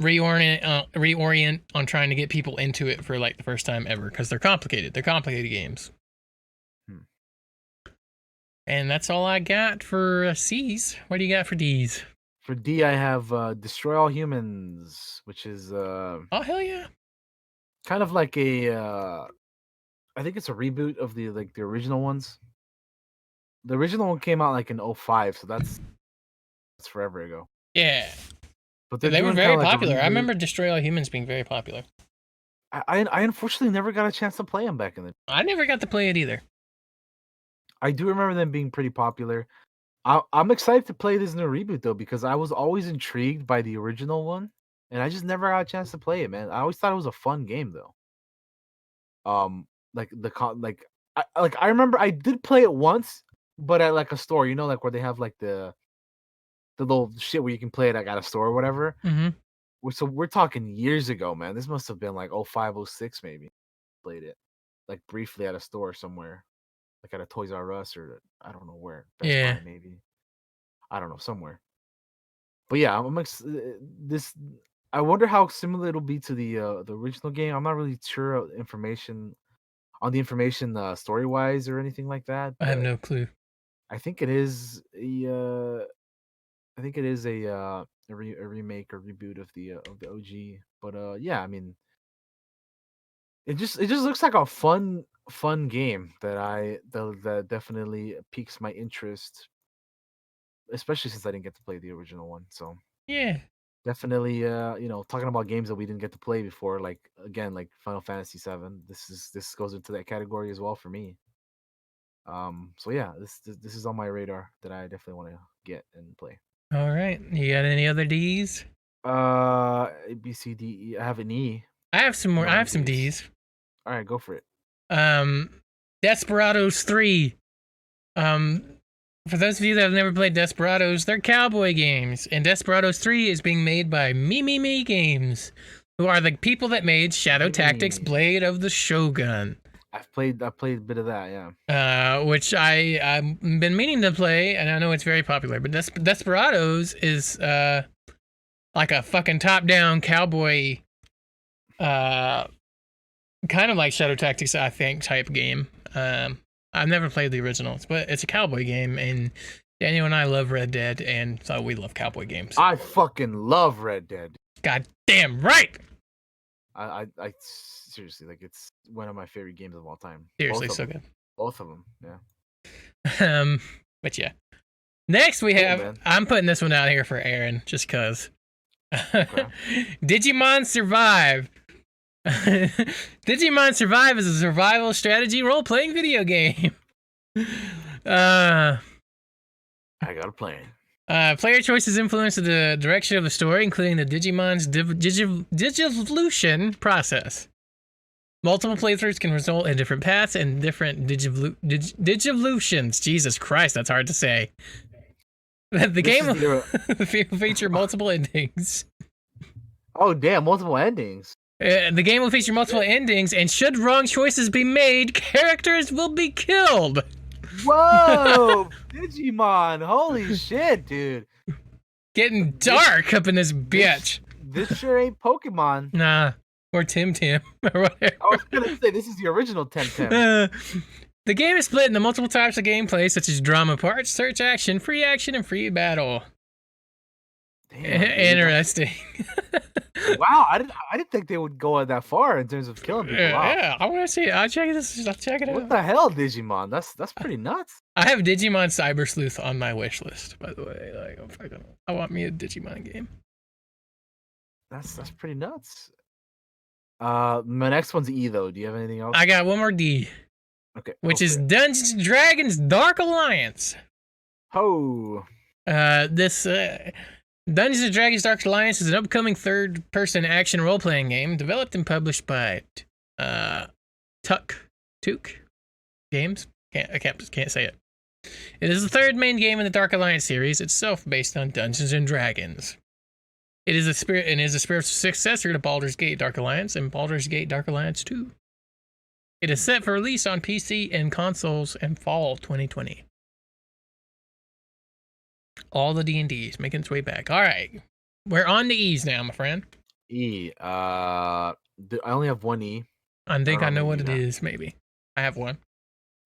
reorient on trying to get people into it for like the first time ever, because they're complicated. They're complicated games. And that's all I got for C's. What do you got for D's? For D, I have Destroy All Humans, which is Oh hell yeah! kind of like a I think it's a reboot of the original ones. The original one came out like in 05, so that's forever ago. Yeah, But they were very popular. I remember Destroy All Humans being very popular. I unfortunately never got a chance to play them back in the. I never got to play it either. I do remember them being pretty popular. I'm excited to play this new reboot though, because I was always intrigued by the original one, and I just never got a chance to play it, man. I always thought it was a fun game though. Like I remember I did play it once, but at like a store, like where they have like the little shit where you can play it like at a store or whatever. Mm-hmm. So we're talking years ago, man. This must have been like 05, 06 maybe. Played it like briefly at a store somewhere, like at a Toys R Us or I don't know where. Best Buy maybe. I don't know, somewhere. But yeah, this. I wonder how similar it'll be to the original game. I'm not really sure of information story wise or anything like that. I have no clue. I think it is a remake or reboot of the OG. But yeah, I mean, it just looks like a fun game that definitely piques my interest, especially since I didn't get to play the original one. So yeah, definitely, talking about games that we didn't get to play before, like again, like Final Fantasy VII. This goes into that category as well for me. So yeah, this is on my radar that I definitely want to get and play. All right, you got any other D's? A, B, C, D, E. I have an E. I have some more. I have some D's. All right, go for it. Desperados 3. For those of you that have never played Desperados, they're cowboy games, and Desperados 3 is being made by Me Games, who are the people that made Shadow Tactics: Blade of the Shogun. I've played a bit of that, yeah. Which I've been meaning to play, and I know it's very popular. But Desperados is like a fucking top-down cowboy, kind of like Shadow Tactics, I think, type game. I've never played the originals, but it's a cowboy game, and Daniel and I love Red Dead, and so we love cowboy games. I fucking love Red Dead. God damn right! I seriously, like, it's one of my favorite games of all time. Seriously, so good. Both of them, yeah. But yeah. Next we have, I'm putting this one out here for Aaron, just cause. Okay. Digimon Survive. Digimon Survive is a survival strategy role-playing video game. I got a plan. Player choices influence the direction of the story, including the Digimon's digivolution process. Multiple playthroughs can result in different paths and different digivolutions. Jesus Christ, that's hard to say. The game will feature multiple endings. Oh, damn, multiple endings. The game will feature multiple endings, and should wrong choices be made, characters will be killed. Whoa, Digimon! Holy shit, dude! Getting dark up in this bitch. This sure ain't Pokemon. Nah, or Tim or whatever. I was gonna say this is the original Tim. The game is split into multiple types of gameplay, such as drama parts, search action, and free battle. Damn, interesting. Wow, I didn't think they would go that far in terms of killing people. Yeah, I want to see it. I'll check it out. What the hell, Digimon? That's pretty nuts. I have Digimon Cyber Sleuth on my wish list, by the way. Like, I want me a Digimon game. That's pretty nuts. My next one's E though. Do you have anything else? I got one more D. Okay. Which is Dungeons & Dragons Dark Alliance. Oh. This Dungeons & Dragons Dark Alliance is an upcoming third-person action role-playing game developed and published by Took Games. I can't say it. It is the third main game in the Dark Alliance series, itself based on Dungeons & Dragons. It is a spiritual successor to Baldur's Gate Dark Alliance and Baldur's Gate Dark Alliance 2. It is set for release on PC and consoles in fall 2020. all the D&Ds, making its way back. All right. We're on the E's now, my friend. E. I only have one E. I think I don't know maybe what you it have. is, maybe. I have one.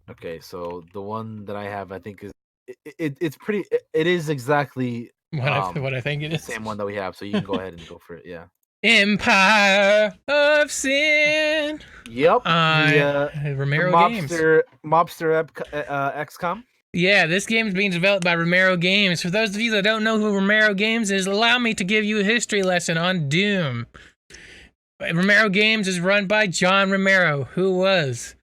Okay, so the one that I have, I think is it's pretty. It is exactly What I think it the is. same one that we have. So you can go ahead and go for it. Yeah. Empire of Sin. Yep. The Romero Games. mobster XCOM. Yeah, this game is being developed by Romero Games. For those of you that don't know who Romero Games is, allow me to give you a history lesson on Doom. Romero Games is run by John Romero, who was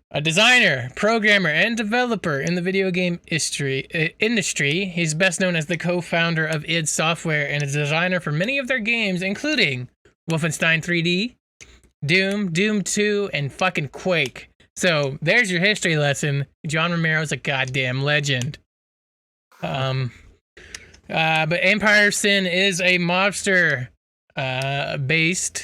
a designer, programmer, and developer in the video game industry. He's best known as the co-founder of id Software and a designer for many of their games, including Wolfenstein 3D, Doom, Doom 2, and fucking Quake. So there's your history lesson. John Romero's a goddamn legend. But Empire of Sin is a mobster based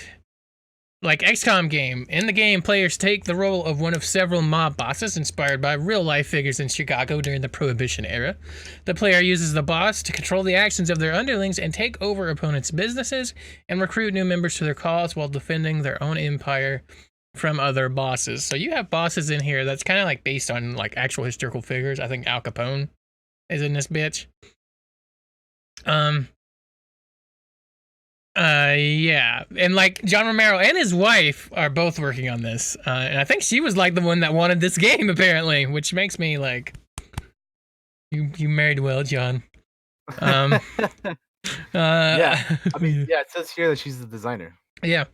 like XCOM game. In the game, players take the role of one of several mob bosses inspired by real-life figures in Chicago during the Prohibition era. The player uses the boss to control the actions of their underlings and take over opponents' businesses and recruit new members to their cause while defending their own empire from other bosses. So you have bosses in here that's kind of like based on like actual historical figures. I think Al Capone is in this bitch. Yeah, and like John Romero and his wife are both working on this, and I think she was like the one that wanted this game apparently, which makes me like, you married well, John. Yeah, I mean, yeah, it says here that she's the designer. Yeah,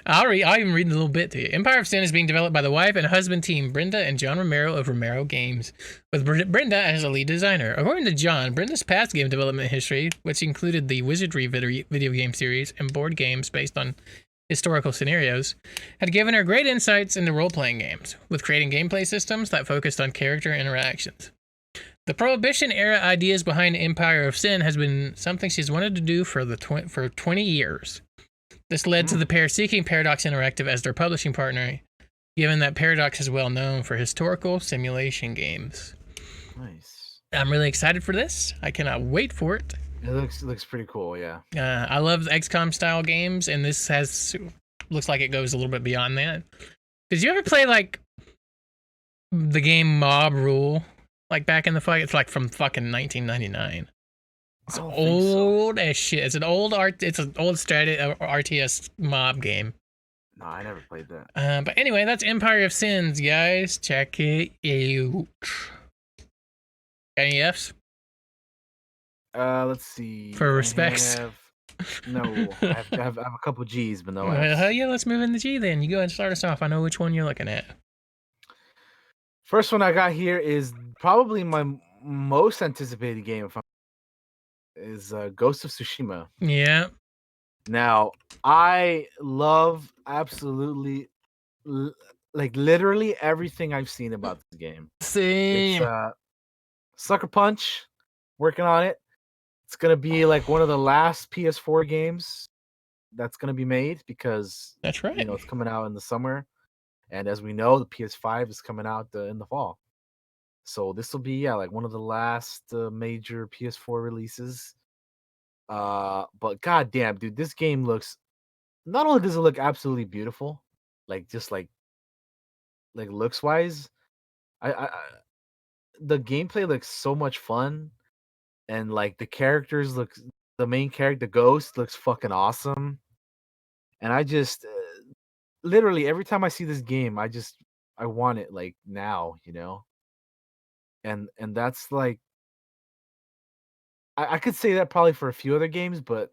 I'll even read a little bit to you. Empire of Sin is being developed by the wife and husband team, Brenda and John Romero of Romero Games, with Brenda as a lead designer. According to John, Brenda's past game development history, which included the Wizardry video game series and board games based on historical scenarios, had given her great insights into role-playing games, with creating gameplay systems that focused on character interactions. The Prohibition era ideas behind Empire of Sin has been something she's wanted to do for 20 years. This led to the pair seeking Paradox Interactive as their publishing partner, given that Paradox is well known for historical simulation games. Nice. I'm really excited for this. I cannot wait for it. It looks pretty cool, yeah. I love XCOM style games, and this looks like it goes a little bit beyond that. Did you ever play like the game Mob Rule? Like back in the fight? It's like from fucking 1999. It's old as shit. It's an old RTS mob game. No, I never played that. But anyway, that's Empire of Sins, guys. Check it out. Got any Fs? Let's see. For respects. No, I have a couple G's, but no Fs. Yeah, let's move in the G then. You go ahead and start us off. I know which one you're looking at. First one I got here is probably my most anticipated game. Is Ghost of Tsushima. Yeah. Now, I love absolutely, like literally everything I've seen about this game. Same. It's Sucker Punch, working on it. It's gonna be like one of the last PS4 games that's gonna be made because that's right. You know, it's coming out in the summer, and as we know, the PS5 is coming out in the fall. So this will be like one of the last major PS4 releases. But goddamn, dude, this game looks. Not only does it look absolutely beautiful, like just like looks wise, I the gameplay looks so much fun, and like the characters look. The main character, the Ghost, looks fucking awesome, and I just literally every time I see this game, I want it like now, you know. And that's like I could say that probably for a few other games, but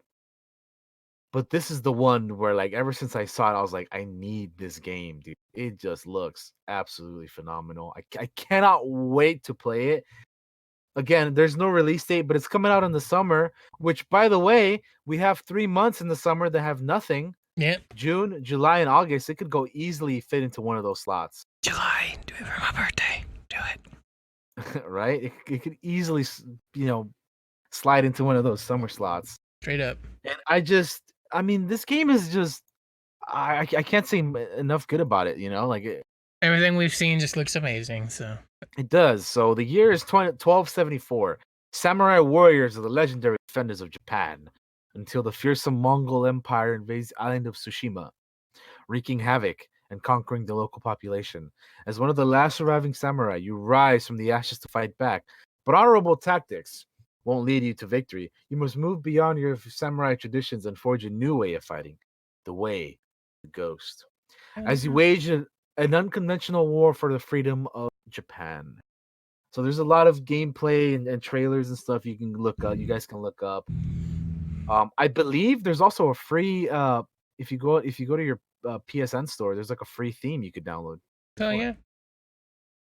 this is the one where like ever since I saw it, I was like, I need this game, dude. It just looks absolutely phenomenal. I cannot wait to play it. Again, there's no release date, but it's coming out in the summer, which by the way, we have 3 months in the summer that have nothing. Yeah. June, July, and August. It could go easily fit into one of those slots. July, do it for my birthday. Do it. Right? It could easily, you know, slide into one of those summer slots. Straight up. And I mean, this game is just, I can't say enough good about it, you know? Like everything we've seen just looks amazing, so. It does. So the year is 1274. Samurai warriors are the legendary defenders of Japan until the fearsome Mongol Empire invades the island of Tsushima, wreaking havoc and conquering the local population. As one of the last surviving samurai, you rise from the ashes to fight back. But honorable tactics won't lead you to victory. You must move beyond your samurai traditions and forge a new way of fighting, the way of the ghost. As you wage an unconventional war for the freedom of Japan. So there's a lot of gameplay and trailers and stuff you can look up. You guys can look up. I believe there's also a free if you go to your PSN store, there's like a free theme you could download. Oh yeah.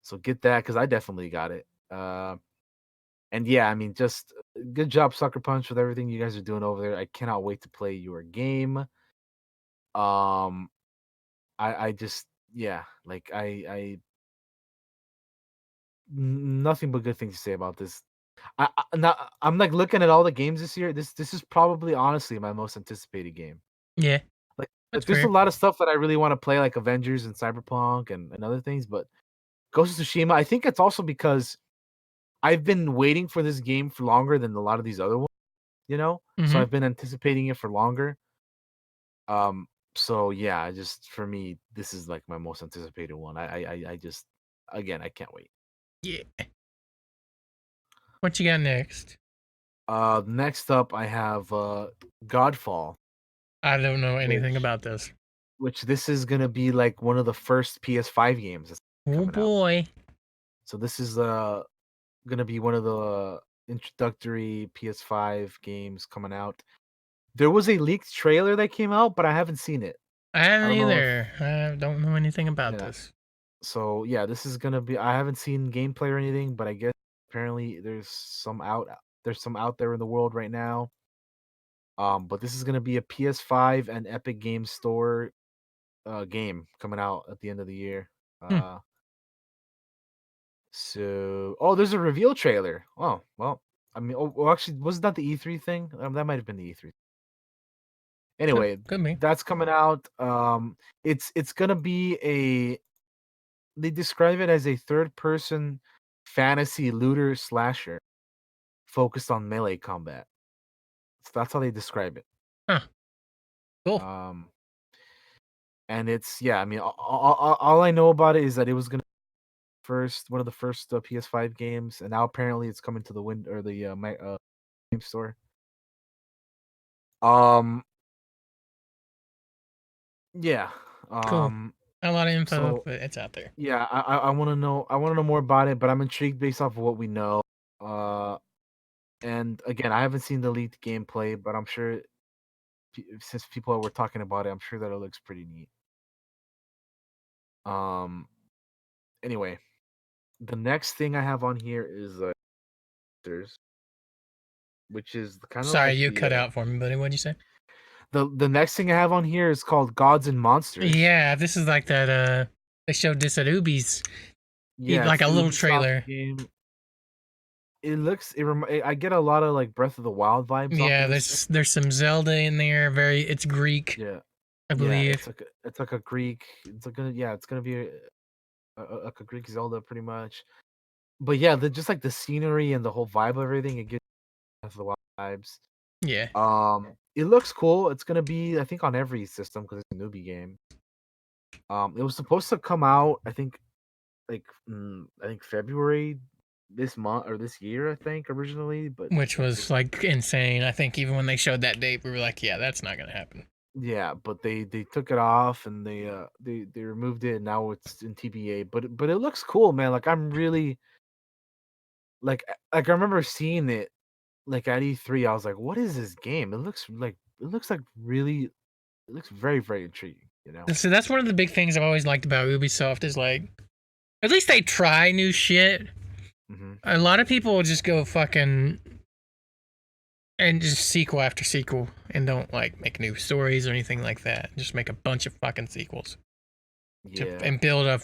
So get that because I definitely got it. And yeah, I mean, just good job, Sucker Punch, with everything you guys are doing over there. I cannot wait to play your game. I just yeah, like nothing but good things to say about this. I'm like looking at all the games this year. This is probably honestly my most anticipated game. Yeah. Like That's there's a fair. lot of stuff that I really want to play, like Avengers and Cyberpunk and other things, but Ghost of Tsushima, I think it's also because I've been waiting for this game for longer than a lot of these other ones, you know? So Mm-hmm. I've been anticipating it for longer. So yeah, just for me, this is like my most anticipated one. I just again I can't wait. Yeah. What you got next? Next up I have Godfall, I don't know anything which about this. this is gonna be like one of the first PS5 games that's Oh coming out. boy. So this is gonna be one of the introductory PS5 games coming out. There was a leaked trailer that came out, but I haven't seen it. I I haven't don't know if either. I don't know anything about yeah. this. So yeah, this is gonna be. I haven't seen gameplay or anything, but I guess apparently There's some out there in the world right now. But this is gonna be a PS5 and Epic Games Store game coming out at the end of the year. Hmm. There's a reveal trailer. Oh well, I mean, well, actually, was that the E3 thing? That might have been the E3. Anyway, Could be. that's coming out. It's gonna be a. They describe it as a third-person fantasy looter slasher focused on melee combat. So that's how they describe it. Huh. Cool. Um, and it's yeah. I mean, all I know about it is that it was gonna one of the first PS5 games, and now apparently it's coming to the game store. Um, yeah. Cool. Not a lot of info, So but it's out there. yeah, I want to know. I want to know more about it, but I'm intrigued based off of what we know. Uh, and again, I haven't seen the leaked gameplay, but I'm sure since people were talking about it, I'm sure that it looks pretty neat. Um. Anyway, the next thing I have on here is Monsters, which is kind of Sorry, like you cut out for me, buddy. What'd you say? the next thing I have on here is called Gods and Monsters. Yeah, this is like that. They showed this at Ubi's. Yeah, Like it's a the little Ubisoft trailer. game. I get a lot of like Breath of the Wild vibes off Yeah, of this thing. there's some Zelda in there. It's Greek, Yeah, I yeah, believe. it's like a Greek. It's gonna be like a Greek Zelda pretty much. But yeah, just like the scenery and the whole vibe of everything, it gives Breath of the Wild vibes. Yeah. It looks cool. It's gonna be I think on every system because it's a newbie game. It was supposed to come out I think February this month or this year I think originally, but Which like was like insane. I think even when they showed that date, we were like, yeah, that's not gonna happen. yeah, but they took it off and they removed it and now it's in TBA. But it looks cool, man. Like I'm really like I remember seeing it like at E3. I was like, what is this game? It looks like really it looks very very intriguing. You know. So that's one of the big things I've always liked about Ubisoft is like, at least they try new shit. Hmm. A lot of people will just go fucking and just sequel after sequel and don't like make new stories or anything like that. Just make a bunch of fucking sequels Yeah. and build up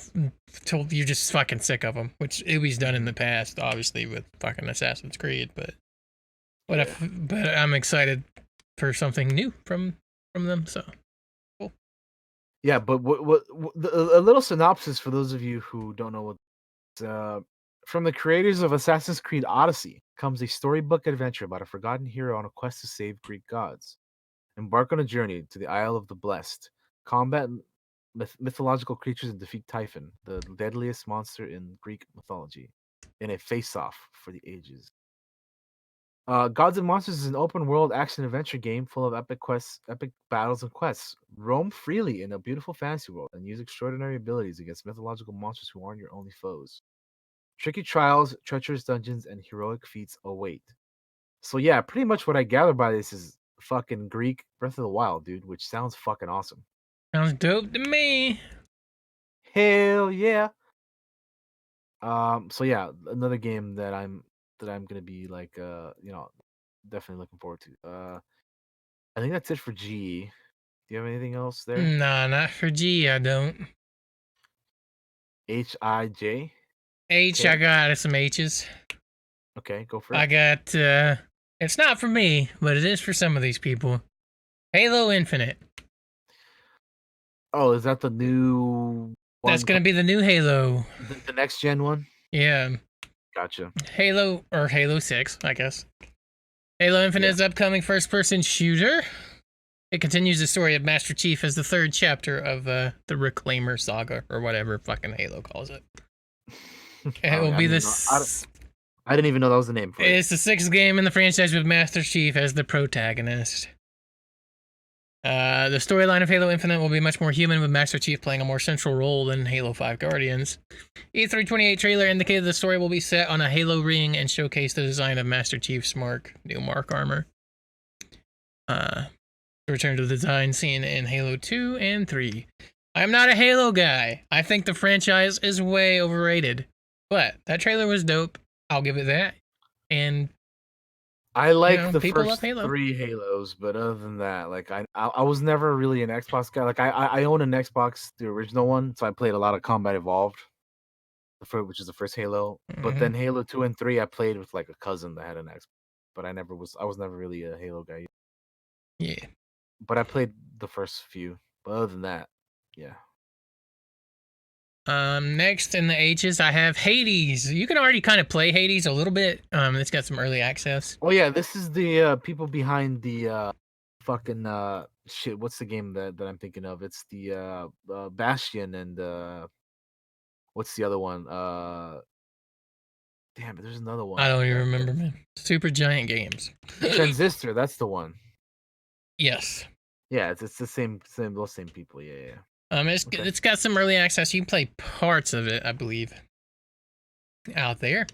till you're just fucking sick of them, which Ubi's done in the past, obviously with fucking Assassin's Creed. But but I'm excited for something new from them. So cool. Yeah, but a little synopsis for those of you who don't know what From the creators of Assassin's Creed Odyssey comes a storybook adventure about a forgotten hero on a quest to save Greek gods. Embark on a journey to the Isle of the Blessed. Combat mythological creatures and defeat Typhon, the deadliest monster in Greek mythology, in a face-off for the ages. Gods and Monsters is an open-world action-adventure game full of epic quests, epic battles, and quests. Roam freely in a beautiful fantasy world and use extraordinary abilities against mythological monsters who aren't your only foes. Tricky trials, treacherous dungeons, and heroic feats await. So yeah, pretty much what I gather by this is fucking Greek Breath of the Wild, dude, which sounds fucking awesome. Sounds dope to me. Hell yeah. So yeah, another game that I'm gonna be like definitely looking forward to. I think that's it for G. Do you have anything else there? Nah, not for G, I don't. HIJ? H, I Okay. got some H's. Okay, go for I it. got, it's not for me, but it is for some of these people. Halo Infinite. Oh, is that the new That's one? gonna be the new Halo. The next gen one? Yeah. Gotcha. Halo, or Halo 6, I guess. Halo Infinite Yeah. is upcoming first-person shooter. It continues the story of Master Chief as the third chapter of the Reclaimer saga, or whatever fucking Halo calls it. It will be this. I didn't even know that was the name for it. It's the sixth game in the franchise with Master Chief as the protagonist. The storyline of Halo Infinite will be much more human, with Master Chief playing a more central role than Halo 5 Guardians. E328 trailer indicated the story will be set on a Halo ring and showcase the design of Master Chief's new Mark armor. Return to the design seen in Halo 2 and 3. I'm not a Halo guy. I think the franchise is way overrated. But that trailer was dope. I'll give it that. And I like the people love first Halo. 3 Halos, but other than that, like I was never really an Xbox guy. Like I own an Xbox, the original one, so I played a lot of Combat Evolved, which is the first Halo. But then Halo 2 and 3, I played with like a cousin that had an Xbox, but I was never really a Halo guy. Yeah. But I played the first few. But other than that, yeah. Next in the H's, I have Hades. You can already kind of play Hades a little bit. It's got some early access. Oh yeah, this is the people behind the fucking shit. What's the game that I'm thinking of? It's the Bastion and what's the other one? Damn it, there's another one. I don't even remember, man. Super Giant Games. Transistor, that's the one. Yes. Yeah, it's the same those same people. Yeah. It's got some early access. You can play parts of it, I believe. Out there,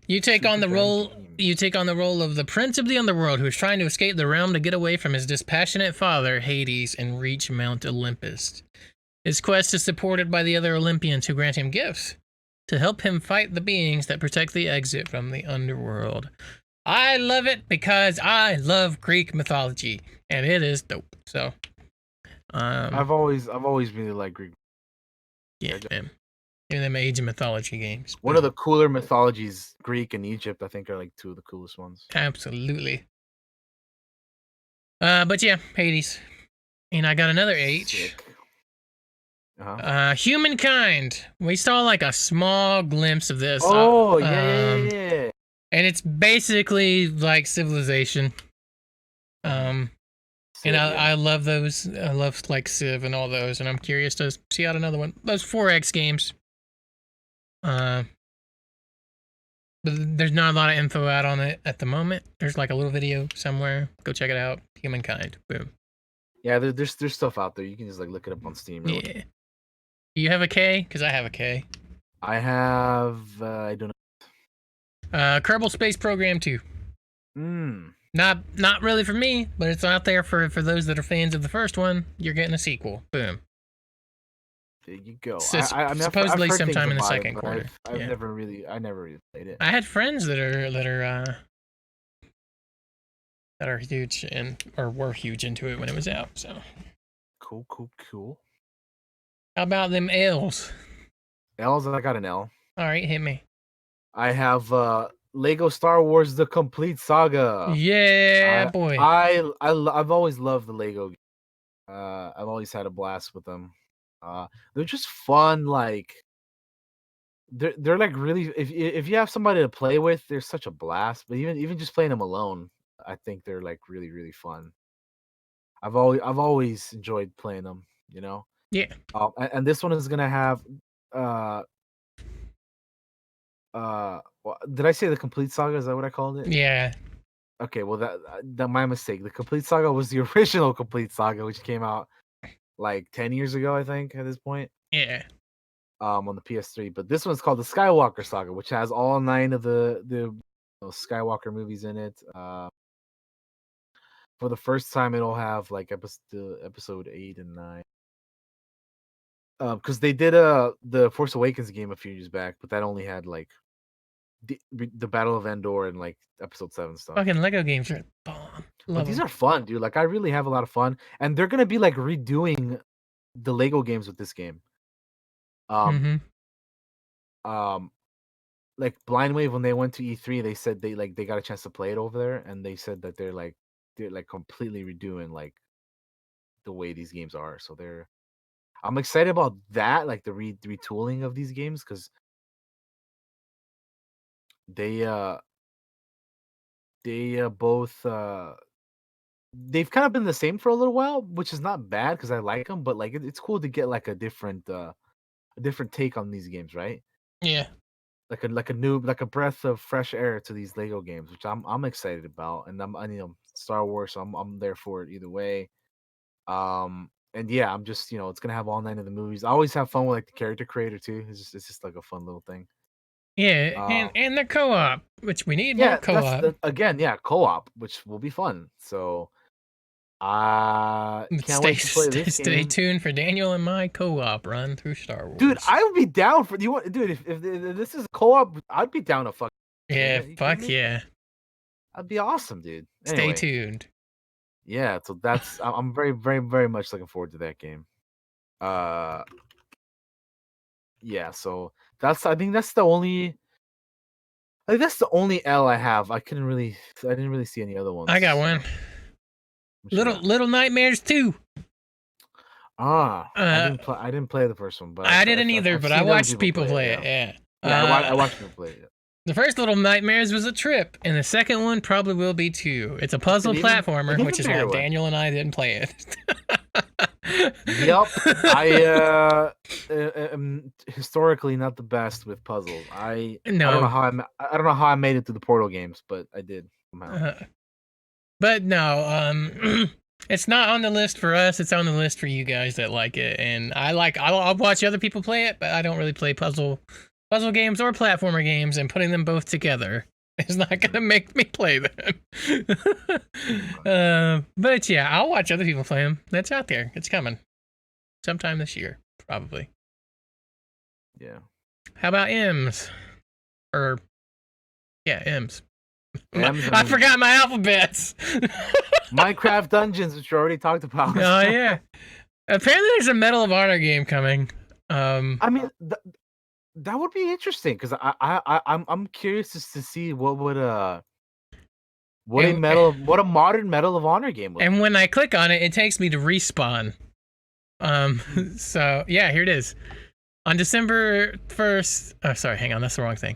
you take on the role of the Prince of the Underworld, who is trying to escape the realm to get away from his dispassionate father, Hades, and reach Mount Olympus. His quest is supported by the other Olympians, who grant him gifts to help him fight the beings that protect the exit from the underworld. I love it because I love Greek mythology, and it is dope. So, I've always really liked Greek. Yeah, man. Even them age of mythology games. One of the cooler mythologies, Greek and Egypt, I think, are like two of the coolest ones. Absolutely. But yeah, Hades. And I got another H. Humankind. We saw like a small glimpse of this. Oh, yeah. And it's basically like Civilization. And I love those. I love like Civ and all those, and I'm curious to see out another one. Those 4X games. But there's not a lot of info out on it at the moment. There's like a little video somewhere. Go check it out. Humankind. Boom. Yeah, there's stuff out there. You can just like look it up on Steam. Really. Yeah. Do you have a K? Because I have a K. I have. I don't know. Kerbal Space Program 2. Not really for me, but it's out there for those that are fans of the first one. You're getting a sequel. Boom. There you go. Supposedly sometime in the second quarter. I never really played it. I had friends that are huge or were huge into it when it was out. So cool. How about them L's? L's, I got an L. All right, hit me. I have Lego Star Wars: The Complete Saga. Yeah, boy. I've always loved the Lego. I've always had a blast with them. They're just fun, like they're like really if you have somebody to play with, they're such a blast. But even just playing them alone, I think they're like really really fun. I've always enjoyed playing them. You know. Yeah. And this one is gonna have uh did I say the complete saga? Is that what I called it? Yeah. Okay, well that my mistake. The complete saga was the original complete saga, which came out like 10 years ago, I think, at this point. Yeah. On the PS3. But this one's called the Skywalker saga, which has all 9 of the Skywalker movies in it. For the first time, it'll have like episode 8 and 9. Because they did the Force Awakens game a few years back, but that only had like the Battle of Endor and like episode 7 stuff. Fucking Lego games are bomb. But these are fun, dude. Like I really have a lot of fun, and they're gonna be like redoing the Lego games with this game. Um, um, like Blind Wave when they went to E3, they said they got a chance to play it over there, and they said that they're like completely redoing like the way these games are. So I'm excited about that, like the retooling of these games, because they both they've kind of been the same for a little while, which is not bad because I like them, but like it's cool to get like a different take on these games, right? Yeah. Like a new like a breath of fresh air to these Lego games, which I'm excited about, and Star Wars, so I'm there for it either way. And yeah, I'm just it's gonna have all 9 of the movies. I always have fun with like the character creator too. It's just like a fun little thing. Yeah, and the co-op, which we need more Yeah, co-op. again, yeah, co-op, which will be fun. So I can't wait to play this Stay game. tuned for Daniel and my co-op run through Star Wars. Dude, I would be down for you. Dude, if this is co-op, I'd be down to fuck. Yeah, fuck yeah. That'd be awesome, dude. Stay Anyway, tuned. yeah, so I'm very, very, very much looking forward to that game. Yeah, so I think that's the only L I have. I didn't really see any other ones. I got one. Little Nightmares 2. I didn't play the first one, but I didn't either, but I watched people play it. Yeah. I watched people play it. The first Little Nightmares was a trip, and the second one probably will be too. It's a puzzle platformer, which is why Daniel and I didn't play it. Yep, I am historically not the best with puzzles. I don't know how I made it through the Portal games, but I did somehow. But no, it's not on the list for us. It's on the list for you guys that like it, and I'll watch other people play it, but I don't really play puzzle games or platformer games, and putting them both together is not gonna make me play them. But yeah, I'll watch other people play them. That's out there. It's coming sometime this year, probably. Yeah. How about M's? M's. I I forgot my alphabets. Minecraft Dungeons, which we already talked about. Oh yeah. Apparently, there's a Medal of Honor game coming. I mean, that would be interesting because I'm curious just to see what a modern Medal of Honor game would. And when I click on it, it takes me to Respawn. So yeah, here it is. On December 1st. Oh, sorry, hang on, that's the wrong thing.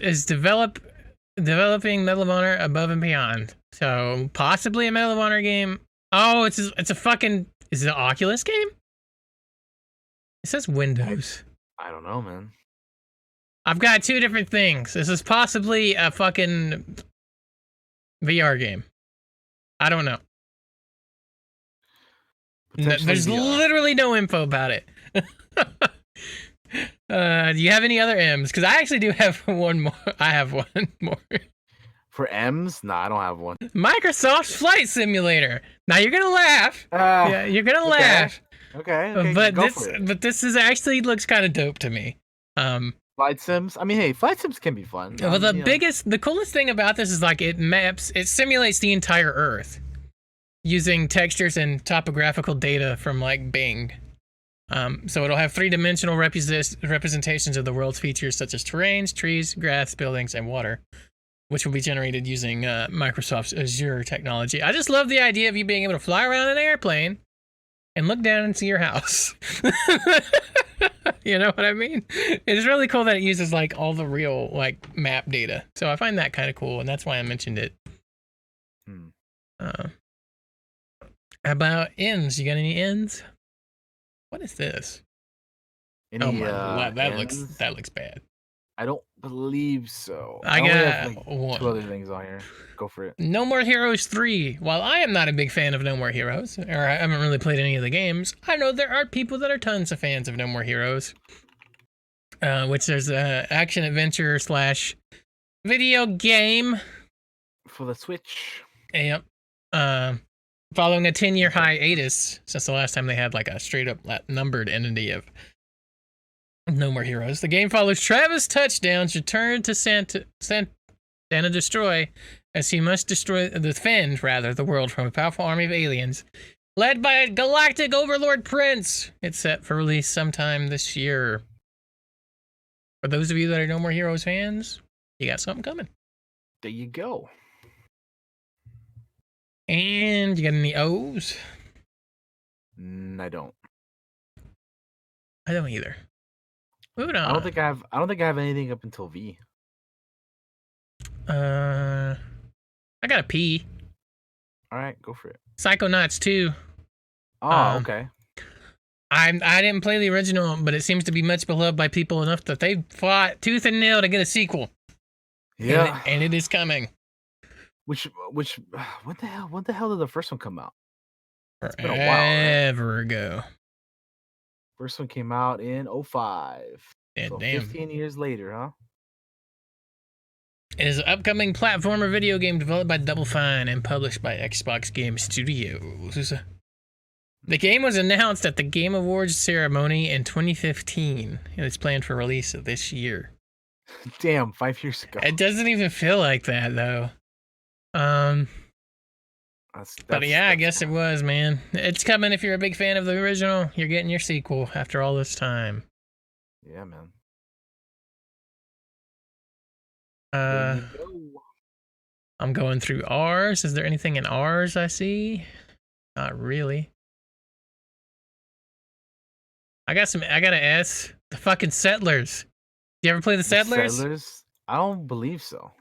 Is developing Medal of Honor Above and Beyond. So possibly a Medal of Honor game. Oh, it's a fucking. Is it an Oculus game? It says Windows. I don't know, man. I've got 2 different things. This is possibly a fucking VR game. I don't know. There's literally no info about it. Do you have any other M's? Because I actually do have one more. I have one more. For M's? No, I don't have one. Microsoft's Flight Simulator. Now you're gonna laugh. Yeah, you're gonna laugh. Okay. But this is actually looks kind of dope to me. Flight sims. I mean, hey, flight sims can be fun. Well, the coolest thing about this is like it simulates the entire Earth using textures and topographical data from like Bing. So it'll have 3-dimensional representations of the world's features such as terrains, trees, grass, buildings, and water, which will be generated using Microsoft's Azure technology. I just love the idea of you being able to fly around in an airplane and look down and see your house. You know what I mean? It's really cool that it uses like all the real like map data. So I find that kind of cool, and that's why I mentioned it. Hmm. Uh, how about ends? You got any ends? What is this? Oh Any my, ends? that looks bad. I don't believe so. I I only have got like two one. other things on here. Go for it. No More Heroes 3. While I am not a big fan of No More Heroes, or I haven't really played any of the games, I know there are people that are tons of fans of No More Heroes. Which there's a action adventure slash video game. For the Switch. Yep. Um, following a 10-year Okay. hiatus since the last time they had like a straight up numbered entity of No More Heroes. The game follows Travis Touchdown's return to Santa Destroy, as he must defend the world from a powerful army of aliens, led by a galactic overlord prince. It's set for release sometime this year. For those of you that are No More Heroes fans, you got something coming. There you go. And you got any O's? I don't. I don't either. Moving on. I don't think I have. I don't think I have anything up until V. I got a P. All right, go for it. Psychonauts 2. Oh, okay. I didn't play the original, but it seems to be much beloved by people enough that they fought tooth and nail to get a sequel. Yeah. And it is coming. Which what the hell? When the hell did the first one come out? It's been a while, right? Forever ago. First one came out in 05. Yeah, So damn. 15 years later, huh? It is an upcoming platformer video game developed by Double Fine and published by Xbox Game Studios. The game was announced at the Game Awards ceremony in 2015, and it's planned for release this year. Damn, 5 years ago. It doesn't even feel like that though. But yeah, I guess it was, man. It's coming if you're a big fan of the original. You're getting your sequel after all this time. Yeah, man. Uh, There you go. I'm going through R's. Is there anything in R's I see? Not really. I got an S. The fucking Settlers. You ever play the Settlers? Settlers? I don't believe so.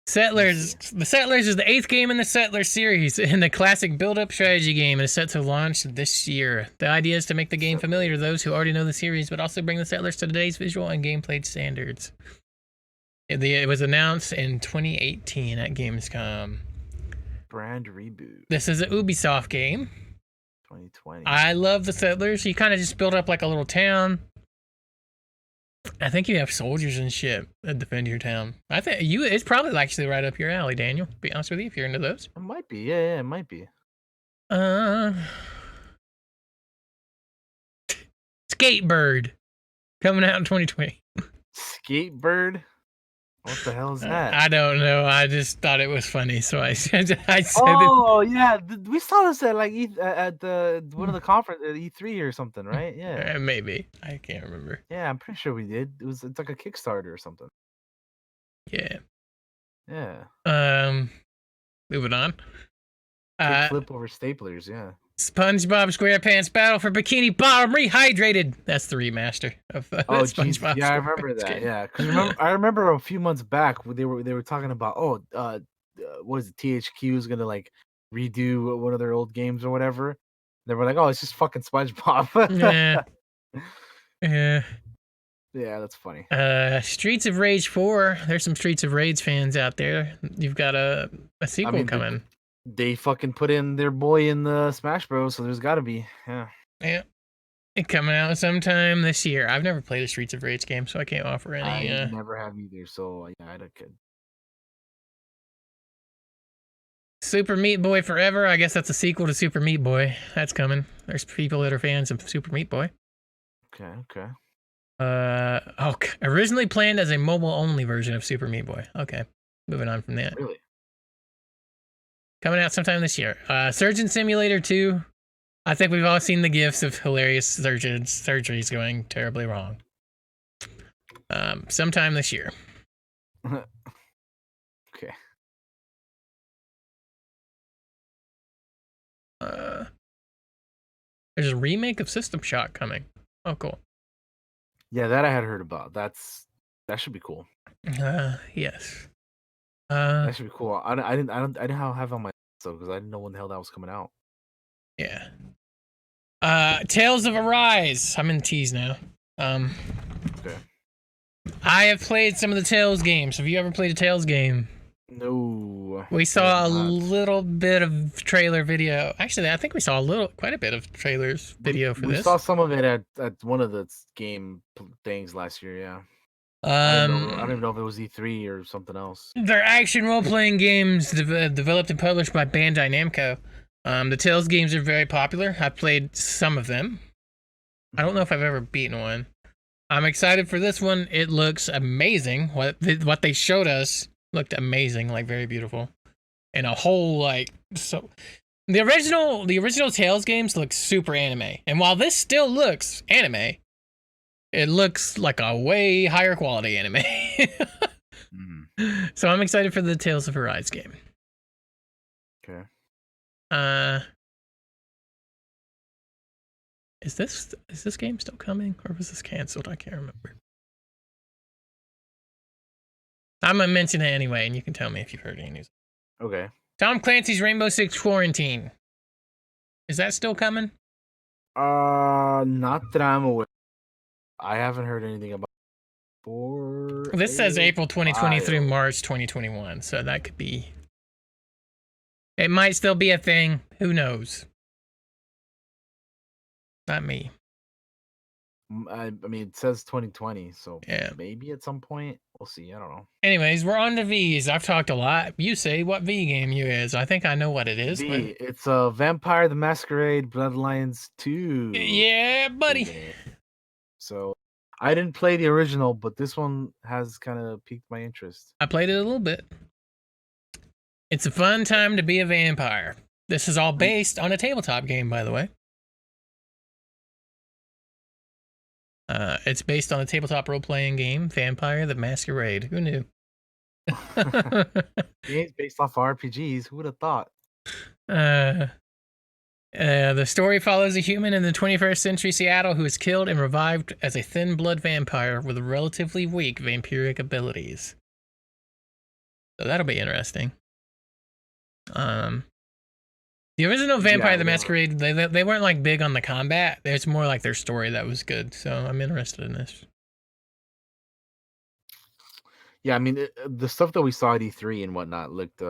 Settlers. The Settlers is the 8th game in the Settlers series, and the classic build-up strategy game, and is set to launch this year. The idea is to make the game familiar to those who already know the series, but also bring the Settlers to today's visual and gameplay standards. It was announced in 2018 at Gamescom. Brand reboot. This is an Ubisoft game. 2020. I love the Settlers. You kind of just build up like a little town. I think you have soldiers and shit that defend your town. I think it's probably actually right up your alley, Daniel. To be honest with you, if you're into those. It might be. Yeah, it might be. Skatebird coming out in 2020. Skatebird? What the hell is that? I don't know. I just thought it was funny, so I said Oh, yeah. We saw this at like at the one of the conference at E3 or something, right? Yeah. Maybe. I can't remember. Yeah, I'm pretty sure we did. It's like a Kickstarter or something. Yeah. Yeah. Moving on. Flip over staplers, yeah. SpongeBob SquarePants Battle for Bikini Bottom Rehydrated. That's the remaster of SpongeBob. Yeah, I remember that. Yeah, because I remember a few months back they were talking about what is it, THQ is gonna like redo one of their old games or whatever. They were like, oh, it's just fucking SpongeBob. Yeah. Yeah. Yeah, that's funny. Streets of Rage 4. There's some Streets of Rage fans out there. You've got a sequel coming. They fucking put in their boy in the Smash Bros, so there's got to be. Yeah. It coming out sometime this year. I've never played a Streets of Rage game, so I can't offer any. I never have either, so yeah, I could. Super Meat Boy Forever. I guess that's a sequel to Super Meat Boy. That's coming. There's people that are fans of Super Meat Boy. Okay. Originally planned as a mobile-only version of Super Meat Boy. Okay, moving on from that. Really? Coming out sometime this year. Surgeon Simulator 2. I think we've all seen the gifs of hilarious surgeries going terribly wrong. Sometime this year. Okay. There's a remake of System Shock coming. Oh, cool. Yeah, that I had heard about. That should be cool. Yes. That should be cool. I didn't have it on my so because I didn't know when the hell that was coming out. Yeah. Tales of Arise. I'm in the tease now. Okay. I have played some of the Tales games. Have you ever played a Tales game? No. We I saw a have not. little bit of trailer video. Actually, I think we saw quite a bit of trailers video for We this. saw some of it at one of the game things last year. Yeah. I didn't even know if it was E3 or something else. They're action role-playing games developed and published by Bandai Namco. The Tales games are very popular. I've played some of them. I don't know if I've ever beaten one. I'm excited for this one. It looks amazing. What they showed us looked amazing, like very beautiful. And a whole so the original Tales games look super anime. And while this still looks anime, it looks like a way higher quality anime. So I'm excited for the Tales of Arise game. Okay. Is this game still coming, or was this canceled? I can't remember. I'm gonna mention it anyway, and you can tell me if you've heard any news. Okay. Tom Clancy's Rainbow Six Quarantine. Is that still coming? Not that I'm aware. I haven't heard anything about. This says April 2020 through while. March 2021, so that could be. It might still be a thing. Who knows? Not me. I mean, it says 2020, so Yeah. maybe at some point we'll see. I don't know. Anyways, we're on to V's. I've talked a lot. You say what V game you is. I think I know what it is. V. It's a Vampire the Masquerade Bloodlines 2. Yeah, buddy. So I didn't play the original, but this one has kind of piqued my interest. I played it a little bit. It's a fun time to be a vampire. This is all based on a tabletop game, by the way. It's based on a tabletop role-playing game, Vampire the Masquerade. Who knew? Games based off RPGs. Who would have thought? The story follows a human in the 21st century Seattle who is killed and revived as a thin blood vampire with relatively weak vampiric abilities. So that'll be interesting. The original Vampire the Masquerade, they weren't like big on the combat. It's more like their story that was good. So I'm interested in this. Yeah, I mean the stuff that we saw at E3 and whatnot looked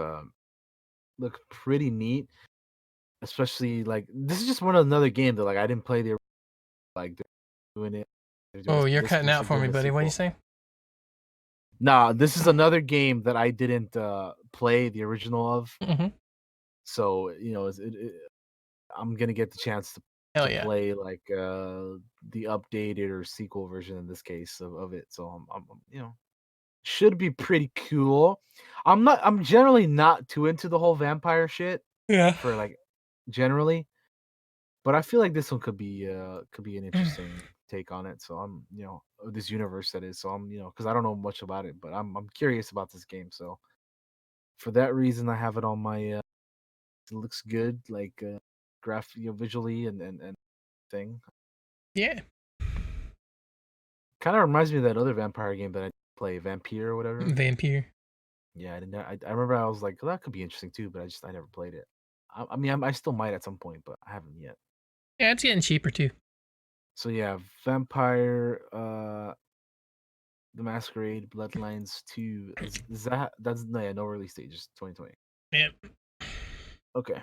pretty neat. Especially like this is just another game that like I didn't play the like doing it. Oh, you're cutting out for me, buddy. What do you say? Nah, this is another game that I didn't play the original of. So you know, I'm gonna get the chance to play like the updated or sequel version in this case of it. So I'm you know, should be pretty cool. I'm generally not too into the whole vampire shit. Yeah. For like generally, but I feel like this one could be an interesting take on it. So I'm this universe that is. So I'm because I don't know much about it, but I'm curious about this game. So for that reason, I have it on my. It looks good, like visually and thing. Yeah. Kind of reminds me of that other vampire game that I play, Vampire or whatever. Vampire. Yeah, I didn't. I remember I was like, well, that could be interesting too, but I never played it. I mean, I still might at some point, but I haven't yet. Yeah, it's getting cheaper too. So yeah, Vampire, the Masquerade, Bloodlines 2. That's no release date, just 2020. Yep. Okay.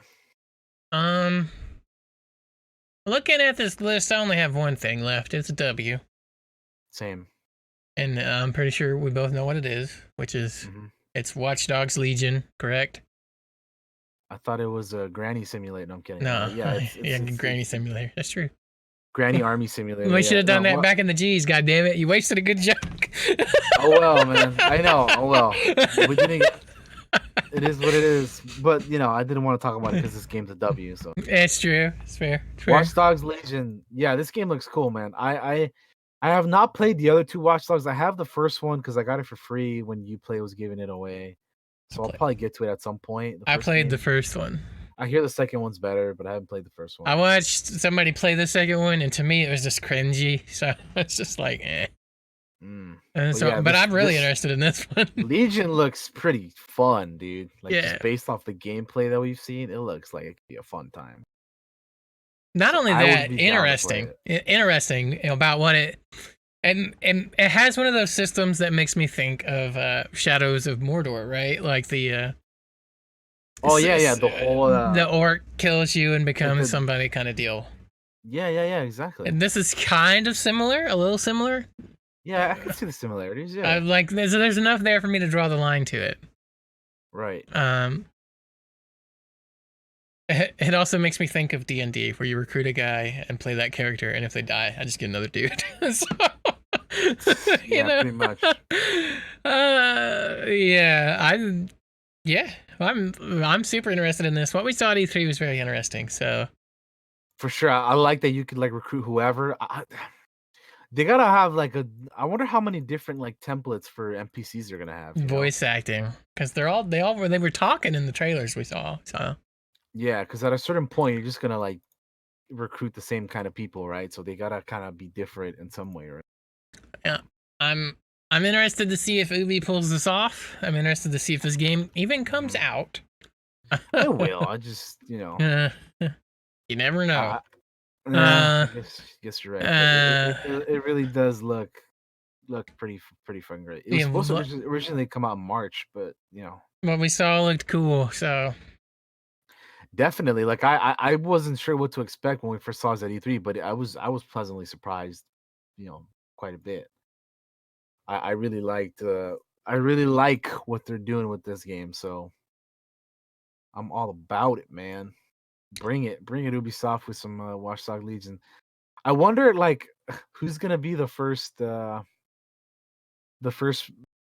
Looking at this list, I only have one thing left. It's a W. Same. And I'm pretty sure we both know what it is, which is it's Watch Dogs Legion, correct? I thought it was a Granny Simulator. No, I'm kidding. No, it's Granny Simulator. That's true. Granny Army Simulator. We should have done that back in the G's. God damn it! You wasted a good joke. Oh well, man. I know. Oh well. We didn't. It is what it is. But I didn't want to talk about it because this game's a W. So it's true. It's fair. Watch Dogs Legion. Yeah, this game looks cool, man. I have not played the other two Watch Dogs. I have the first one because I got it for free when Uplay was giving it away. So I'll probably get to it at some point. I played the first one. I hear the second one's better, but I haven't played the first I one. watched somebody play the second one, and to me, it was just cringy. So it's just like, eh. And But so, yeah, but I'm really this interested in this one. Legion looks pretty fun, dude. Like Yeah. just based off the gameplay that we've seen, it looks like it could be a fun time. Not So only I would that, be down to play it. interesting about what it, and it has one of those systems that makes me think of Shadows of Mordor, right? Like Oh yeah, the orc kills you and like becomes somebody kind of deal. yeah, exactly. And this is kind of similar, a little similar. Yeah, I can see the similarities. Yeah, I like there's enough there for me to draw the line to it. right. It also makes me think of D&D, where you recruit a guy and play that character, and if they die, I just get another dude. So, Yeah, pretty much. Yeah, I'm super interested in this. What we saw at E3 was very interesting. So For sure, I like that you could like recruit whoever. They gotta have like a. I wonder how many different like templates for NPCs they're gonna have. voice acting, because they were talking in the trailers we saw. So Yeah, because at a certain point, you're just gonna like recruit the same kind of people, right? So they gotta kind of be different in some way, right? yeah, I'm I'm interested to see if Ubi pulls this off. I'm interested to see if this game even comes out. It will. I just, Uh, you never know. I, yeah, Uh, I guess you're right, but uh, it really does look pretty fun. Great. It was yeah, supposed to originally come out in March, but what we saw looked cool. So definitely. Like I wasn't sure what to expect when we first saw it at E3, but I was pleasantly surprised, you know, quite a bit. I really liked. I really like what they're doing with this game, so I'm all about it, man. Bring it, Ubisoft with some Watchdog Legion. I wonder, like, who's gonna be the first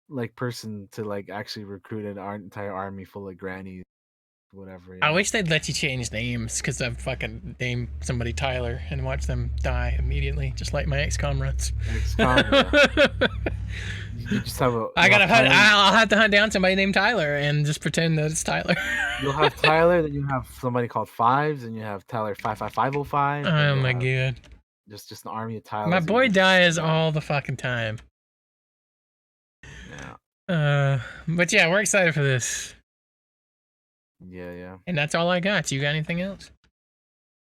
like person to like actually recruit an entire army full of grannies, whatever. I wish they'd let you change names, because I've fucking named somebody Tyler and watch them die immediately, just like my XCOM runs. XCOM, yeah. You just have a. I gotta hunt. I'll have to hunt down somebody named Tyler and just pretend that it's Tyler. You'll have Tyler, then you have somebody called Fives, and you have Tyler 55505. Then Oh you'll my have god. just an army of Tylers. My that boy you just dies yeah. all the fucking time. Yeah. But yeah, we're excited for this. Yeah. And that's all I got. You got anything else?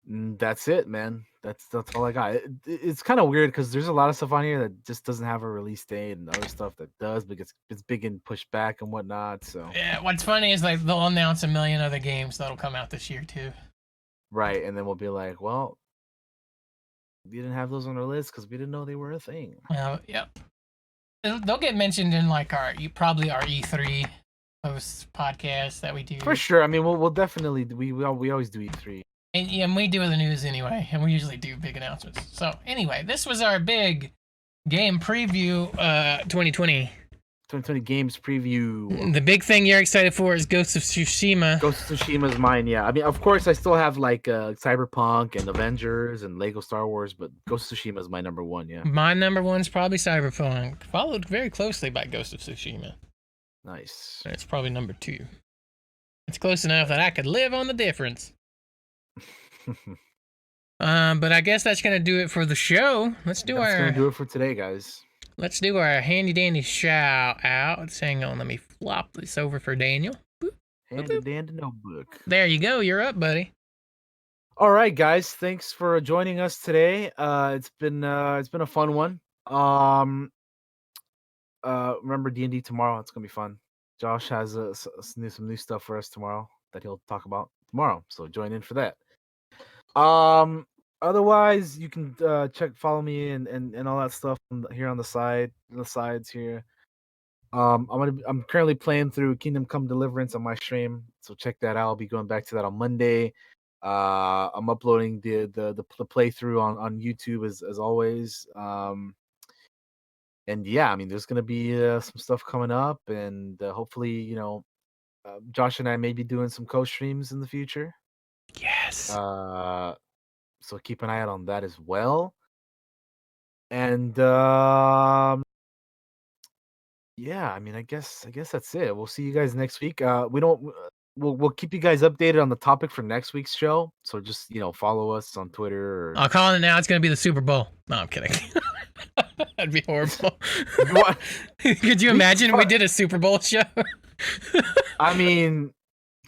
That's it, man. That's all I got. It's kind of weird because there's a lot of stuff on here that just doesn't have a release date, and other stuff that does, because it's big and pushed back and whatnot. So Yeah, what's funny is like they'll announce a million other games that'll come out this year too. right, and then we'll be like, well, we didn't have those on our list because we didn't know they were a thing. Yep. They'll get mentioned in like probably our E3 post podcast that we do. For sure. I mean, we'll definitely we always do E3. And we do the news anyway, and we usually do big announcements. So anyway, this was our big game preview 2020. 2020 games preview. The big thing you're excited for is Ghost of Tsushima. Ghost of Tsushima's mine, yeah. I mean, of course, I still have like Cyberpunk and Avengers and Lego Star Wars, but Ghost of Tsushima is my number one, yeah. My number one's probably Cyberpunk, followed very closely by Ghost of Tsushima. Nice. And it's probably number two. It's close enough that I could live on the difference. But I guess that's gonna do it for the show. That's gonna do it for today, guys. Let's do our handy dandy shout out. Hang on, let me flop this over for Daniel. Boop, handy dandy notebook. There you go. You're up, buddy. All right, guys. Thanks for joining us today. It's been a fun one. Remember D&D tomorrow. It's gonna be fun. Josh has some new stuff for us tomorrow that he'll talk about tomorrow. So join in for that. Otherwise, you can follow me and all that stuff here on the sides here. I'm currently playing through Kingdom Come Deliverance on my stream, so check that out. I'll be going back to that on Monday. I'm uploading the playthrough on YouTube as always. And yeah, I mean, there's gonna be some stuff coming up, and hopefully, Josh and I may be doing some co-streams in the future. Yes. So keep an eye out on that as well. And yeah, I mean, I guess that's it. We'll see you guys next week. We don't we'll keep you guys updated on the topic for next week's show. So just follow us on Twitter or I'll call it now. It's gonna be the Super Bowl. No, I'm kidding. That'd be horrible. what? Could you imagine we did a Super Bowl show? I mean,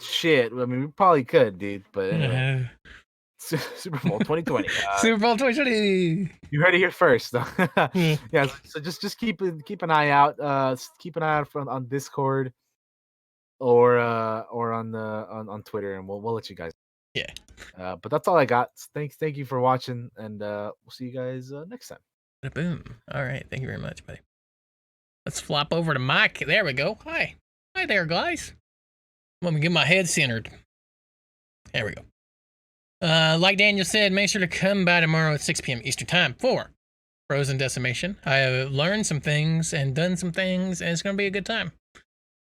shit. I mean, we probably could, dude. But anyway, Super Bowl 2020. Super Bowl 2020. You heard it here first. Yeah. Yeah. So just keep an eye out. Keep an eye out on Discord or on Twitter, and we'll let you guys. Yeah. But that's all I got. Thank you for watching, and we'll see you guys next time. Boom. All right. Thank you very much, buddy. Let's flop over to Mike. There we go. Hi. Hi there, guys. Let me get my head centered. There we go. Like Daniel said, make sure to come by tomorrow at 6 p.m. Eastern Time for Frozen Decimation. I have learned some things and done some things, and it's going to be a good time.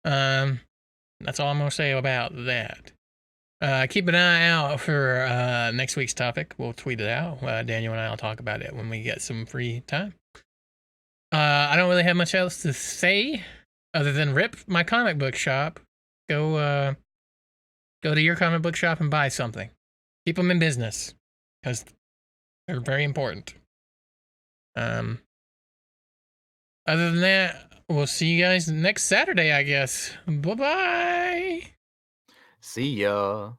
That's all I'm going to say about that. Keep an eye out for next week's topic. We'll tweet it out. Daniel and I will talk about it when we get some free time. I don't really have much else to say other than rip my comic book shop. Go to your comic book shop and buy something. Keep them in business because they're very important. Other than that, we'll see you guys next Saturday, I guess. Bye-bye. See ya.